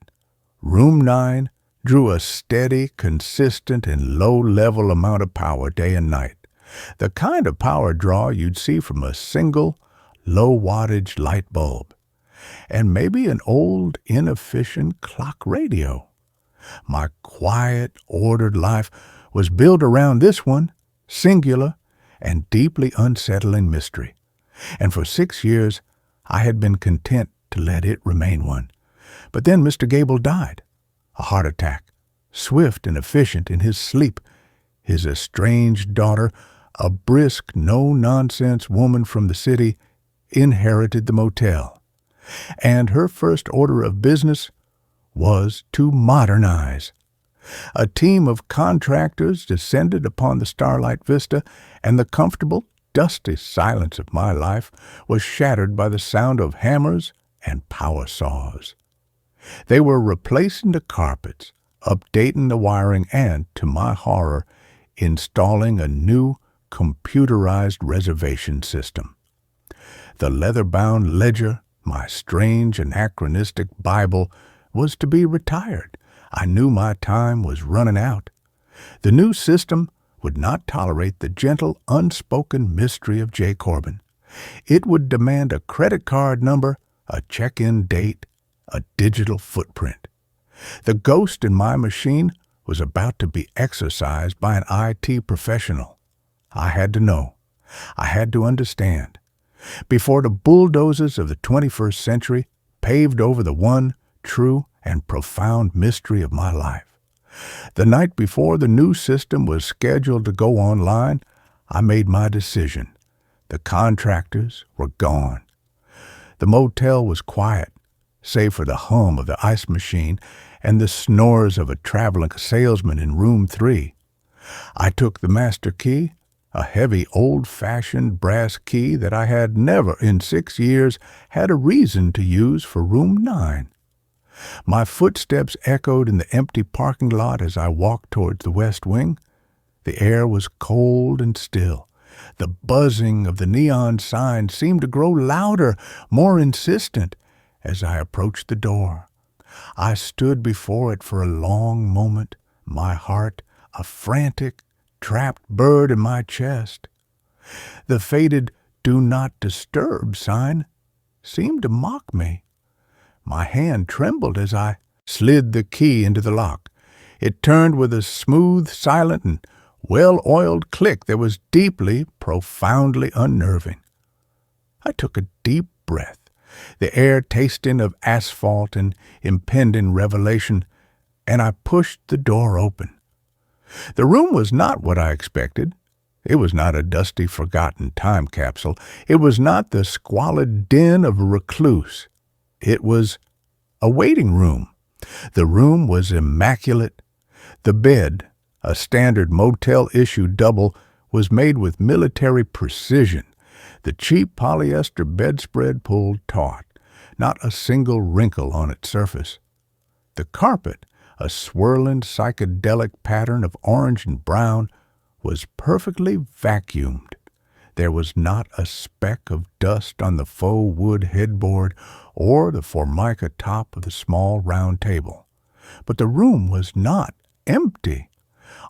Room 9 drew a steady, consistent, and low-level amount of power day and night, the kind of power draw you'd see from a single, low-wattage light bulb, and maybe an old, inefficient clock radio. My quiet, ordered life was built around this one, singular and deeply unsettling mystery, and for 6 years I had been content to let it remain one. But then Mr. Gable died. A heart attack, swift and efficient in his sleep. His estranged daughter, a brisk, no-nonsense woman from the city, inherited the motel. And her first order of business was to modernize. A team of contractors descended upon the starlight vista, and the comfortable, dusty silence of my life was shattered by the sound of hammers and power saws. They were replacing the carpets, updating the wiring, and, to my horror, installing a new computerized reservation system. The leather-bound ledger, my strange anachronistic Bible, was to be retired. I knew my time was running out. The new system would not tolerate the gentle, unspoken mystery of Jay Corbin. It would demand a credit card number, a check-in date, a digital footprint. The ghost in my machine was about to be exorcised by an IT professional. I had to know. I had to understand. Before the bulldozers of the 21st century paved over the one true and profound mystery of my life. The night before the new system was scheduled to go online, I made my decision. The contractors were gone. The motel was quiet, save for the hum of the ice machine and the snores of a traveling salesman in room 3. I took the master key, a heavy old-fashioned brass key that I had never in 6 years had a reason to use for room 9. My footsteps echoed in the empty parking lot as I walked towards the west wing. The air was cold and still. The buzzing of the neon sign seemed to grow louder, more insistent, as I approached the door. I stood before it for a long moment, my heart a frantic, trapped bird in my chest. The faded "Do Not Disturb" sign seemed to mock me. My hand trembled as I slid the key into the lock. It turned with a smooth, silent, and well-oiled click that was deeply, profoundly unnerving. I took a deep breath, the air tasting of asphalt and impending revelation, and I pushed the door open. The room was not what I expected. It was not a dusty, forgotten time capsule. It was not the squalid den of a recluse. It was a waiting room. The room was immaculate. The bed, a standard Motel-issue double, was made with military precision. The cheap polyester bedspread pulled taut, not a single wrinkle on its surface. The carpet, a swirling psychedelic pattern of orange and brown, was perfectly vacuumed. There was not a speck of dust on the faux wood headboard or the formica top of the small round table. But the room was not empty.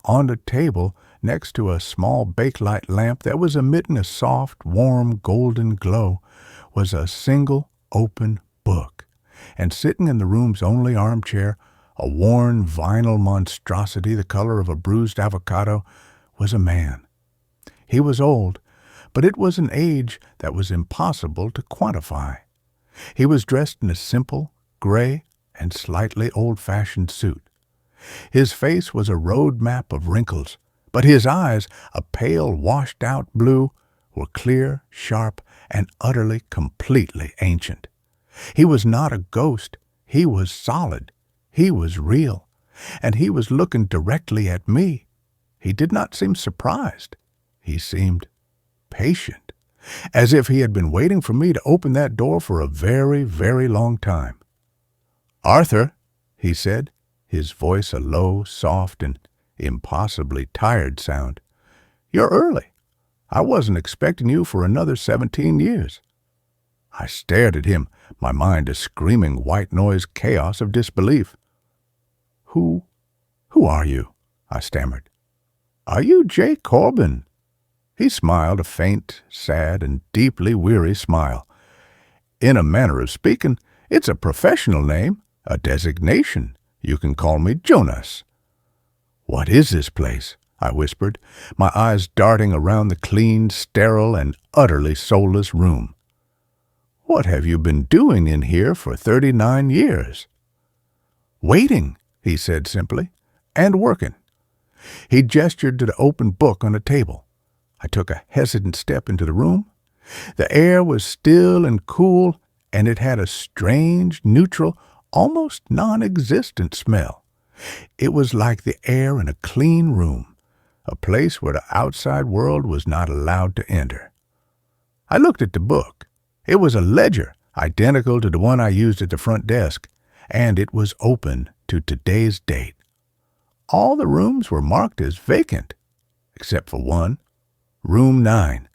On the table, next to a small bakelite lamp that was emitting a soft, warm, golden glow, was a single open book. And sitting in the room's only armchair, a worn vinyl monstrosity the color of a bruised avocado, was a man. He was old, but it was an age that was impossible to quantify. He was dressed in a simple, gray, and slightly old-fashioned suit. His face was a road map of wrinkles, but his eyes, a pale, washed-out blue, were clear, sharp, and utterly, completely ancient. He was not a ghost. He was solid. He was real. And he was looking directly at me. He did not seem surprised. He seemed patient, as if he had been waiting for me to open that door for a very, very long time. "Arthur," he said, his voice a low, soft, and impossibly tired sound, "you're early. I wasn't expecting you for another 17 years. I stared at him, my mind a screaming white noise chaos of disbelief. Who are you?" I stammered. "Are you Jay Corbin?" He smiled a faint, sad, and deeply weary smile. "In a manner of speaking, it's a professional name, a designation. You can call me Jonas." "What is this place?" I whispered, my eyes darting around the clean, sterile, and utterly soulless room. "What have you been doing in here for 39 years?" "Waiting," he said simply, "and working." He gestured to the open book on the table. I took a hesitant step into the room. The air was still and cool, and it had a strange, neutral, almost non-existent smell. It was like the air in a clean room, a place where the outside world was not allowed to enter. I looked at the book. It was a ledger, identical to the one I used at the front desk, and it was open to today's date. All the rooms were marked as vacant, except for one, Room 9,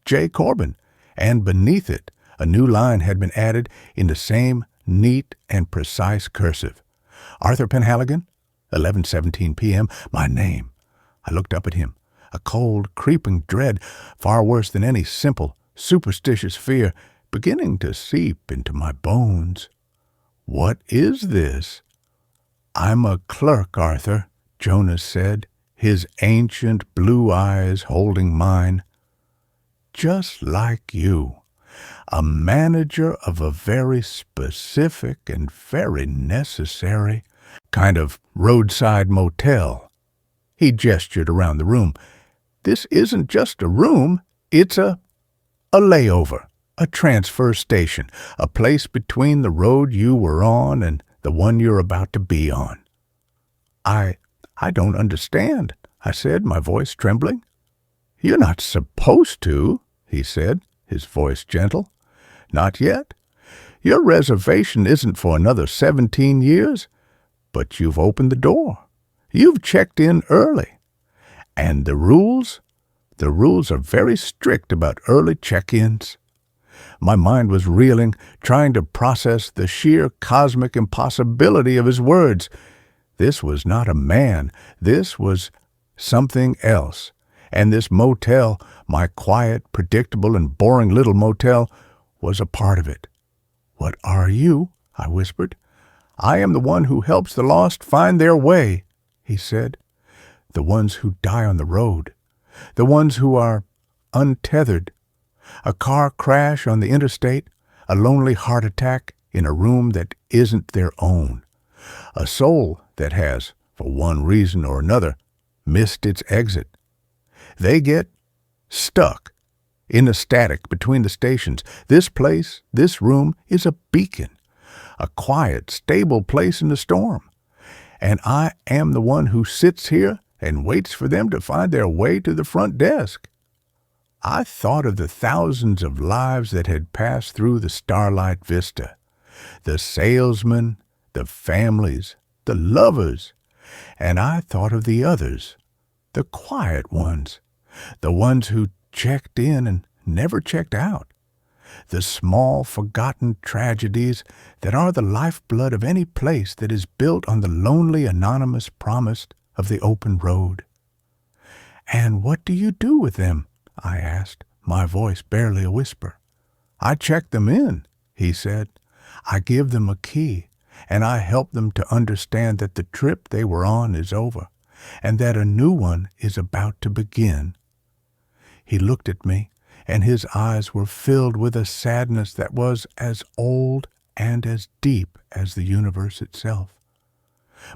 J. Corbin, and beneath it a new line had been added in the same neat and precise cursive. Arthur Penhaligon, 11:17 p.m., my name. I looked up at him, a cold, creeping dread, far worse than any simple, superstitious fear, beginning to seep into my bones. "What is this?" "I'm a clerk, Arthur," Jonas said, his ancient blue eyes holding mine. "Just like you. A manager of a very specific and very necessary kind of roadside motel." He gestured around the room. "This isn't just a room, it's a layover, a transfer station, a place between the road you were on and the one you're about to be on." I don't understand," I said, my voice trembling. "You're not supposed to," he said, his voice gentle. "Not yet. Your reservation isn't for another 17 years, but you've opened the door. You've checked in early. And the rules are very strict about early check-ins." My mind was reeling, trying to process the sheer cosmic impossibility of his words. This was not a man. This was something else. And this motel, my quiet, predictable, and boring little motel, was a part of it. "What are you?" I whispered. "I am the one who helps the lost find their way," he said. "The ones who die on the road. The ones who are untethered. A car crash on the interstate, a lonely heart attack in a room that isn't their own. A soul that has, for one reason or another, missed its exit. They get stuck in the static between the stations. This place, this room, is a beacon, a quiet, stable place in the storm. And I am the one who sits here and waits for them to find their way to the front desk." I thought of the thousands of lives that had passed through the starlight vista, the salesmen, the families, the lovers, and I thought of the others, the quiet ones, the ones who checked in and never checked out. the small, forgotten tragedies that are the lifeblood of any place that is built on the lonely, anonymous promise of the open road. "And what do you do with them?" I asked, my voice barely a whisper. "I check them in," he said. "I give them a key, and I help them to understand that the trip they were on is over, and that a new one is about to begin." He looked at me, and his eyes were filled with a sadness that was as old and as deep as the universe itself.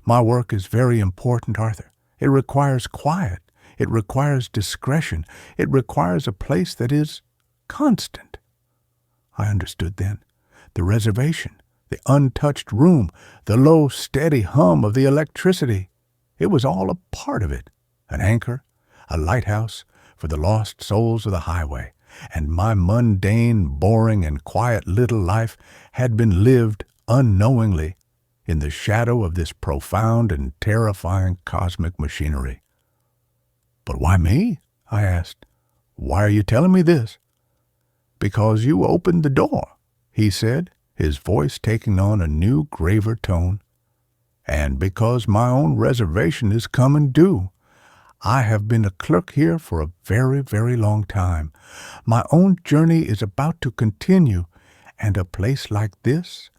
"My work is very important, Arthur. It requires quiet. It requires discretion. It requires a place that is constant." I understood then. The reservation, the untouched room, the low, steady hum of the electricity. It was all a part of it, an anchor, a lighthouse for the lost souls of the highway, and my mundane, boring, and quiet little life had been lived unknowingly in the shadow of this profound and terrifying cosmic machinery. "But why me?" I asked. "Why are you telling me this?" "Because you opened the door," he said, his voice taking on a new, graver tone. "And because my own reservation is coming due. I have been a clerk here for a very, very long time. My own journey is about to continue, and a place like this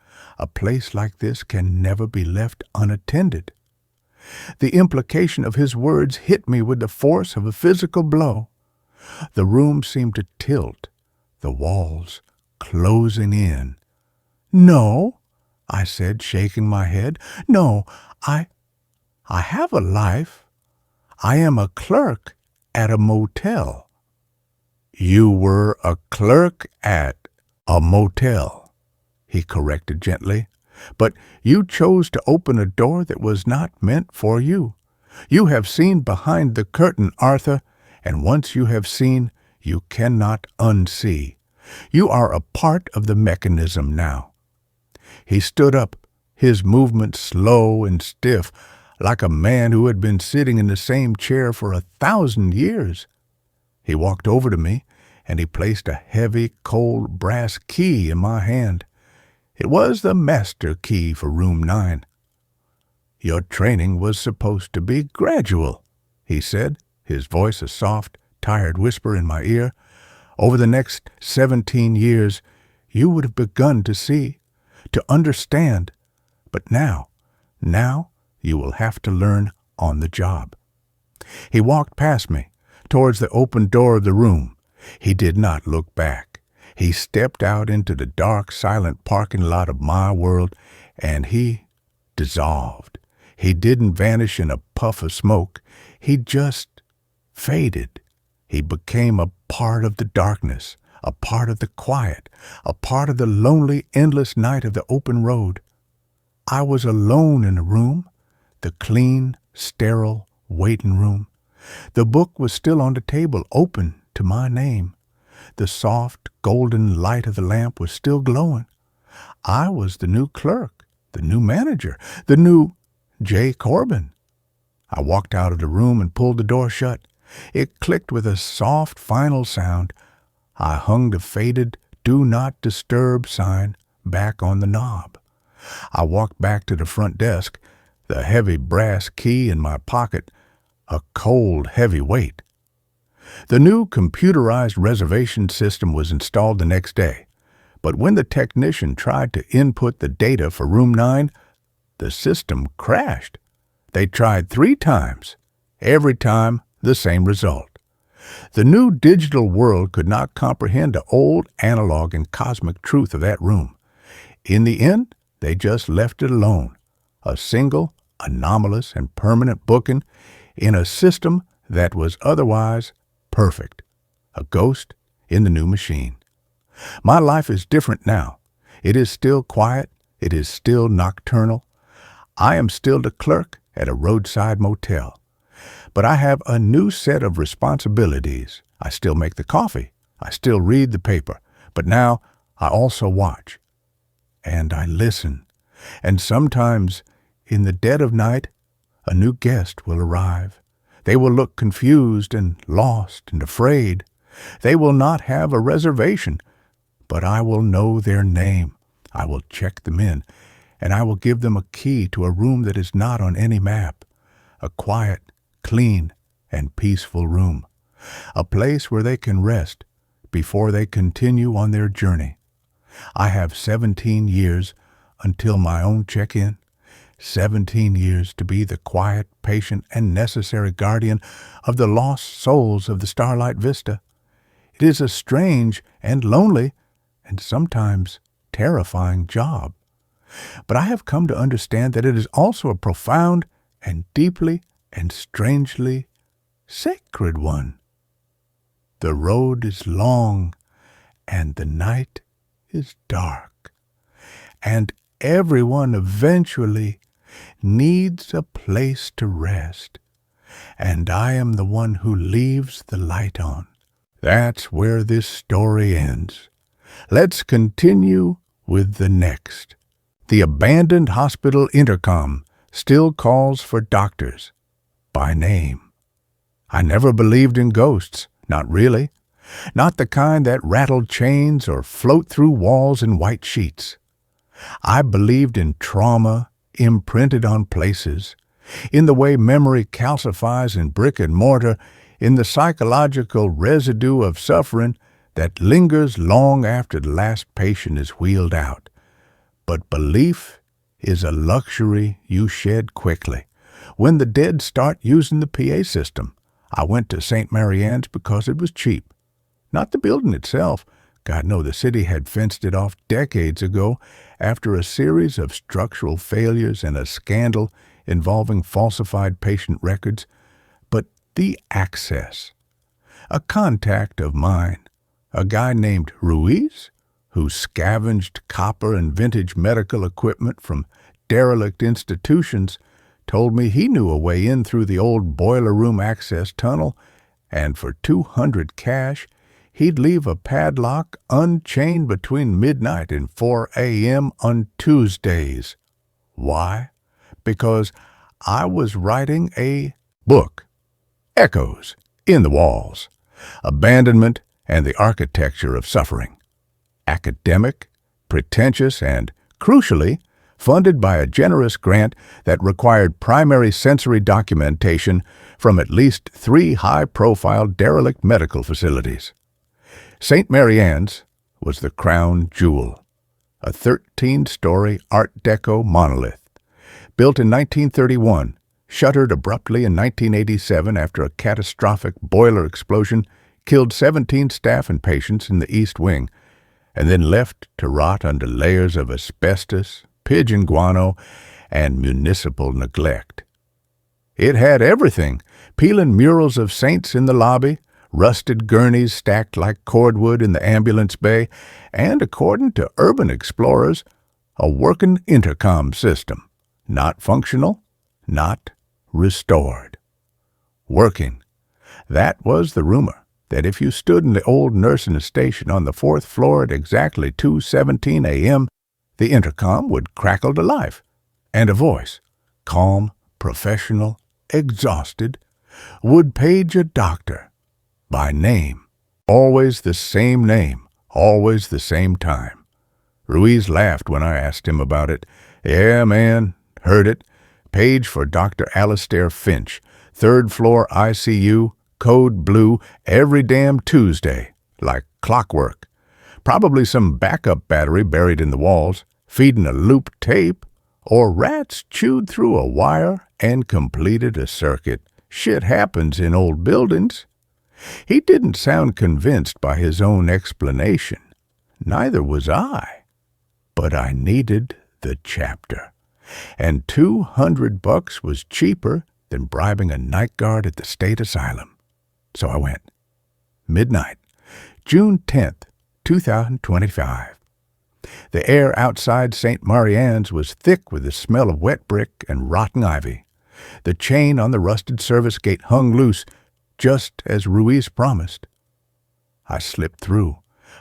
can never be left unattended." The implication of his words hit me with the force of a physical blow. The room seemed to tilt, the walls closing in. "No," I said, shaking my head. "No, I have a life. I am a clerk at a motel." "You were a clerk at a motel," he corrected gently. "But you chose to open a door that was not meant for you. You have seen behind the curtain, Arthur, and once you have seen, you cannot unsee. You are a part of the mechanism now." He stood up, his movement slow and stiff, like a man who had been sitting in the same chair for 1,000 years. He walked over to me, and he placed a heavy, cold brass key in my hand. It was the master key for room 9. "Your training was supposed to be gradual," he said, his voice a soft, tired whisper in my ear. "Over the next 17 years, you would have begun to see, to understand. But now you will have to learn on the job." He walked past me, towards the open door of the room. He did not look back. He stepped out into the dark, silent parking lot of my world, and he dissolved. He didn't vanish in a puff of smoke. He just faded. He became a part of the darkness, a part of the quiet, a part of the lonely, endless night of the open road. I was alone in the room, the clean, sterile waiting room. The book was still on the table, open to my name. The soft, golden light of the lamp was still glowing. I was the new clerk, the new manager, the new J. Corbin. I walked out of the room and pulled the door shut. It clicked with a soft, final sound. I hung the faded "Do Not Disturb" sign back on the knob. I walked back to the front desk, the heavy brass key in my pocket, a cold, heavy weight. The new computerized reservation system was installed the next day, but when the technician tried to input the data for room 9, the system crashed. They tried 3 times. Every time, the same result. The new digital world could not comprehend the old analog and cosmic truth of that room. In the end, they just left it alone, a single, anomalous, and permanent booking in a system that was otherwise perfect, a ghost in the new machine. My life is different now. It is still quiet. It is still nocturnal. I am still the clerk at a roadside motel. But I have a new set of responsibilities. I still make the coffee. I still read the paper. But now I also watch. And I listen. And sometimes, in the dead of night, a new guest will arrive. They will look confused and lost and afraid. They will not have a reservation, but I will know their name. I will check them in, and I will give them a key to a room that is not on any map, a quiet, clean, and peaceful room, a place where they can rest before they continue on their journey. I have 17 years until my own check-in, 17 years to be the quiet, patient, and necessary guardian of the lost souls of the Starlight Vista. It is a strange and lonely and sometimes terrifying job. But I have come to understand that it is also a profound and deeply and strangely sacred one. The road is long and the night is dark, and everyone eventually needs a place to rest, and I am the one who leaves the light on. That's where this story ends. Let's continue with the next. The abandoned hospital intercom still calls for doctors by name. I never believed in ghosts, not really. Not the kind that rattle chains or float through walls in white sheets. I believed in trauma imprinted on places, in the way memory calcifies in brick and mortar, in the psychological residue of suffering that lingers long after the last patient is wheeled out. But belief is a luxury you shed quickly. When the dead start using the PA system, I went to St. Marianne's because it was cheap. Not the building itself. God, no, the city had fenced it off decades ago after a series of structural failures and a scandal involving falsified patient records. But the access. A contact of mine, a guy named Ruiz, who scavenged copper and vintage medical equipment from derelict institutions, told me he knew a way in through the old boiler room access tunnel, and for $200 cash, he'd leave a padlock unchained between midnight and 4 a.m. on Tuesdays. Why? Because I was writing a book. Echoes in the Walls. Abandonment and the Architecture of Suffering. Academic, pretentious, and, crucially, funded by a generous grant that required primary sensory documentation from at least 3 high-profile derelict medical facilities. St. Marianne's was the crown jewel, a 13-story Art Deco monolith. Built in 1931, shuttered abruptly in 1987 after a catastrophic boiler explosion killed 17 staff and patients in the East Wing, and then left to rot under layers of asbestos, pigeon guano, and municipal neglect. It had everything: peeling murals of saints in the lobby, rusted gurneys stacked like cordwood in the ambulance bay, and, according to urban explorers, a working intercom system. Not functional, not restored. Working. That was the rumor, that if you stood in the old nursing station on the 4th floor at exactly 2:17 a.m., the intercom would crackle to life, and a voice, calm, professional, exhausted, would page a doctor by name. Always the same name, always the same time. Ruiz laughed when I asked him about it. Yeah, man, heard it. Page for Dr. Alastair Finch, 3rd floor ICU, code blue, every damn Tuesday, like clockwork. Probably some backup battery buried in the walls, feeding a loop tape, or rats chewed through a wire and completed a circuit. Shit happens in old buildings. He didn't sound convinced by his own explanation. Neither was I. But I needed the chapter. And $200 was cheaper than bribing a night guard at the state asylum. So I went. Midnight, June 10th, 2025. The air outside St. Marianne's was thick with the smell of wet brick and rotten ivy. The chain on the rusted service gate hung loose, just as Ruiz promised. I slipped through,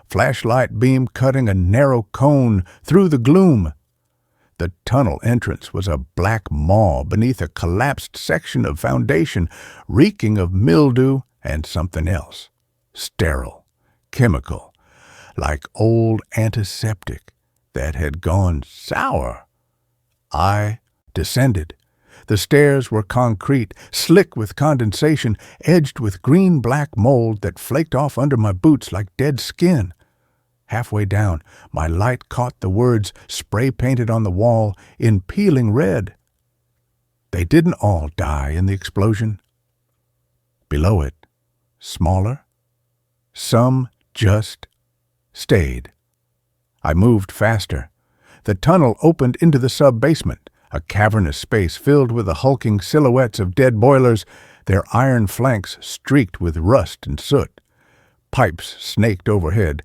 flashlight beam cutting a narrow cone through the gloom. The tunnel entrance was a black maw beneath a collapsed section of foundation, reeking of mildew and something else. Sterile, chemical, like old antiseptic that had gone sour. I descended. The stairs were concrete, slick with condensation, edged with green-black mold that flaked off under my boots like dead skin. Halfway down, my light caught the words spray-painted on the wall in peeling red. They didn't all die in the explosion. Below it, smaller, some just stayed. I moved faster. The tunnel opened into the sub-basement, a cavernous space filled with the hulking silhouettes of dead boilers, their iron flanks streaked with rust and soot. Pipes snaked overhead,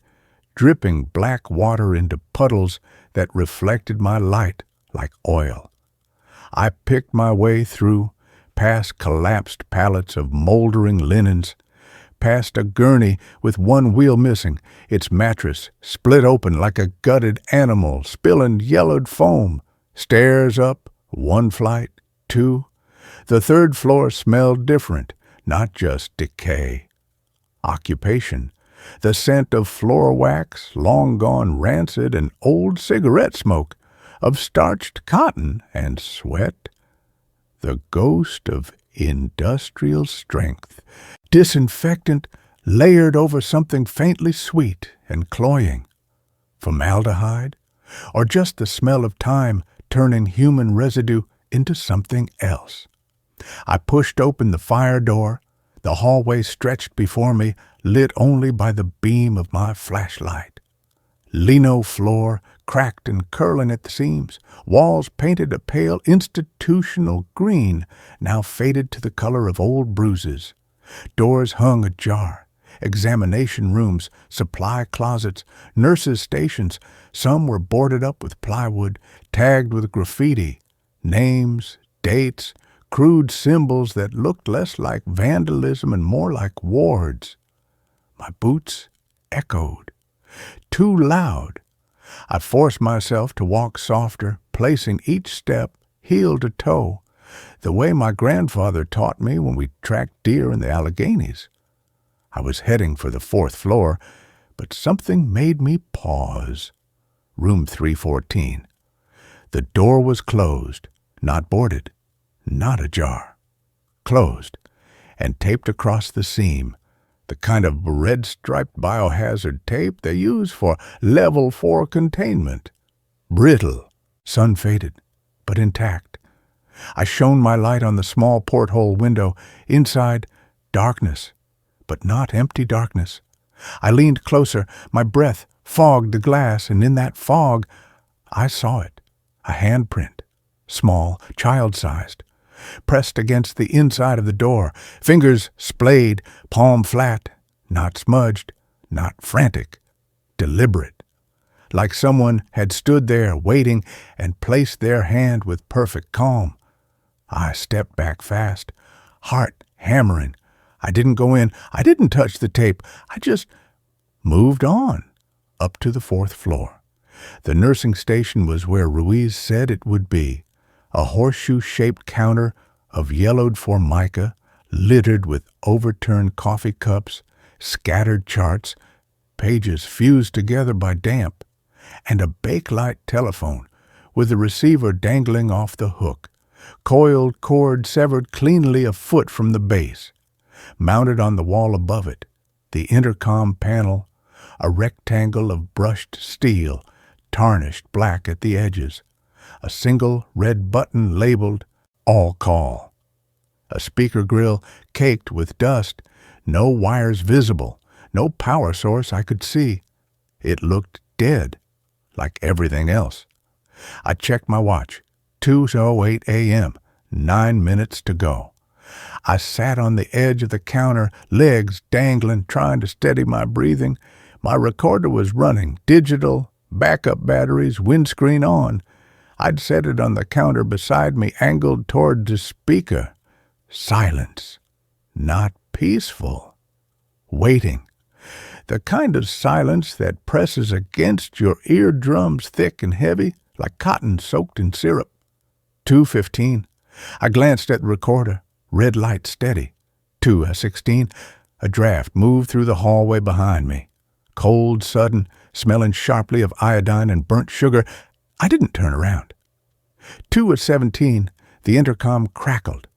dripping black water into puddles that reflected my light like oil. I picked my way through, past collapsed pallets of moldering linens, past a gurney with one wheel missing, its mattress split open like a gutted animal, spilling yellowed foam. Stairs up, one flight, two. The third floor smelled different, not just decay. Occupation, the scent of floor wax, long gone rancid, and old cigarette smoke, of starched cotton and sweat. The ghost of industrial strength, disinfectant layered over something faintly sweet and cloying. Formaldehyde, or just the smell of time turning human residue into something else. I pushed open the fire door. The hallway stretched before me, lit only by the beam of my flashlight. Lino floor, cracked and curling at the seams, walls painted a pale institutional green, now faded to the color of old bruises. Doors hung ajar. Examination rooms, supply closets, nurses' stations. Some were boarded up with plywood, tagged with graffiti, names, dates, crude symbols that looked less like vandalism and more like wards. My boots echoed. Too loud. I forced myself to walk softer, placing each step heel to toe, the way my grandfather taught me when we tracked deer in the Alleghenies. I was heading for the fourth floor, but something made me pause. Room 314. The door was closed, not boarded, not ajar. Closed, and taped across the seam, the kind of red-striped biohazard tape they use for Level 4 containment. Brittle, sun-faded, but intact. I shone my light on the small porthole window. Inside, darkness, but not empty darkness. I leaned closer. My breath fogged the glass, and in that fog, I saw it. A handprint, small, child-sized, pressed against the inside of the door, fingers splayed, palm flat, not smudged, not frantic, deliberate, like someone had stood there waiting and placed their hand with perfect calm. I stepped back fast, heart hammering. I didn't go in. I didn't touch the tape. I just moved on, up to the fourth floor. The nursing station was where Ruiz said it would be, a horseshoe-shaped counter of yellowed formica, littered with overturned coffee cups, scattered charts, pages fused together by damp, and a bakelite telephone with the receiver dangling off the hook, coiled cord severed cleanly a foot from the base. Mounted on the wall above it, the intercom panel, a rectangle of brushed steel, tarnished black at the edges, a single red button labeled All Call. A speaker grill caked with dust, no wires visible, no power source I could see. It looked dead, like everything else. I checked my watch. 2:08 a.m., 9 minutes to go. I sat on the edge of the counter, legs dangling, trying to steady my breathing. My recorder was running, digital, backup batteries, windscreen on. I'd set it on the counter beside me, angled toward the speaker. Silence. Not peaceful. Waiting. The kind of silence that presses against your eardrums thick and heavy, like cotton soaked in syrup. 2:15. I glanced at the recorder. Red light steady. 2:16. A draft moved through the hallway behind me. Cold, sudden, smelling sharply of iodine and burnt sugar. I didn't turn around. 2:17, the intercom crackled.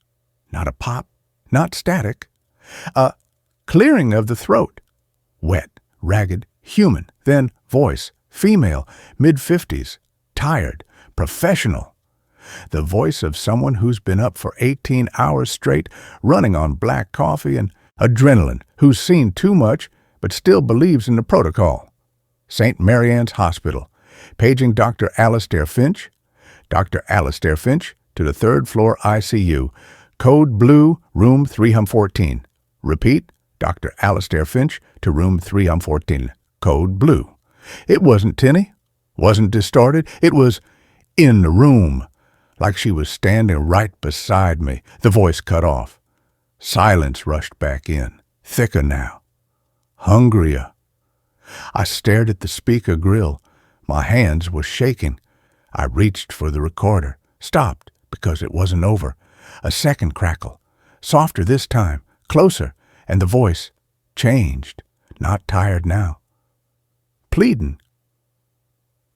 Not a pop, not static. A clearing of the throat. Wet, ragged, human. Then voice, female, mid-50s, tired, professional. The voice of someone who's been up for 18 hours straight, running on black coffee and adrenaline, who's seen too much but still believes in the protocol. St. Mary Ann's Hospital, paging Dr. Alastair Finch. Dr. Alastair Finch to the third-floor ICU. Code blue, room 314. Repeat, Dr. Alastair Finch to room 314. Code blue. It wasn't tinny, wasn't distorted. It was in the room, like she was standing right beside me. The voice cut off. Silence rushed back in, thicker now, hungrier. I stared at the speaker grill. My hands were shaking. I reached for the recorder, stopped because it wasn't over. A second crackle, softer this time, closer, and the voice changed, not tired now. Pleading.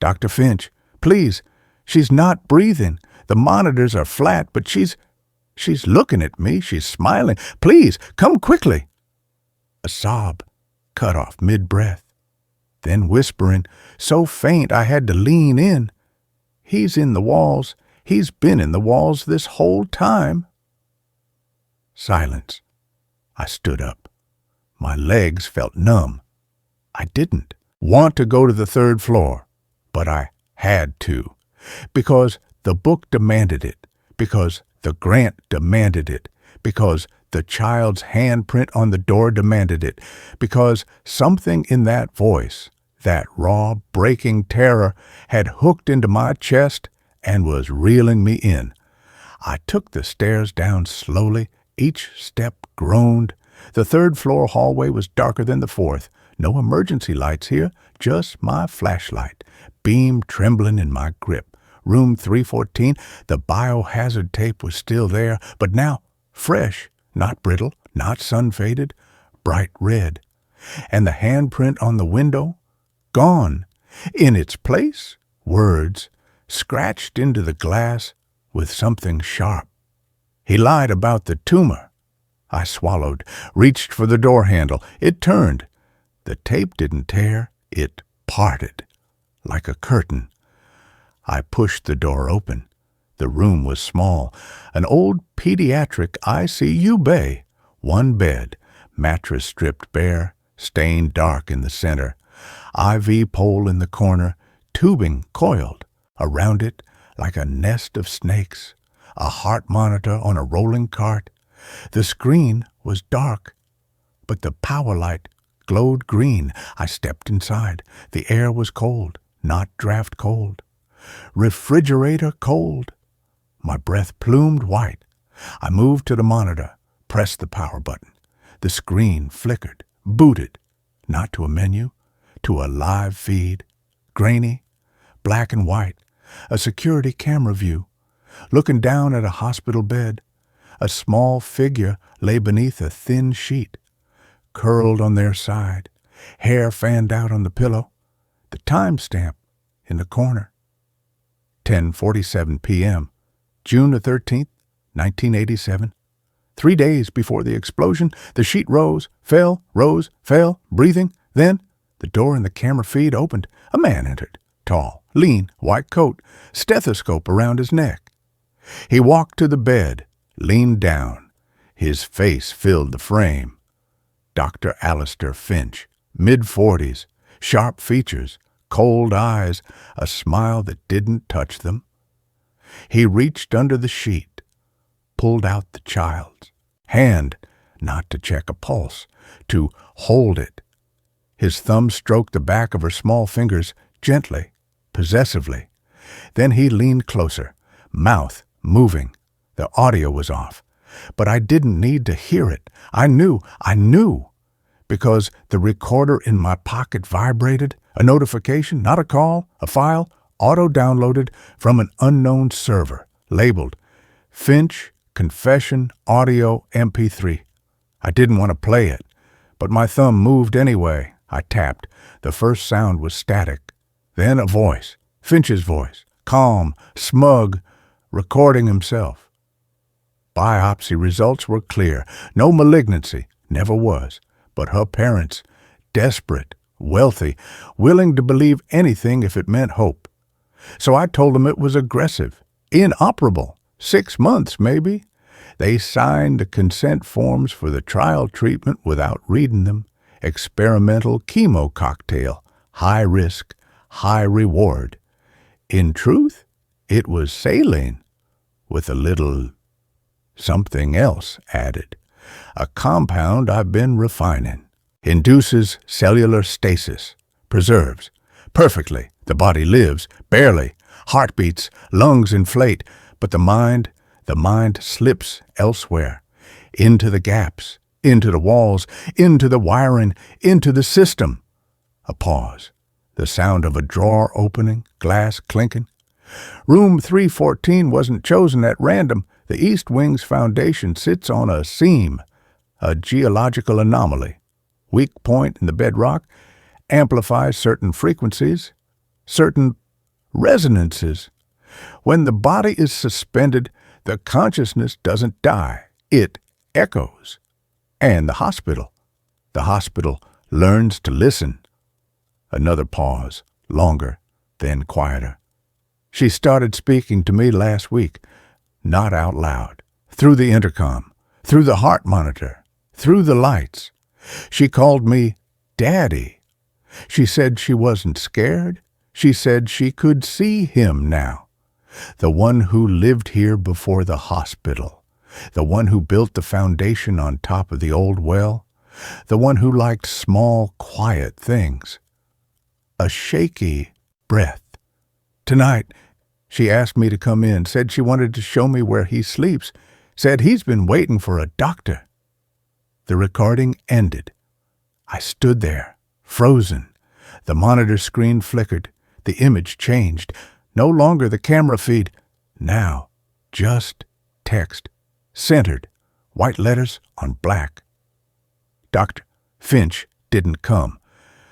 Dr. Finch, please, she's not breathing. The monitors are flat, but she's looking at me. She's smiling. Please, come quickly. A sob, cut off mid-breath. Then whispering, so faint I had to lean in. He's in the walls. He's been in the walls this whole time. Silence. I stood up. My legs felt numb. I didn't want to go to the third floor, but I had to, because the book demanded it, because the grant demanded it, because the child's handprint on the door demanded it, because something in that voice, that raw, breaking terror, had hooked into my chest and was reeling me in. I took the stairs down slowly. Each step groaned. The third-floor hallway was darker than the fourth. No emergency lights here, just my flashlight, beam trembling in my grip. Room 314, the biohazard tape was still there, but now fresh, not brittle, not sun-faded, bright red. And the handprint on the window, gone. In its place, words, scratched into the glass with something sharp. He lied about the tumor. I swallowed, reached for the door handle. It turned. The tape didn't tear. It parted, like a curtain. I pushed the door open. The room was small. An old pediatric ICU bay. One bed, mattress stripped bare, stained dark in the center. IV pole in the corner, tubing coiled. Around it, like a nest of snakes. A heart monitor on a rolling cart. The screen was dark, but the power light glowed green. I stepped inside. The air was cold, not draft cold. Refrigerator cold. My breath plumed white. I moved to the monitor, pressed the power button. The screen flickered, booted, not to a menu, to a live feed. Grainy, black and white, a security camera view. Looking down at a hospital bed, a small figure lay beneath a thin sheet, curled on their side, hair fanned out on the pillow, the timestamp in the corner. 10:47 p.m., June the 13th, 1987. 3 days before the explosion, the sheet rose, fell, breathing. Then the door in the camera feed opened. A man entered, tall, lean, white coat, stethoscope around his neck. He walked to the bed, leaned down. His face filled the frame. Dr. Alastair Finch, mid-40s, sharp features, cold eyes, a smile that didn't touch them. He reached under the sheet, pulled out the child's hand, not to check a pulse, to hold it. His thumb stroked the back of her small fingers gently, possessively. Then he leaned closer, mouth moving. The audio was off, but I didn't need to hear it. I knew, because the recorder in my pocket vibrated, a notification, not a call, a file, auto-downloaded from an unknown server, labeled Finch Confession Audio MP3. I didn't want to play it, but my thumb moved anyway. I tapped. The first sound was static. Then a voice, Finch's voice, calm, smug, recording himself. Biopsy results were clear. No malignancy, never was. But her parents, desperate, wealthy, willing to believe anything if it meant hope. So I told them it was aggressive, inoperable, 6 months maybe. They signed the consent forms for the trial treatment without reading them. Experimental chemo cocktail, high risk, high reward. In truth, it was saline, with a little something else added. A compound I've been refining. Induces cellular stasis. Preserves. Perfectly. The body lives. Barely. Heartbeats. Lungs inflate. But the mind slips elsewhere. Into the gaps. Into the walls. Into the wiring. Into the system. A pause. The sound of a drawer opening. Glass clinking. Room 314 wasn't chosen at random. The East Wing's foundation sits on a seam, a geological anomaly. Weak point in the bedrock amplifies certain frequencies, certain resonances. When the body is suspended, the consciousness doesn't die. It echoes. And the hospital learns to listen. Another pause, longer, then quieter. She started speaking to me last week, not out loud, through the intercom, through the heart monitor, through the lights. She called me Daddy. She said she wasn't scared. She said she could see him now. The one who lived here before the hospital. The one who built the foundation on top of the old well. The one who liked small, quiet things. A shaky breath. Tonight, she asked me to come in, said she wanted to show me where he sleeps, said he's been waiting for a doctor. The recording ended. I stood there, frozen. The monitor screen flickered. The image changed. No longer the camera feed. Now, just text. Centered. White letters on black. Dr. Finch didn't come.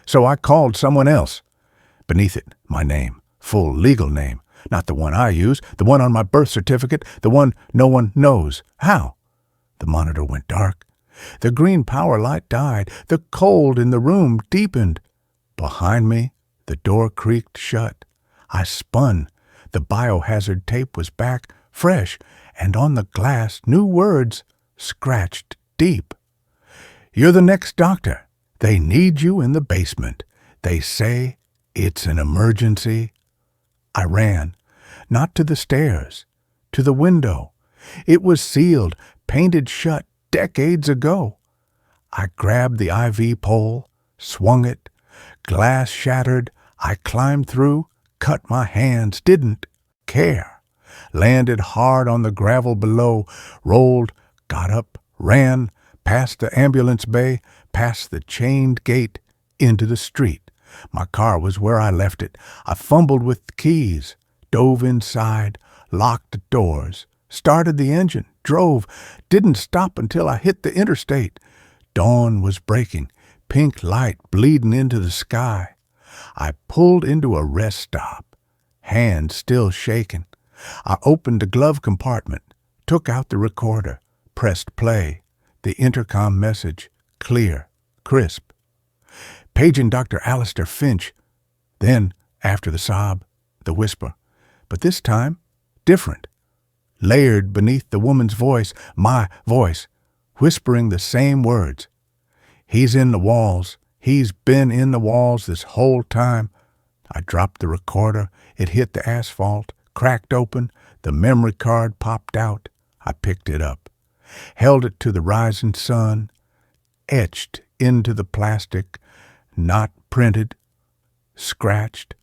So I called someone else. Beneath it, my name. Full legal name. Not the one I use, the one on my birth certificate, the one no one knows. How? The monitor went dark. The green power light died. The cold in the room deepened. Behind me, the door creaked shut. I spun. The biohazard tape was back, fresh, and on the glass, new words, scratched deep. You're the next doctor. They need you in the basement. They say it's an emergency. I ran, not to the stairs, to the window. It was sealed, painted shut decades ago. I grabbed the IV pole, swung it. Glass shattered. I climbed through, cut my hands, didn't care. Landed hard on the gravel below, rolled, got up, ran, past the ambulance bay, past the chained gate, into the street. My car was where I left it. I fumbled with the keys, dove inside, locked the doors, started the engine, drove, didn't stop until I hit the interstate. Dawn was breaking, pink light bleeding into the sky. I pulled into a rest stop, hands still shaking. I opened the glove compartment, took out the recorder, pressed play. The intercom message, clear, crisp. Paging Dr. Alistair Finch. Then, after the sob, the whisper. But this time, different. Layered beneath the woman's voice, my voice, whispering the same words. He's in the walls. He's been in the walls this whole time. I dropped the recorder. It hit the asphalt, cracked open. The memory card popped out. I picked it up, held it to the rising sun, etched into the plastic, not printed, scratched.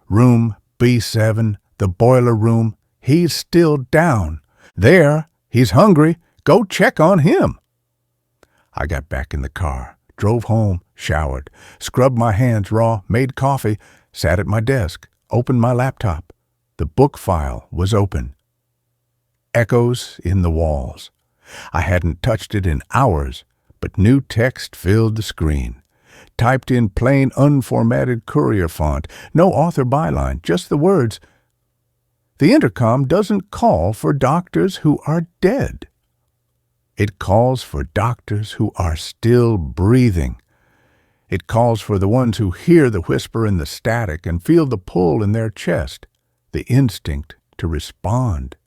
Room B7, the boiler room. He's still down. There, he's hungry. Go check on him. I got back in the car, drove home, showered, scrubbed my hands raw, made coffee, sat at my desk, opened my laptop. The book file was open. Echoes in the walls. I hadn't touched it in hours, but new text filled the screen. typed in plain, unformatted courier font. No author byline, just the words, "The intercom doesn't call for doctors who are dead. It calls for doctors who are still breathing. It calls for the ones who hear the whisper in the static and feel the pull in their chest, the instinct to respond,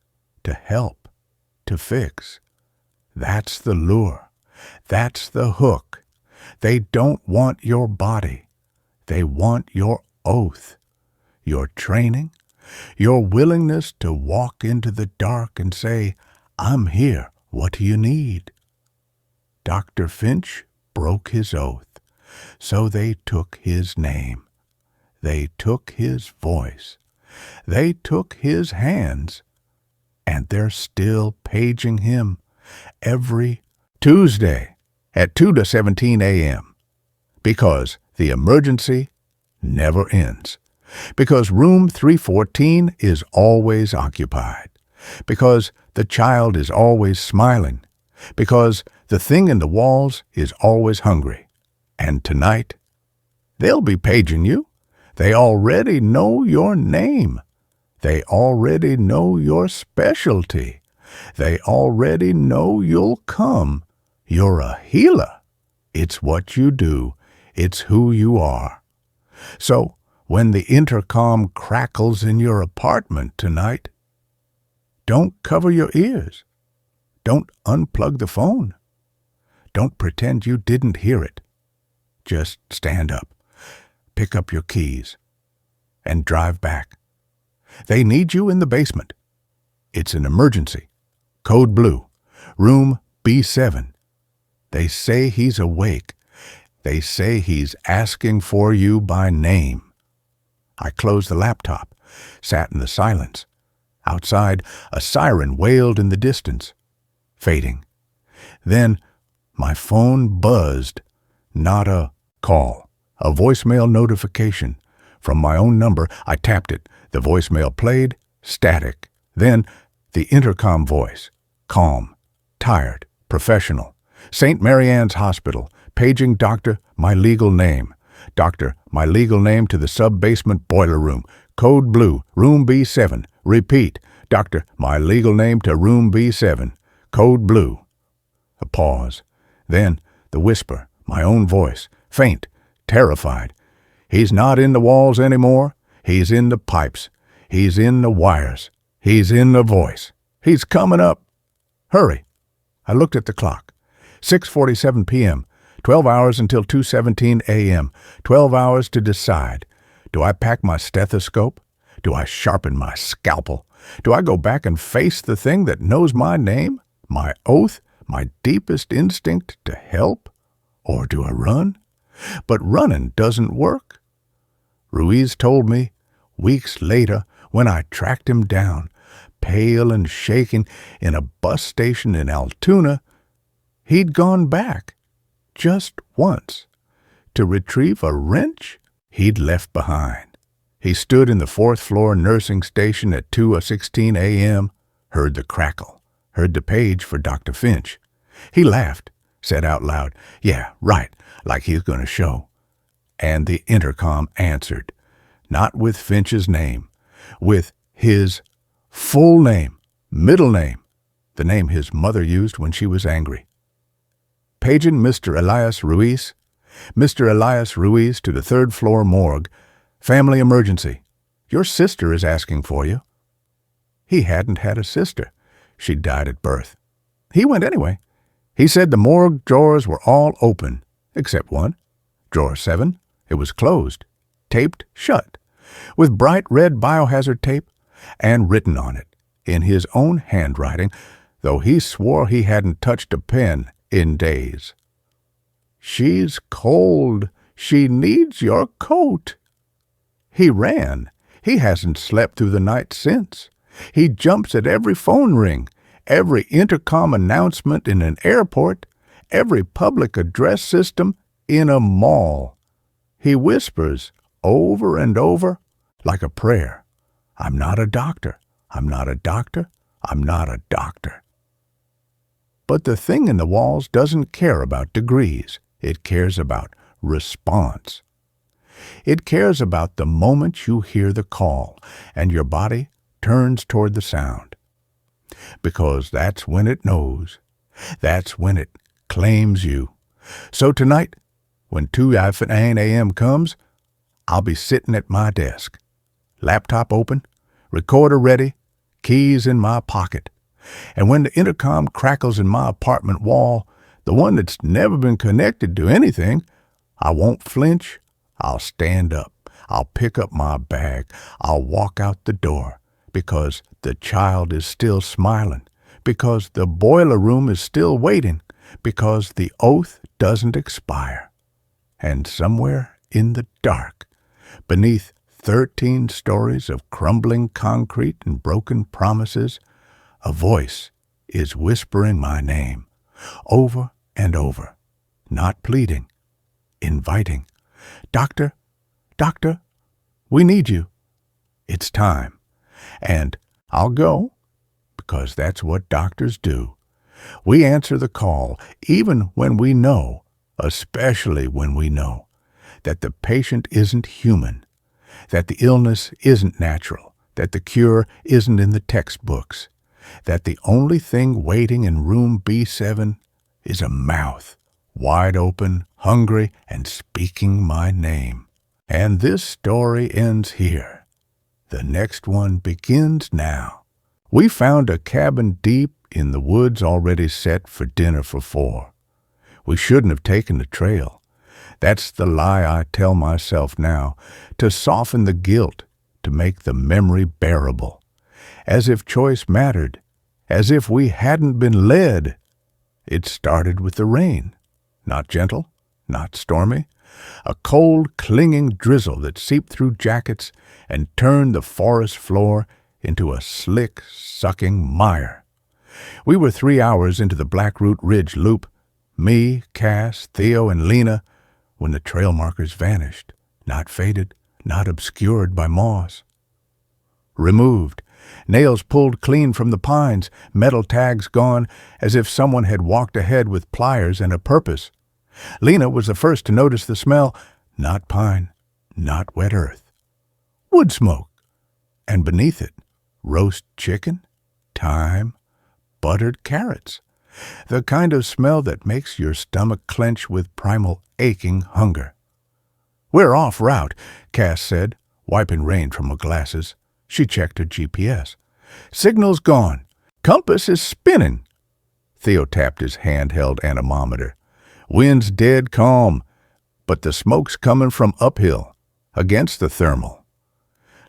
to help, to fix. That's the lure. That's the hook. They don't want your body. They want your oath, your training, your willingness to walk into the dark and say, 'I'm here. What do you need?' Dr. Finch broke his oath. So they took his name. They took his voice. They took his hands. And they're still paging him every Tuesday at 2 to 17 a.m. Because the emergency never ends. Because room 314 is always occupied. Because the child is always smiling. Because the thing in the walls is always hungry. And tonight, they'll be paging you. They already know your name. They already know your specialty. They already know you'll come. You're a healer. It's what you do. It's who you are. So, when the intercom crackles in your apartment tonight, don't cover your ears. Don't unplug the phone. Don't pretend you didn't hear it. Just stand up, pick up your keys, and drive back. They need you in the basement. It's an emergency. Code blue, room B7. They say he's awake. They say he's asking for you by name. I closed the laptop, sat in the silence. Outside, a siren wailed in the distance, fading. Then my phone buzzed. Not a call, a voicemail notification. From my own number, I tapped it. The voicemail played, static. Then the intercom voice, calm, tired, professional. St. Mary Ann's Hospital, paging doctor, my legal name. Doctor, my legal name to the sub-basement boiler room. Code blue, room B7. Repeat, doctor, my legal name to room B7. Code blue. A pause. Then the whisper, my own voice, faint, terrified. He's not in the walls anymore. He's in the pipes. He's in the wires. He's in the voice. He's coming up. Hurry. I looked at the clock. 6:47 p.m., 12 hours until 2:17 a.m., 12 hours to decide. Do I pack my stethoscope? Do I sharpen my scalpel? Do I go back and face the thing that knows my name, my oath, my deepest instinct to help? Or do I run? But running doesn't work. Ruiz told me, weeks later, when I tracked him down, pale and shaking, in a bus station in Altoona, he'd gone back, just once, to retrieve a wrench he'd left behind. He stood in the fourth-floor nursing station at 2:16 a.m., heard the crackle, heard the page for Dr. Finch. He laughed, said out loud, "Yeah, right, like he's going to show." And the intercom answered, not with Finch's name, with his full name, middle name, the name his mother used when she was angry. Paging Mr. Elias Ruiz. Mr. Elias Ruiz to the third-floor morgue. Family emergency. Your sister is asking for you. He hadn't had a sister. She died at birth. He went anyway. He said the morgue drawers were all open, except one. Drawer 7. It was closed, taped shut, with bright red biohazard tape, and written on it, in his own handwriting, though he swore he hadn't touched a pen in days. "She's cold. She needs your coat." He ran. He hasn't slept through the night since. He jumps at every phone ring, every intercom announcement in an airport, every public address system in a mall. He whispers over and over, like a prayer, "I'm not a doctor. I'm not a doctor. I'm not a doctor." But the thing in the walls doesn't care about degrees. It cares about response. It cares about the moment you hear the call and your body turns toward the sound. Because that's when it knows. That's when it claims you. So tonight, when 2 a.m. comes, I'll be sitting at my desk, laptop open, recorder ready, keys in my pocket. And when the intercom crackles in my apartment wall, the one that's never been connected to anything, I won't flinch. I'll stand up. I'll pick up my bag. I'll walk out the door because the child is still smiling, because the boiler room is still waiting, because the oath doesn't expire. And somewhere in the dark, beneath 13 stories of crumbling concrete and broken promises, a voice is whispering my name over and over, not pleading, inviting. Doctor, doctor, we need you. It's time. And I'll go, because that's what doctors do. We answer the call, even when we know, especially when we know, that the patient isn't human, that the illness isn't natural, that the cure isn't in the textbooks, that the only thing waiting in room B7 is a mouth, wide open, hungry, and speaking my name. And this story ends here. The next one begins now. We found a cabin deep in the woods already set for dinner for 4. We shouldn't have taken the trail. That's the lie I tell myself now, to soften the guilt, to make the memory bearable. As if choice mattered, as if we hadn't been led. It started with the rain, not gentle, not stormy, a cold, clinging drizzle that seeped through jackets and turned the forest floor into a slick, sucking mire. We were 3 hours into the Blackroot Ridge loop, me, Cass, Theo, and Lena, when the trail markers vanished, not faded, not obscured by moss. Removed, nails pulled clean from the pines, metal tags gone, as if someone had walked ahead with pliers and a purpose. Lena was the first to notice the smell, not pine, not wet earth. Wood smoke, and beneath it, roast chicken, thyme, buttered carrots, the kind of smell that makes your stomach clench with primal aching hunger. "We're off route," Cass said, wiping rain from her glasses. She checked her GPS. "Signal's gone. Compass is spinning." Theo tapped his handheld anemometer. "Wind's dead calm, but the smoke's coming from uphill, against the thermal."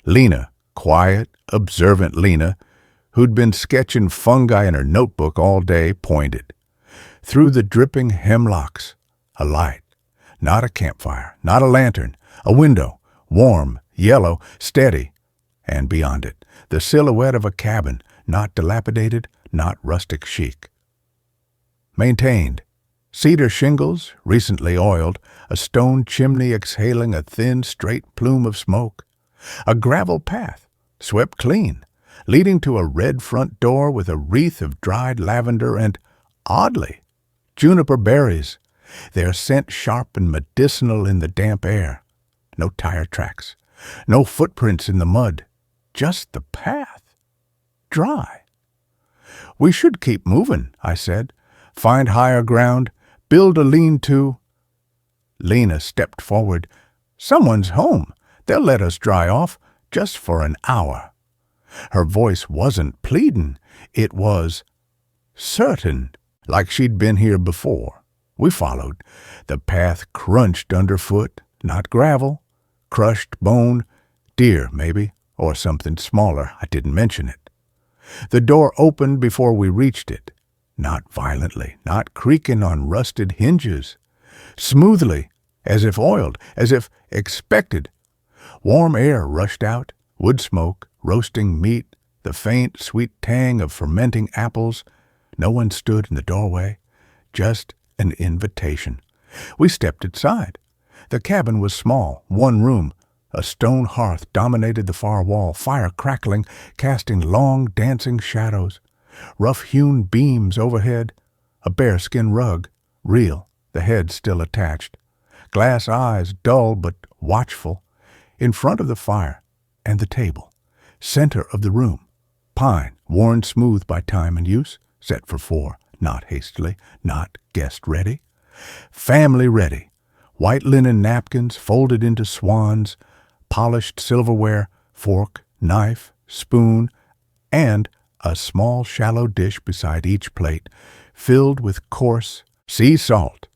Lena, quiet, observant Lena, who'd been sketching fungi in her notebook all day, pointed. Through the dripping hemlocks, a light. Not a campfire, not a lantern, a window, warm, yellow, steady. And beyond it, the silhouette of a cabin, not dilapidated, not rustic chic. Maintained. Cedar shingles, recently oiled, a stone chimney exhaling a thin, straight plume of smoke. A gravel path, swept clean, leading to a red front door with a wreath of dried lavender and, oddly, juniper berries, their scent sharp and medicinal in the damp air. No tire tracks, no footprints in the mud, just the path. Dry. "We should keep moving," I said. "Find higher ground, build a lean-to." Lena stepped forward. "Someone's home. They'll let us dry off, just for an hour." Her voice wasn't pleading. It was certain, like she'd been here before. We followed. The path crunched underfoot, not gravel. Crushed bone, deer maybe, or something smaller. I didn't mention it. The door opened before we reached it. Not violently, not creaking on rusted hinges. Smoothly, as if oiled, as if expected. Warm air rushed out, wood smoke, roasting meat, the faint, sweet tang of fermenting apples. No one stood in the doorway, just an invitation. We stepped inside. The cabin was small, one room. A stone hearth dominated the far wall, fire crackling, casting long, dancing shadows. Rough-hewn beams overhead, a bearskin rug, real, the head still attached. glass eyes, dull but watchful, in front of the fire and the table, center of the room, pine, worn smooth by time and use, set for 4, not hastily, not guest-ready, family-ready, white linen napkins folded into swans, polished silverware, fork, knife, spoon, and a small shallow dish beside each plate, filled with coarse sea salt,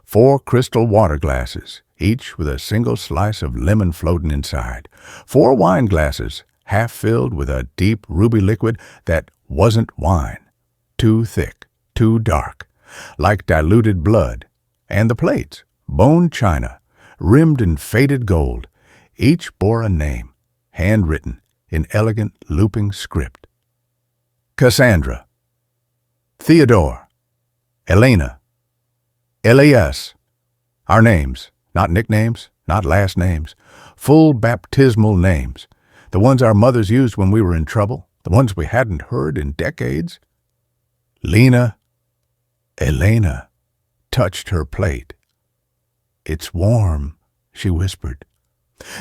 4 crystal water glasses, each with a single slice of lemon floating inside, 4 wine glasses, half filled with a deep ruby liquid that wasn't wine, too thick, too dark, like diluted blood, and the plates, bone china, rimmed in faded gold, each bore a name, handwritten in elegant looping script. Cassandra, Theodore, Elena, Elias. Our names, not nicknames, not last names, full baptismal names, the ones our mothers used when we were in trouble, the ones we hadn't heard in decades. Lena, Elena, touched her plate. "It's warm," she whispered.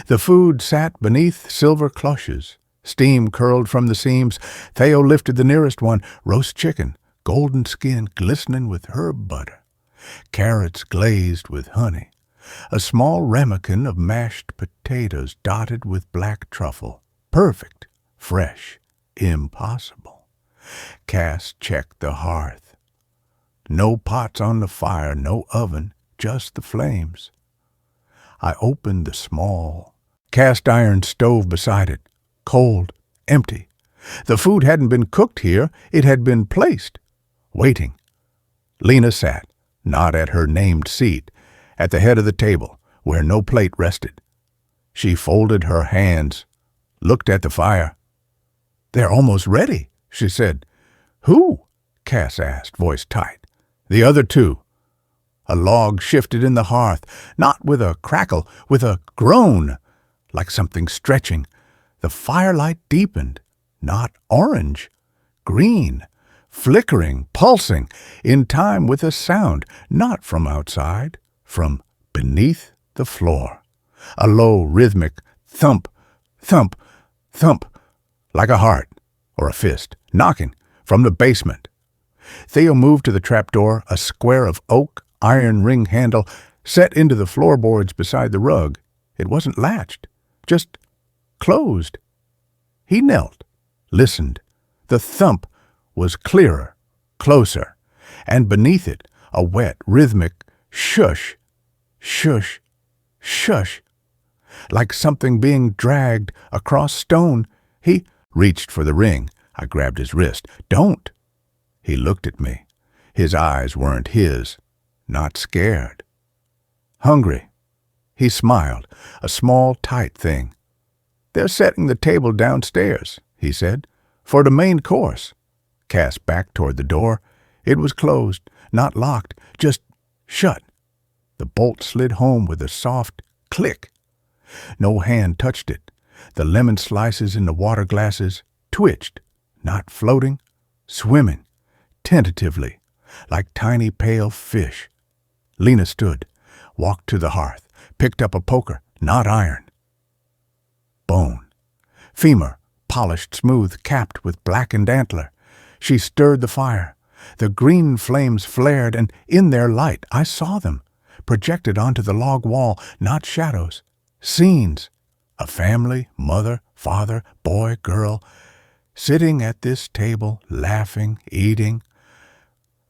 The food sat beneath silver cloches. Steam curled from the seams. Theo lifted the nearest one, roast chicken, golden skin glistening with herb butter, carrots glazed with honey, a small ramekin of mashed potatoes dotted with black truffle. Perfect, fresh, impossible. Cass checked the hearth. No pots on the fire, no oven, just the flames. I opened the small cast-iron stove beside it, cold, empty. The food hadn't been cooked here, it had been placed, waiting. Lena sat, not at her named seat, at the head of the table, where no plate rested. She folded her hands, looked at the fire. "They're almost ready," she said. "Who?" Cass asked, voice tight. "The other 2. A log shifted in the hearth, not with a crackle, with a groan, like something stretching. The firelight deepened, not orange, green, flickering, pulsing, in time with a sound, not from outside, from beneath the floor. A low, rhythmic thump, thump, thump, like a heart or a fist, knocking from the basement. Theo moved to the trapdoor, a square of oak, iron ring handle set into the floorboards beside the rug. It wasn't latched, just closed. He knelt, listened. The thump was clearer, closer, and beneath it a wet, rhythmic shush, shush, shush. Like something being dragged across stone. He reached for the ring. I grabbed his wrist. "Don't!" He looked at me. His eyes weren't his, not scared. "Hungry?" He smiled, a small, tight thing. "They're setting the table downstairs," he said, "for the main course." Cass backed toward the door. It was closed, not locked, just shut. The bolt slid home with a soft click. No hand touched it. The lemon slices in the water glasses twitched, not floating, swimming, tentatively, like tiny pale fish. Lena stood, walked to the hearth, picked up a poker, not iron. Bone. Femur, polished smooth, capped with blackened antler. She stirred the fire. The green flames flared, and in their light I saw them, projected onto the log wall, not shadows, scenes. A family, mother, father, boy, girl, sitting at this table, laughing, eating.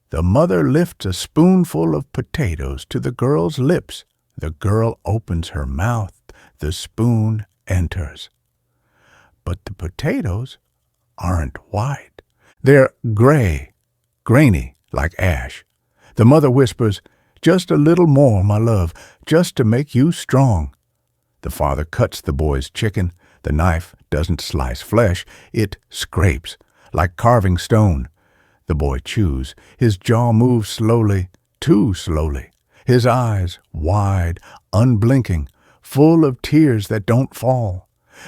The mother lifts a spoonful of potatoes to the girl's lips. The girl opens her mouth. The spoon enters. But the potatoes aren't white. They're gray, grainy, like ash. The mother whispers, "Just a little more, my love, just to make you strong." The father cuts the boy's chicken. The knife doesn't slice flesh. It scrapes, like carving stone. The boy chews. His jaw moves slowly, too slowly. His eyes wide, unblinking, full of tears that don't fall.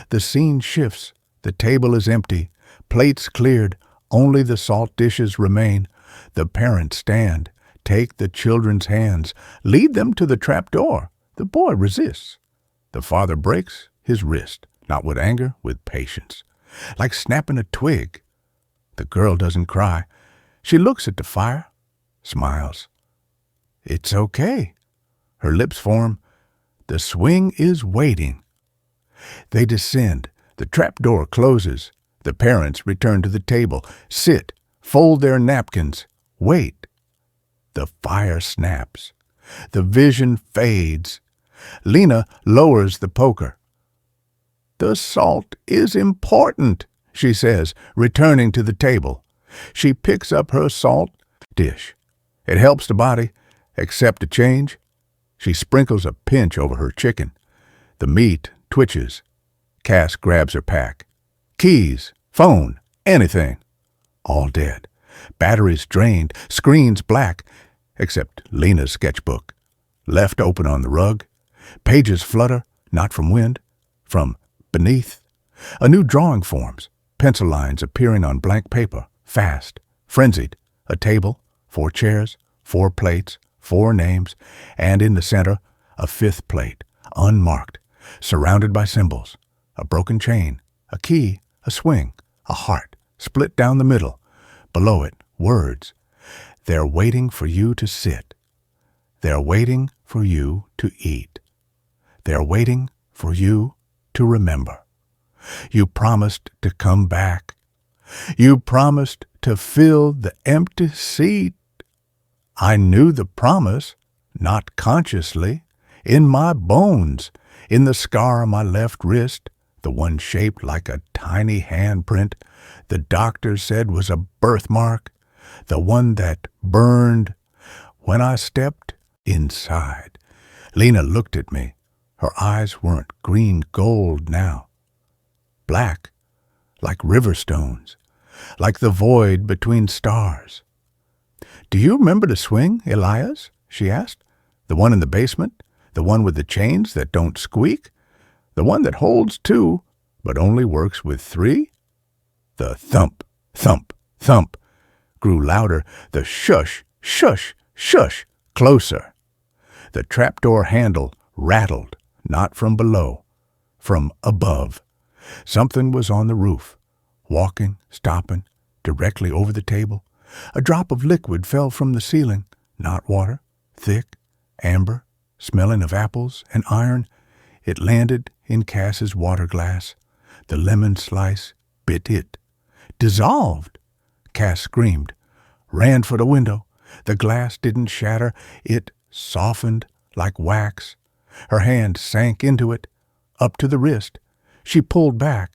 The scene shifts. The table is empty. Plates cleared. Only the salt dishes remain. The parents stand. Take the children's hands. Lead them to the trapdoor. The boy resists. The father breaks his wrist, not with anger, with patience, like snapping a twig. The girl doesn't cry. She looks at the fire, smiles. It's okay. Her lips form. The swing is waiting. They descend. The trapdoor closes. The parents return to the table, sit, fold their napkins, wait. The fire snaps. The vision fades. Lena lowers the poker. The salt is important, she says, returning to the table. She picks up her salt dish. It helps the body, accept a change. She sprinkles a pinch over her chicken. The meat twitches. Cass grabs her pack. Keys, phone, anything. All dead. Batteries drained, screens black, except Lena's sketchbook. Left open on the rug. Pages flutter, not from wind, from beneath. A new drawing forms, pencil lines appearing on blank paper, fast, frenzied. A table, 4 chairs, 4 plates, 4 names, and in the center, a 5th plate, unmarked, surrounded by symbols. A broken chain, a key, a swing, a heart, split down the middle. Below it, words. They're waiting for you to sit. They're waiting for you to eat. They're waiting for you to remember. You promised to come back. You promised to fill the empty seat. I knew the promise, not consciously, in my bones, in the scar on my left wrist, the one shaped like a tiny handprint the doctor said was a birthmark, the one that burned when I stepped inside. Lena looked at me. Her eyes weren't green gold now. Black, like river stones, like the void between stars. Do you remember the swing, Elias? She asked. The one in the basement? The one with the chains that don't squeak? The one that holds 2, but only works with 3? The thump, thump, thump grew louder. The shush, shush, shush, closer. The trapdoor handle rattled, not from below, from above. Something was on the roof, walking, stopping, directly over the table. A drop of liquid fell from the ceiling, not water, thick, amber, smelling of apples and iron. It landed in Cass's water glass. The lemon slice bit it. Dissolved! Cass screamed, ran for the window. The glass didn't shatter. It softened like wax. Her hand sank into it, up to the wrist. She pulled back.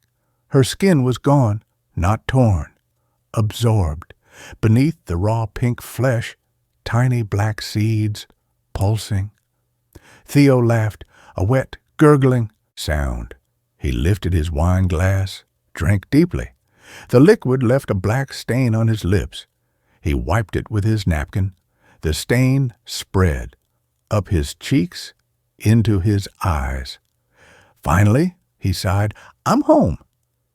Her skin was gone, not torn, absorbed. Beneath the raw pink flesh, tiny black seeds, pulsing. Theo laughed, a wet, gurgling sound. He lifted his wine glass, drank deeply. The liquid left a black stain on his lips. He wiped it with his napkin. The stain spread up his cheeks, into his eyes. Finally, he sighed, I'm home.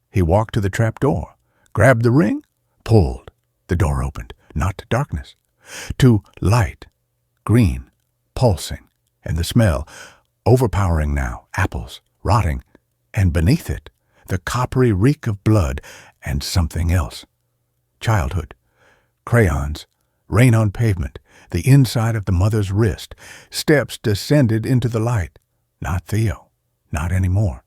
He walked to the trap door, grabbed the ring, pulled. The door opened, not to darkness, to light, green, pulsing, and the smell, overpowering now, apples, rotting, and beneath it, the coppery reek of blood and something else. Childhood, crayons, rain on pavement, the inside of the mother's wrist. Steps descended into the light. Not Theo, not anymore.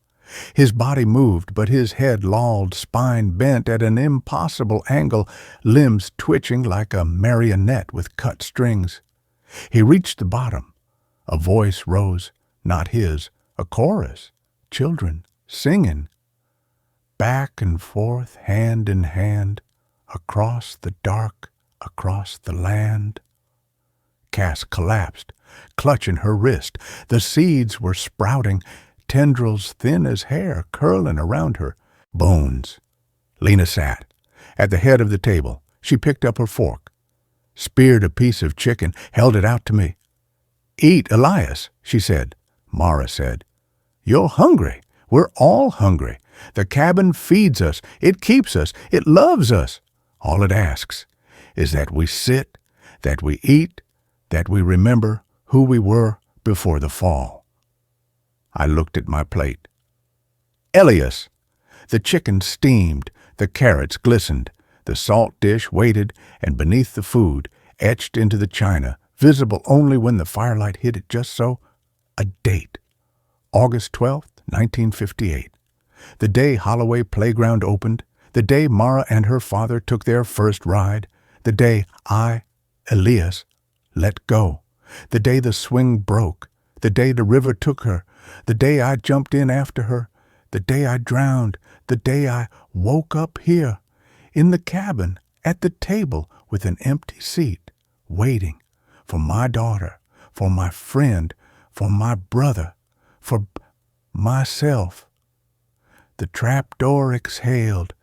His body moved, but his head lolled, spine bent at an impossible angle, limbs twitching like a marionette with cut strings. He reached the bottom. A voice rose, not his, a chorus, children singing. Back and forth, hand in hand, across the dark, across the land. Cass collapsed, clutching her wrist. The seeds were sprouting, tendrils thin as hair curling around her bones. Lena sat. At the head of the table, she picked up her fork, speared a piece of chicken, held it out to me. Eat, Elias, she said. Mara said, You're hungry. We're all hungry. The cabin feeds us. It keeps us. It loves us. All it asks is that we sit, that we eat, that we remember who we were before the fall. I looked at my plate. Elias! The chicken steamed, the carrots glistened, the salt dish waited, and beneath the food, etched into the china, visible only when the firelight hit it just so, a date. August 12th, 1958. The day Holloway Playground opened, the day Mara and her father took their first ride, the day I, Elias, let go, the day the swing broke, the day the river took her, the day I jumped in after her, the day I drowned, the day I woke up here, in the cabin, at the table with an empty seat, waiting for my daughter, for my friend, for my brother, for myself. The trap door exhaled.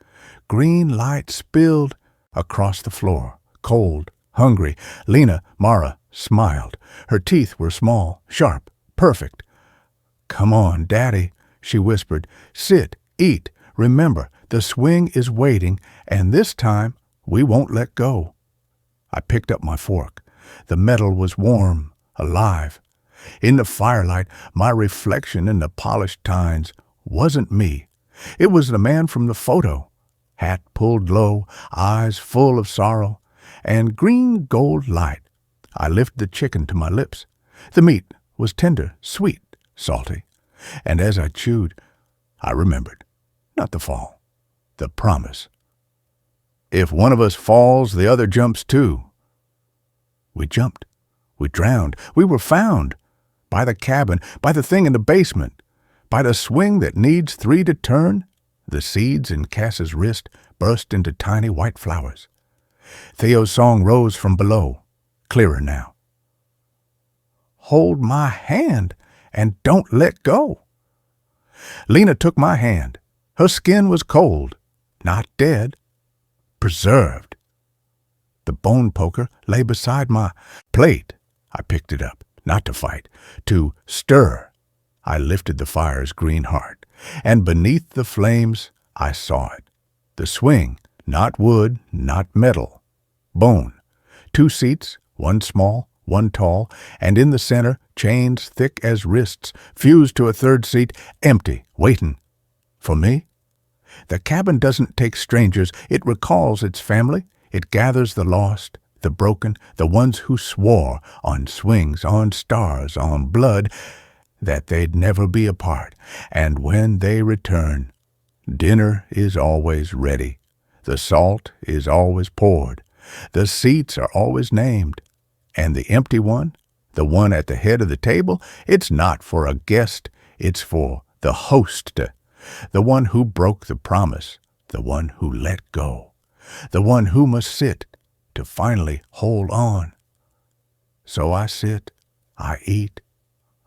Green light spilled across the floor. Cold, hungry. Lena, Mara, smiled. Her teeth were small, sharp, perfect. "Come on, Daddy," she whispered. "Sit, eat. Remember, the swing is waiting, and this time we won't let go." I picked up my fork. The metal was warm, alive. In the firelight, my reflection in the polished tines wasn't me. It was the man from the photo. Hat pulled low, eyes full of sorrow, and green gold light. I lifted the chicken to my lips. The meat was tender, sweet, salty. And as I chewed, I remembered, not the fall, the promise. If one of us falls, the other jumps too. We jumped. We drowned. We were found. By the cabin, by the thing in the basement, by the swing that needs three to turn. The seeds in Cass's wrist burst into tiny white flowers. Theo's song rose from below, clearer now. "Hold my hand and don't let go." Lena took my hand. Her skin was cold, not dead, preserved. The bone poker lay beside my plate. I picked it up, not to fight, to stir. I lifted the fire's green heart, and beneath the flames I saw it. The swing, not wood, not metal, bone. 2 seats, one small, one tall, and in the center, chains thick as wrists, fused to a third seat, empty, waiting. For me? The cabin doesn't take strangers. It recalls its family. It gathers the lost, the broken, the ones who swore on swings, on stars, on blood, that they'd never be apart. And when they return, dinner is always ready. The salt is always poured. The seats are always named. And the empty one, the one at the head of the table, it's not for a guest. It's for the host, the one who broke the promise, the one who let go, the one who must sit to finally hold on. So I sit, I eat,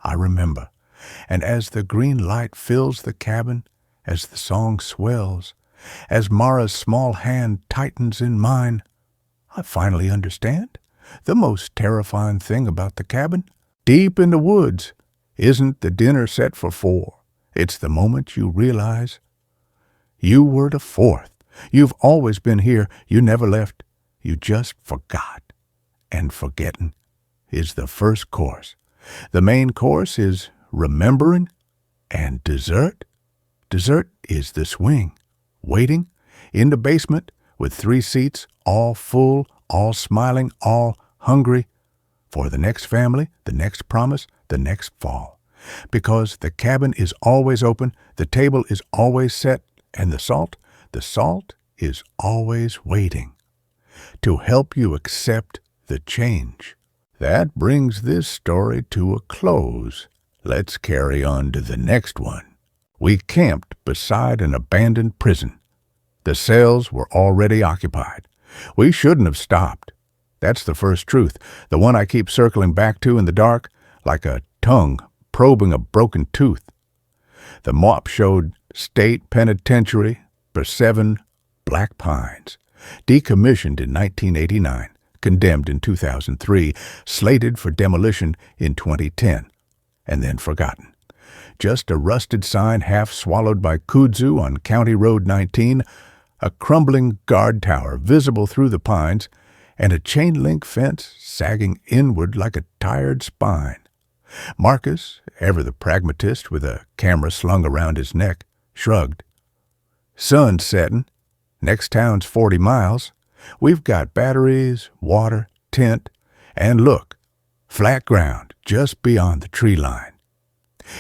I remember, and as the green light fills the cabin, as the song swells, as Mara's small hand tightens in mine, I finally understand the most terrifying thing about the cabin. Deep in the woods isn't the dinner set for 4. It's the moment you realize you were the 4th. You've always been here. You never left. You just forgot. And forgetting is the first course. The main course is remembering, and dessert. Dessert is the swing, waiting in the basement with 3 seats, all full, all smiling, all hungry for the next family, the next promise, the next fall. Because the cabin is always open, the table is always set, and the salt is always waiting to help you accept the change. That brings this story to a close. Let's carry on to the next one. We camped beside an abandoned prison. The cells were already occupied. We shouldn't have stopped. That's the first truth, the one I keep circling back to in the dark, like a tongue probing a broken tooth. The map showed State Penitentiary, Perseven, Black Pines, decommissioned in 1989, condemned in 2003, slated for demolition in 2010, and then forgotten. Just a rusted sign half swallowed by kudzu on County Road 19, a crumbling guard tower visible through the pines, and a chain-link fence sagging inward like a tired spine. Marcus ever the pragmatist with a camera slung around his neck, shrugged. "Sun's setting. Next town's 40 miles. We've got batteries, water, tent, and look, flat ground just beyond the tree line."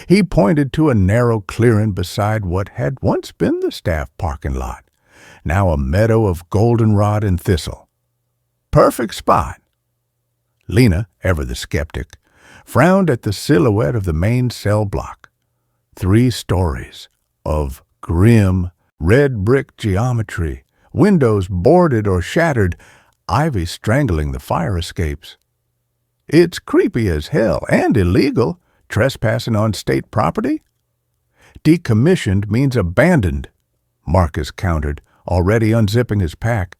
He pointed to a narrow clearing beside what had once been the staff parking lot, now a meadow of goldenrod and thistle. "Perfect spot." Lena, ever the skeptic, frowned at the silhouette of the main cell block. 3 stories of grim, red brick geometry, windows boarded or shattered, ivy strangling the fire escapes. "It's creepy as hell and illegal, trespassing on state property." "Decommissioned means abandoned," Marcus countered, already unzipping his pack.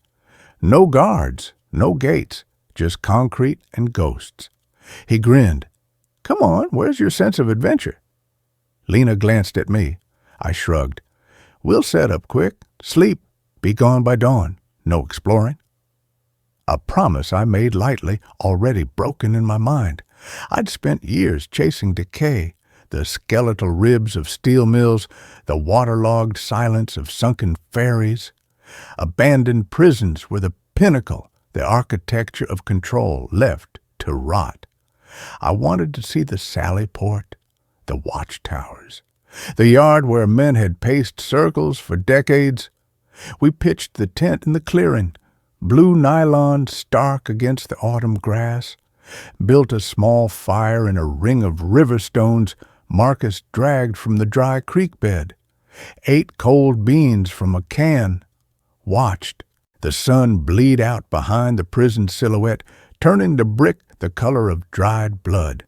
"No guards, no gates, just concrete and ghosts." He grinned. "Come on, where's your sense of adventure?" Lena glanced at me. I shrugged. "We'll set up quick, sleep, be gone by dawn. No exploring." A promise I made lightly, already broken in my mind. I'd spent years chasing decay, the skeletal ribs of steel mills, the waterlogged silence of sunken ferries. Abandoned prisons were the pinnacle, the architecture of control left to rot. I wanted to see the sally port, the watchtowers, the yard where men had paced circles for decades. We pitched the tent in the clearing, blue nylon stark against the autumn grass, built a small fire in a ring of river stones Marcus dragged from the dry creek bed, ate cold beans from a can, watched the sun bleed out behind the prison silhouette, turning the brick the color of dried blood.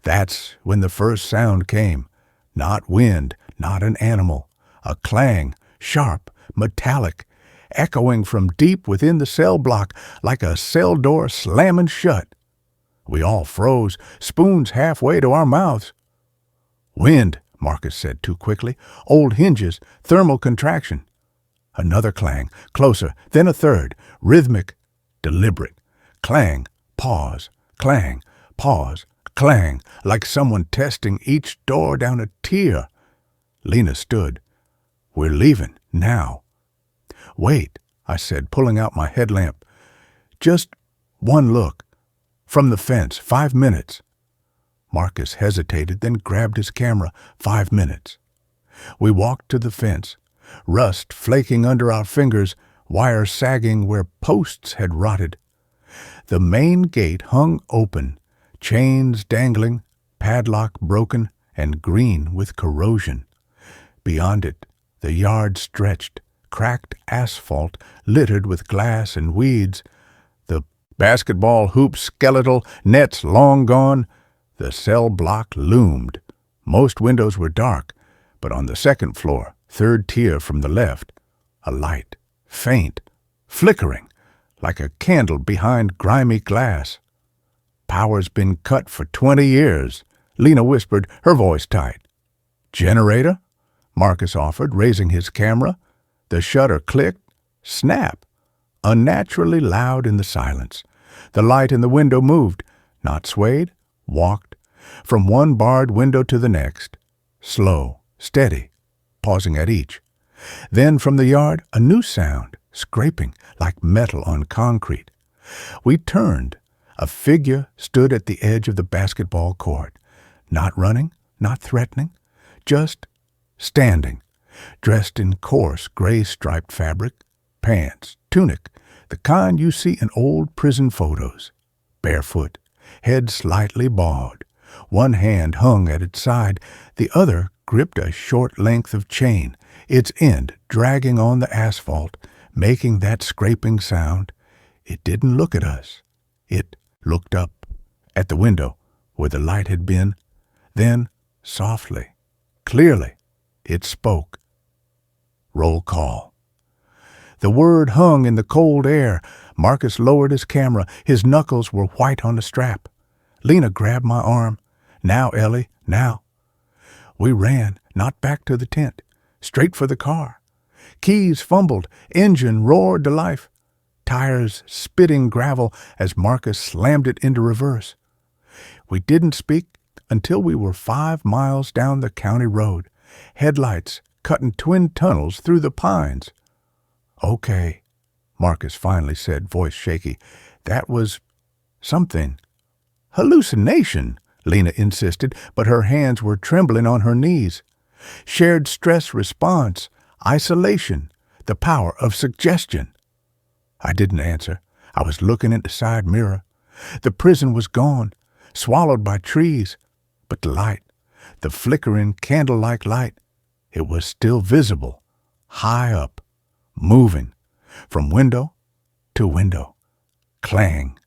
That's when the first sound came. Not wind, not an animal. A clang, sharp, metallic, echoing from deep within the cell block like a cell door slamming shut. We all froze, spoons halfway to our mouths. "Wind," Marcus said too quickly. "Old hinges, thermal contraction." Another clang, closer, then a third, rhythmic, deliberate. Clang, pause, clang, pause, clang, like someone testing each door down a tier. Lena stood. "We're leaving, now." "Wait," I said, pulling out my headlamp. "Just one look. From the fence, 5 minutes." Marcus hesitated, then grabbed his camera. 5 minutes. We walked to the fence, rust flaking under our fingers, wire sagging where posts had rotted. The main gate hung open, chains dangling, padlock broken and green with corrosion. Beyond it, the yard stretched, cracked asphalt littered with glass and weeds, the basketball hoops skeletal, nets long gone. The cell block loomed. Most windows were dark, but on the second floor, 3rd tier from the left, a light, faint, flickering, like a candle behind grimy glass. "Power's been cut for 20 years, Lena whispered, her voice tight. "Generator?" Marcus offered, raising his camera. The shutter clicked, snap, unnaturally loud in the silence. The light in the window moved, not swayed, walked, from one barred window to the next, slow, steady, pausing at each. Then from the yard, a new sound, scraping like metal on concrete. We turned. A figure stood at the edge of the basketball court, not running, not threatening, just standing, dressed in coarse gray-striped fabric, pants, tunic, the kind you see in old prison photos. Barefoot, head slightly bowed. One hand hung at its side, the other gripped a short length of chain, its end dragging on the asphalt, making that scraping sound. It didn't look at us. It looked up, at the window, where the light had been. Then, softly, clearly, it spoke. Roll call. The word hung in the cold air. Marcus lowered his camera. His knuckles were white on the strap. Lena grabbed my arm. "Now, Ellie, now." We ran, not back to the tent, straight for the car. Keys fumbled, engine roared to life, tires spitting gravel as Marcus slammed it into reverse. We didn't speak, until we were 5 miles down the county road, headlights cutting twin tunnels through the pines. "Okay," Marcus finally said, voice shaky. "That was something." "Hallucination," Lena insisted, but her hands were trembling on her knees. "Shared stress response, isolation, the power of suggestion." I didn't answer. I was looking in the side mirror. The prison was gone, swallowed by trees, but the light, the flickering candle-like light, it was still visible, high up, moving, from window to window. Clang.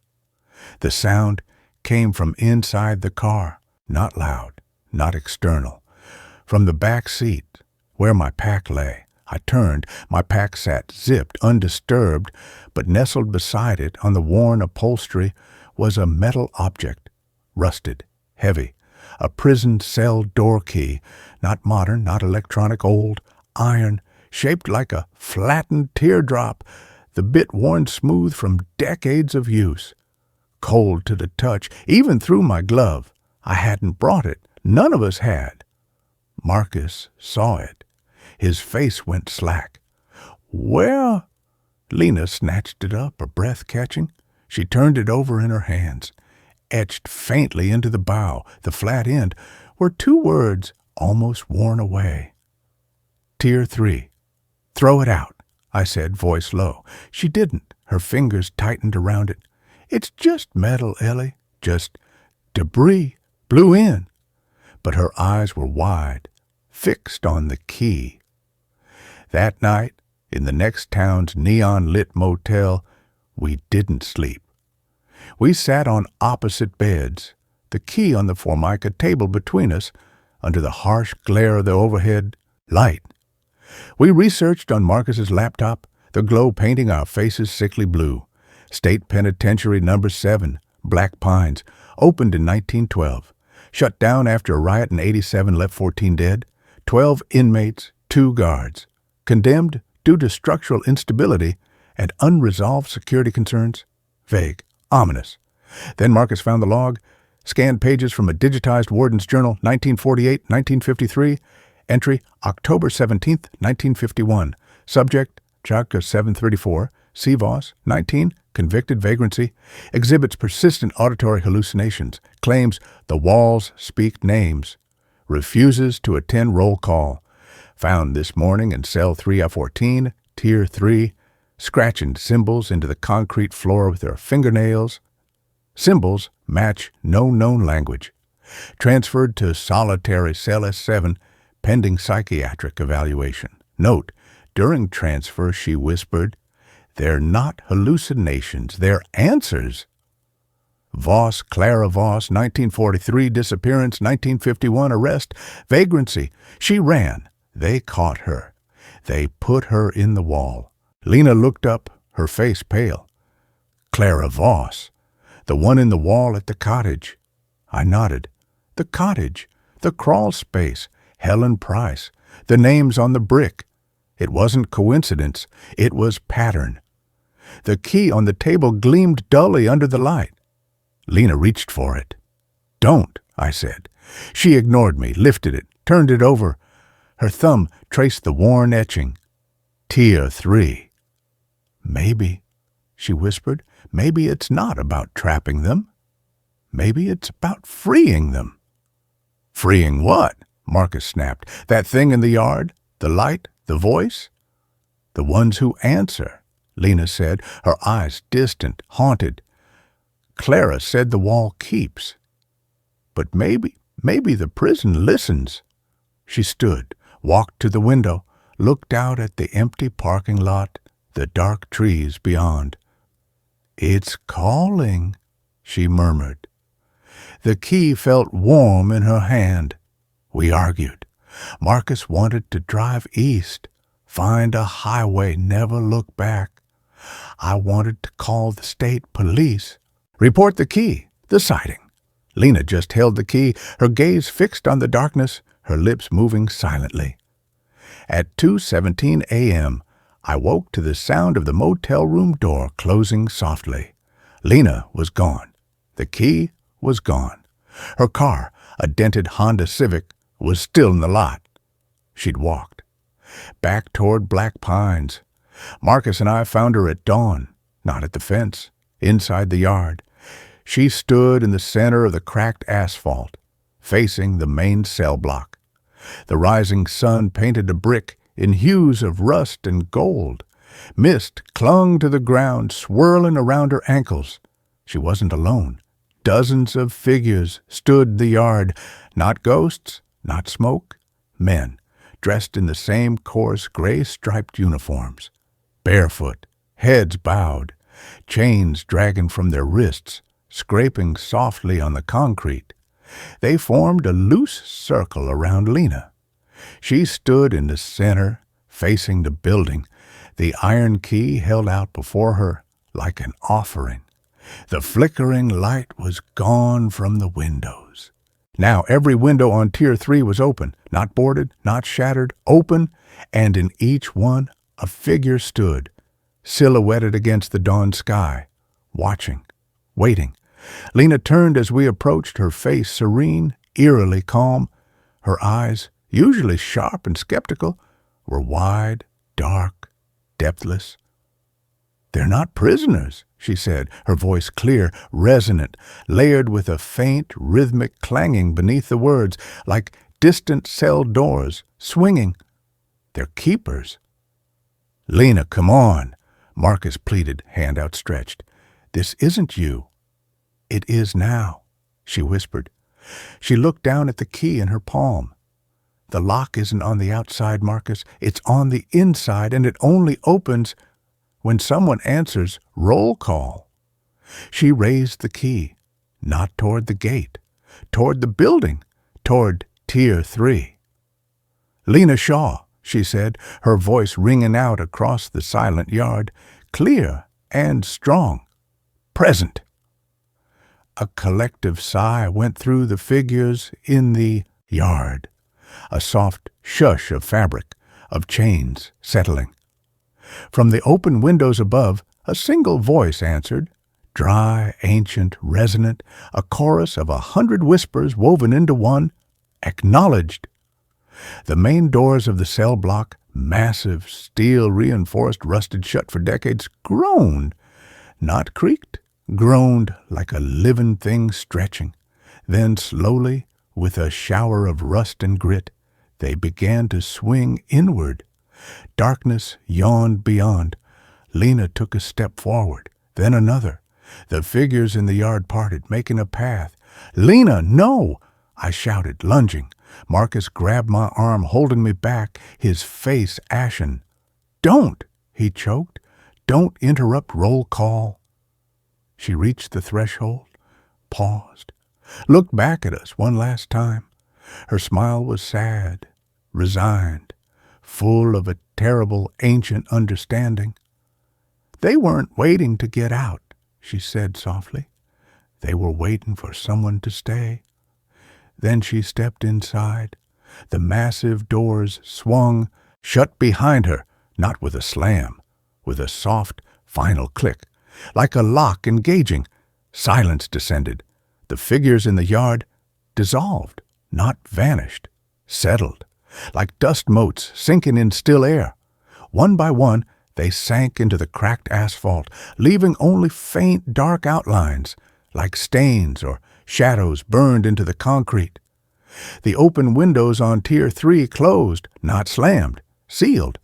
The sound came from inside the car, not loud, not external. From the back seat, where my pack lay, I turned. My pack sat zipped, undisturbed, but nestled beside it on the worn upholstery was a metal object, rusted, heavy, a prison cell door key, not modern, not electronic, old, iron, shaped like a flattened teardrop, the bit worn smooth from decades of use. Cold to the touch, even through my glove. I hadn't brought it. None of us had. Marcus saw it. His face went slack. "Where?" Lena snatched it up, her breath catching. She turned it over in her hands. Etched faintly into the bow, the flat end, were 2 words almost worn away. "Tier 3. Throw it out," I said, voice low. She didn't. Her fingers tightened around it. "It's just metal, Ellie. Just debris. Blew in." But her eyes were wide, fixed on the key. That night, in the next town's neon-lit motel, we didn't sleep. We sat on opposite beds, the key on the formica table between us, under the harsh glare of the overhead light. We researched on Marcus's laptop, the glow painting our faces sickly blue. State Penitentiary Number 7, Black Pines, opened in 1912. Shut down after a riot in 87 left 14 dead. 12 inmates, 2 guards. Condemned due to structural instability and unresolved security concerns. Vague, ominous. Then Marcus found the log, scanned pages from a digitized warden's journal, 1948-1953, entry October 17, 1951. Subject, Chaka 734, CVOS 19, convicted vagrancy, exhibits persistent auditory hallucinations, claims the walls speak names, refuses to attend roll call. Found this morning in cell 3F14, Tier 3, scratching symbols into the concrete floor with her fingernails. Symbols match no known language. Transferred to solitary cell S7, pending psychiatric evaluation. Note, during transfer she whispered, "They're not hallucinations, they're answers." Voss, Clara Voss, 1943, disappearance, 1951, arrest, vagrancy. She ran. They caught her. They put her in the wall. Lena looked up, her face pale. "Clara Voss, the one in the wall at the cottage." I nodded. "The cottage, the crawl space, Helen Price, the names on the brick. It wasn't coincidence, it was pattern." The key on the table gleamed dully under the light. Lena reached for it. "Don't," I said. She ignored me, lifted it, turned it over. Her thumb traced the worn etching. Tier 3. "Maybe," she whispered, "maybe it's not about trapping them. Maybe it's about freeing them." "Freeing what?" Marcus snapped. "That thing in the yard? The light? The voice?" "The ones who answer," Lena said, her eyes distant, haunted. "Clara said the wall keeps. But maybe the prison listens." She stood, walked to the window, looked out at the empty parking lot, the dark trees beyond. "It's calling," she murmured. The key felt warm in her hand. We argued. Marcus wanted to drive east, find a highway, never look back. I wanted to call the state police. Report the key, the sighting. Lena just held the key, her gaze fixed on the darkness, her lips moving silently. At 2:17 a.m., I woke to the sound of the motel room door closing softly. Lena was gone. The key was gone. Her car, A dented Honda Civic was still in the lot. She'd walked back toward Black Pines. Marcus and I found her at dawn, not at the fence, inside the yard. She stood in the center of the cracked asphalt, facing the main cell block. The rising sun painted a brick in hues of rust and gold. Mist clung to the ground, swirling around her ankles. She wasn't alone. Dozens of figures stood the yard, not ghosts, not smoke, men, dressed in the same coarse gray-striped uniforms, barefoot, heads bowed, chains dragging from their wrists, scraping softly on the concrete. They formed a loose circle around Lena. She stood in the center, facing the building, the iron key held out before her like an offering. The flickering light was gone from the windows. Now every window on Tier 3 was open, not boarded, not shattered, open, and in each one a figure stood, silhouetted against the dawn sky, watching, waiting. Lena turned as we approached, her face serene, eerily calm. Her eyes, usually sharp and skeptical, were wide, dark, depthless. "They're not prisoners," she said, her voice clear, resonant, layered with a faint, rhythmic clanging beneath the words, like distant cell doors, swinging. "They're keepers." "Lena, come on," Marcus pleaded, hand outstretched. "This isn't you." "It is now," she whispered. She looked down at the key in her palm. "The lock isn't on the outside, Marcus. It's on the inside, and it only opens when someone answers roll call." She raised the key, not toward the gate, toward the building, toward Tier 3. "Lena Shaw," she said, her voice ringing out across the silent yard, clear and strong. "Present." A collective sigh went through the figures in the yard, a soft shush of fabric, of chains settling. From the open windows above, a single voice answered, dry, ancient, resonant, a chorus of 100 whispers woven into one, acknowledged. The main doors of the cell block, massive, steel-reinforced, rusted shut for decades, groaned, not creaked, groaned like a living thing stretching. Then slowly, with a shower of rust and grit, they began to swing inward. Darkness yawned beyond. Lena took a step forward, then another. The figures in the yard parted, making a path. "Lena, no!" I shouted, lunging. Marcus grabbed my arm, holding me back, his face ashen. "Don't!" he choked. "Don't interrupt roll call." She reached the threshold, paused, looked back at us one last time. Her smile was sad, resigned, full of a terrible ancient understanding. "They weren't waiting to get out," she said softly. "They were waiting for someone to stay." Then she stepped inside. The massive doors swung, shut behind her, not with a slam, with a soft, final click, like a lock engaging. Silence descended. The figures in the yard dissolved, not vanished, settled, like dust motes sinking in still air. One by one, they sank into the cracked asphalt, leaving only faint, dark outlines, like stains or shadows burned into the concrete. The open windows on Tier 3 closed, not slammed, sealed.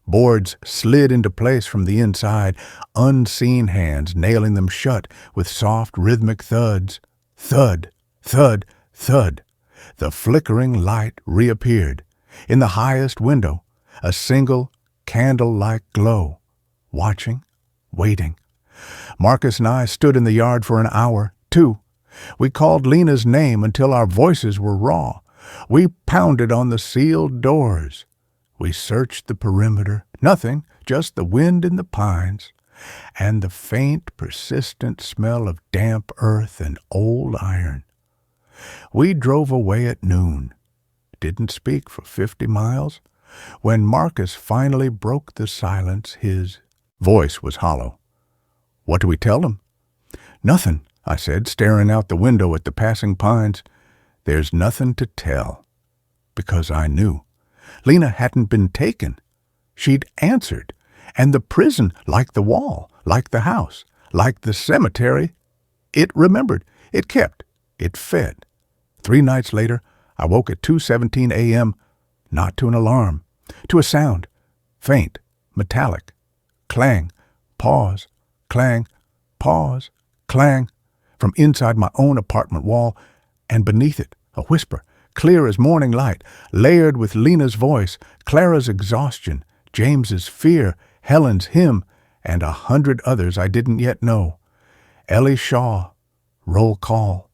Boards slid into place from the inside, unseen hands nailing them shut with soft, rhythmic thuds. Thud, thud, thud. The flickering light reappeared. In the highest window, a single candle-like glow. Watching, waiting. Marcus and I stood in the yard for an hour, 2. We called Lena's name until our voices were raw. We pounded on the sealed doors. We searched the perimeter. Nothing, just the wind in the pines, and the faint, persistent smell of damp earth and old iron. We drove away at noon. Didn't speak for 50 miles. When Marcus finally broke the silence, his voice was hollow. "What do we tell them?" "Nothing," I said, staring out the window at the passing pines. There's nothing to tell, because I knew. Lena hadn't been taken. She'd answered, and the prison, like the wall, like the house, like the cemetery, it remembered, it kept, it fed. 3 nights later, I woke at 2:17 a.m., not to an alarm, to a sound, faint, metallic, clang, pause, clang, pause, clang, from inside my own apartment wall, and beneath it, a whisper, clear as morning light, layered with Lena's voice, Clara's exhaustion, James's fear, Helen's hymn, and 100 others I didn't yet know. Ellie Shaw, roll call.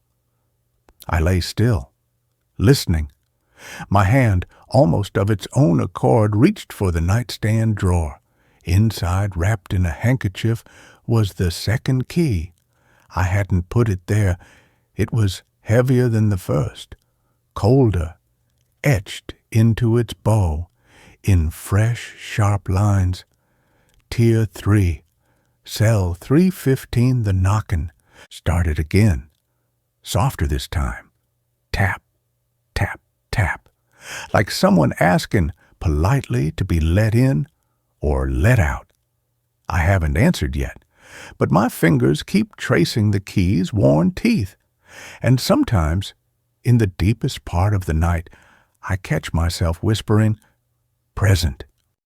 I lay still, listening. My hand, almost of its own accord, reached for the nightstand drawer. Inside, wrapped in a handkerchief, was the second key. I hadn't put it there. It was heavier than the first, colder, etched into its bow, in fresh, sharp lines. Tier 3, cell 315, the knockin', started again. Softer this time. Tap, tap, tap. Like someone asking politely to be let in or let out. I haven't answered yet, but my fingers keep tracing the key's worn teeth. And sometimes, in the deepest part of the night, I catch myself whispering, present,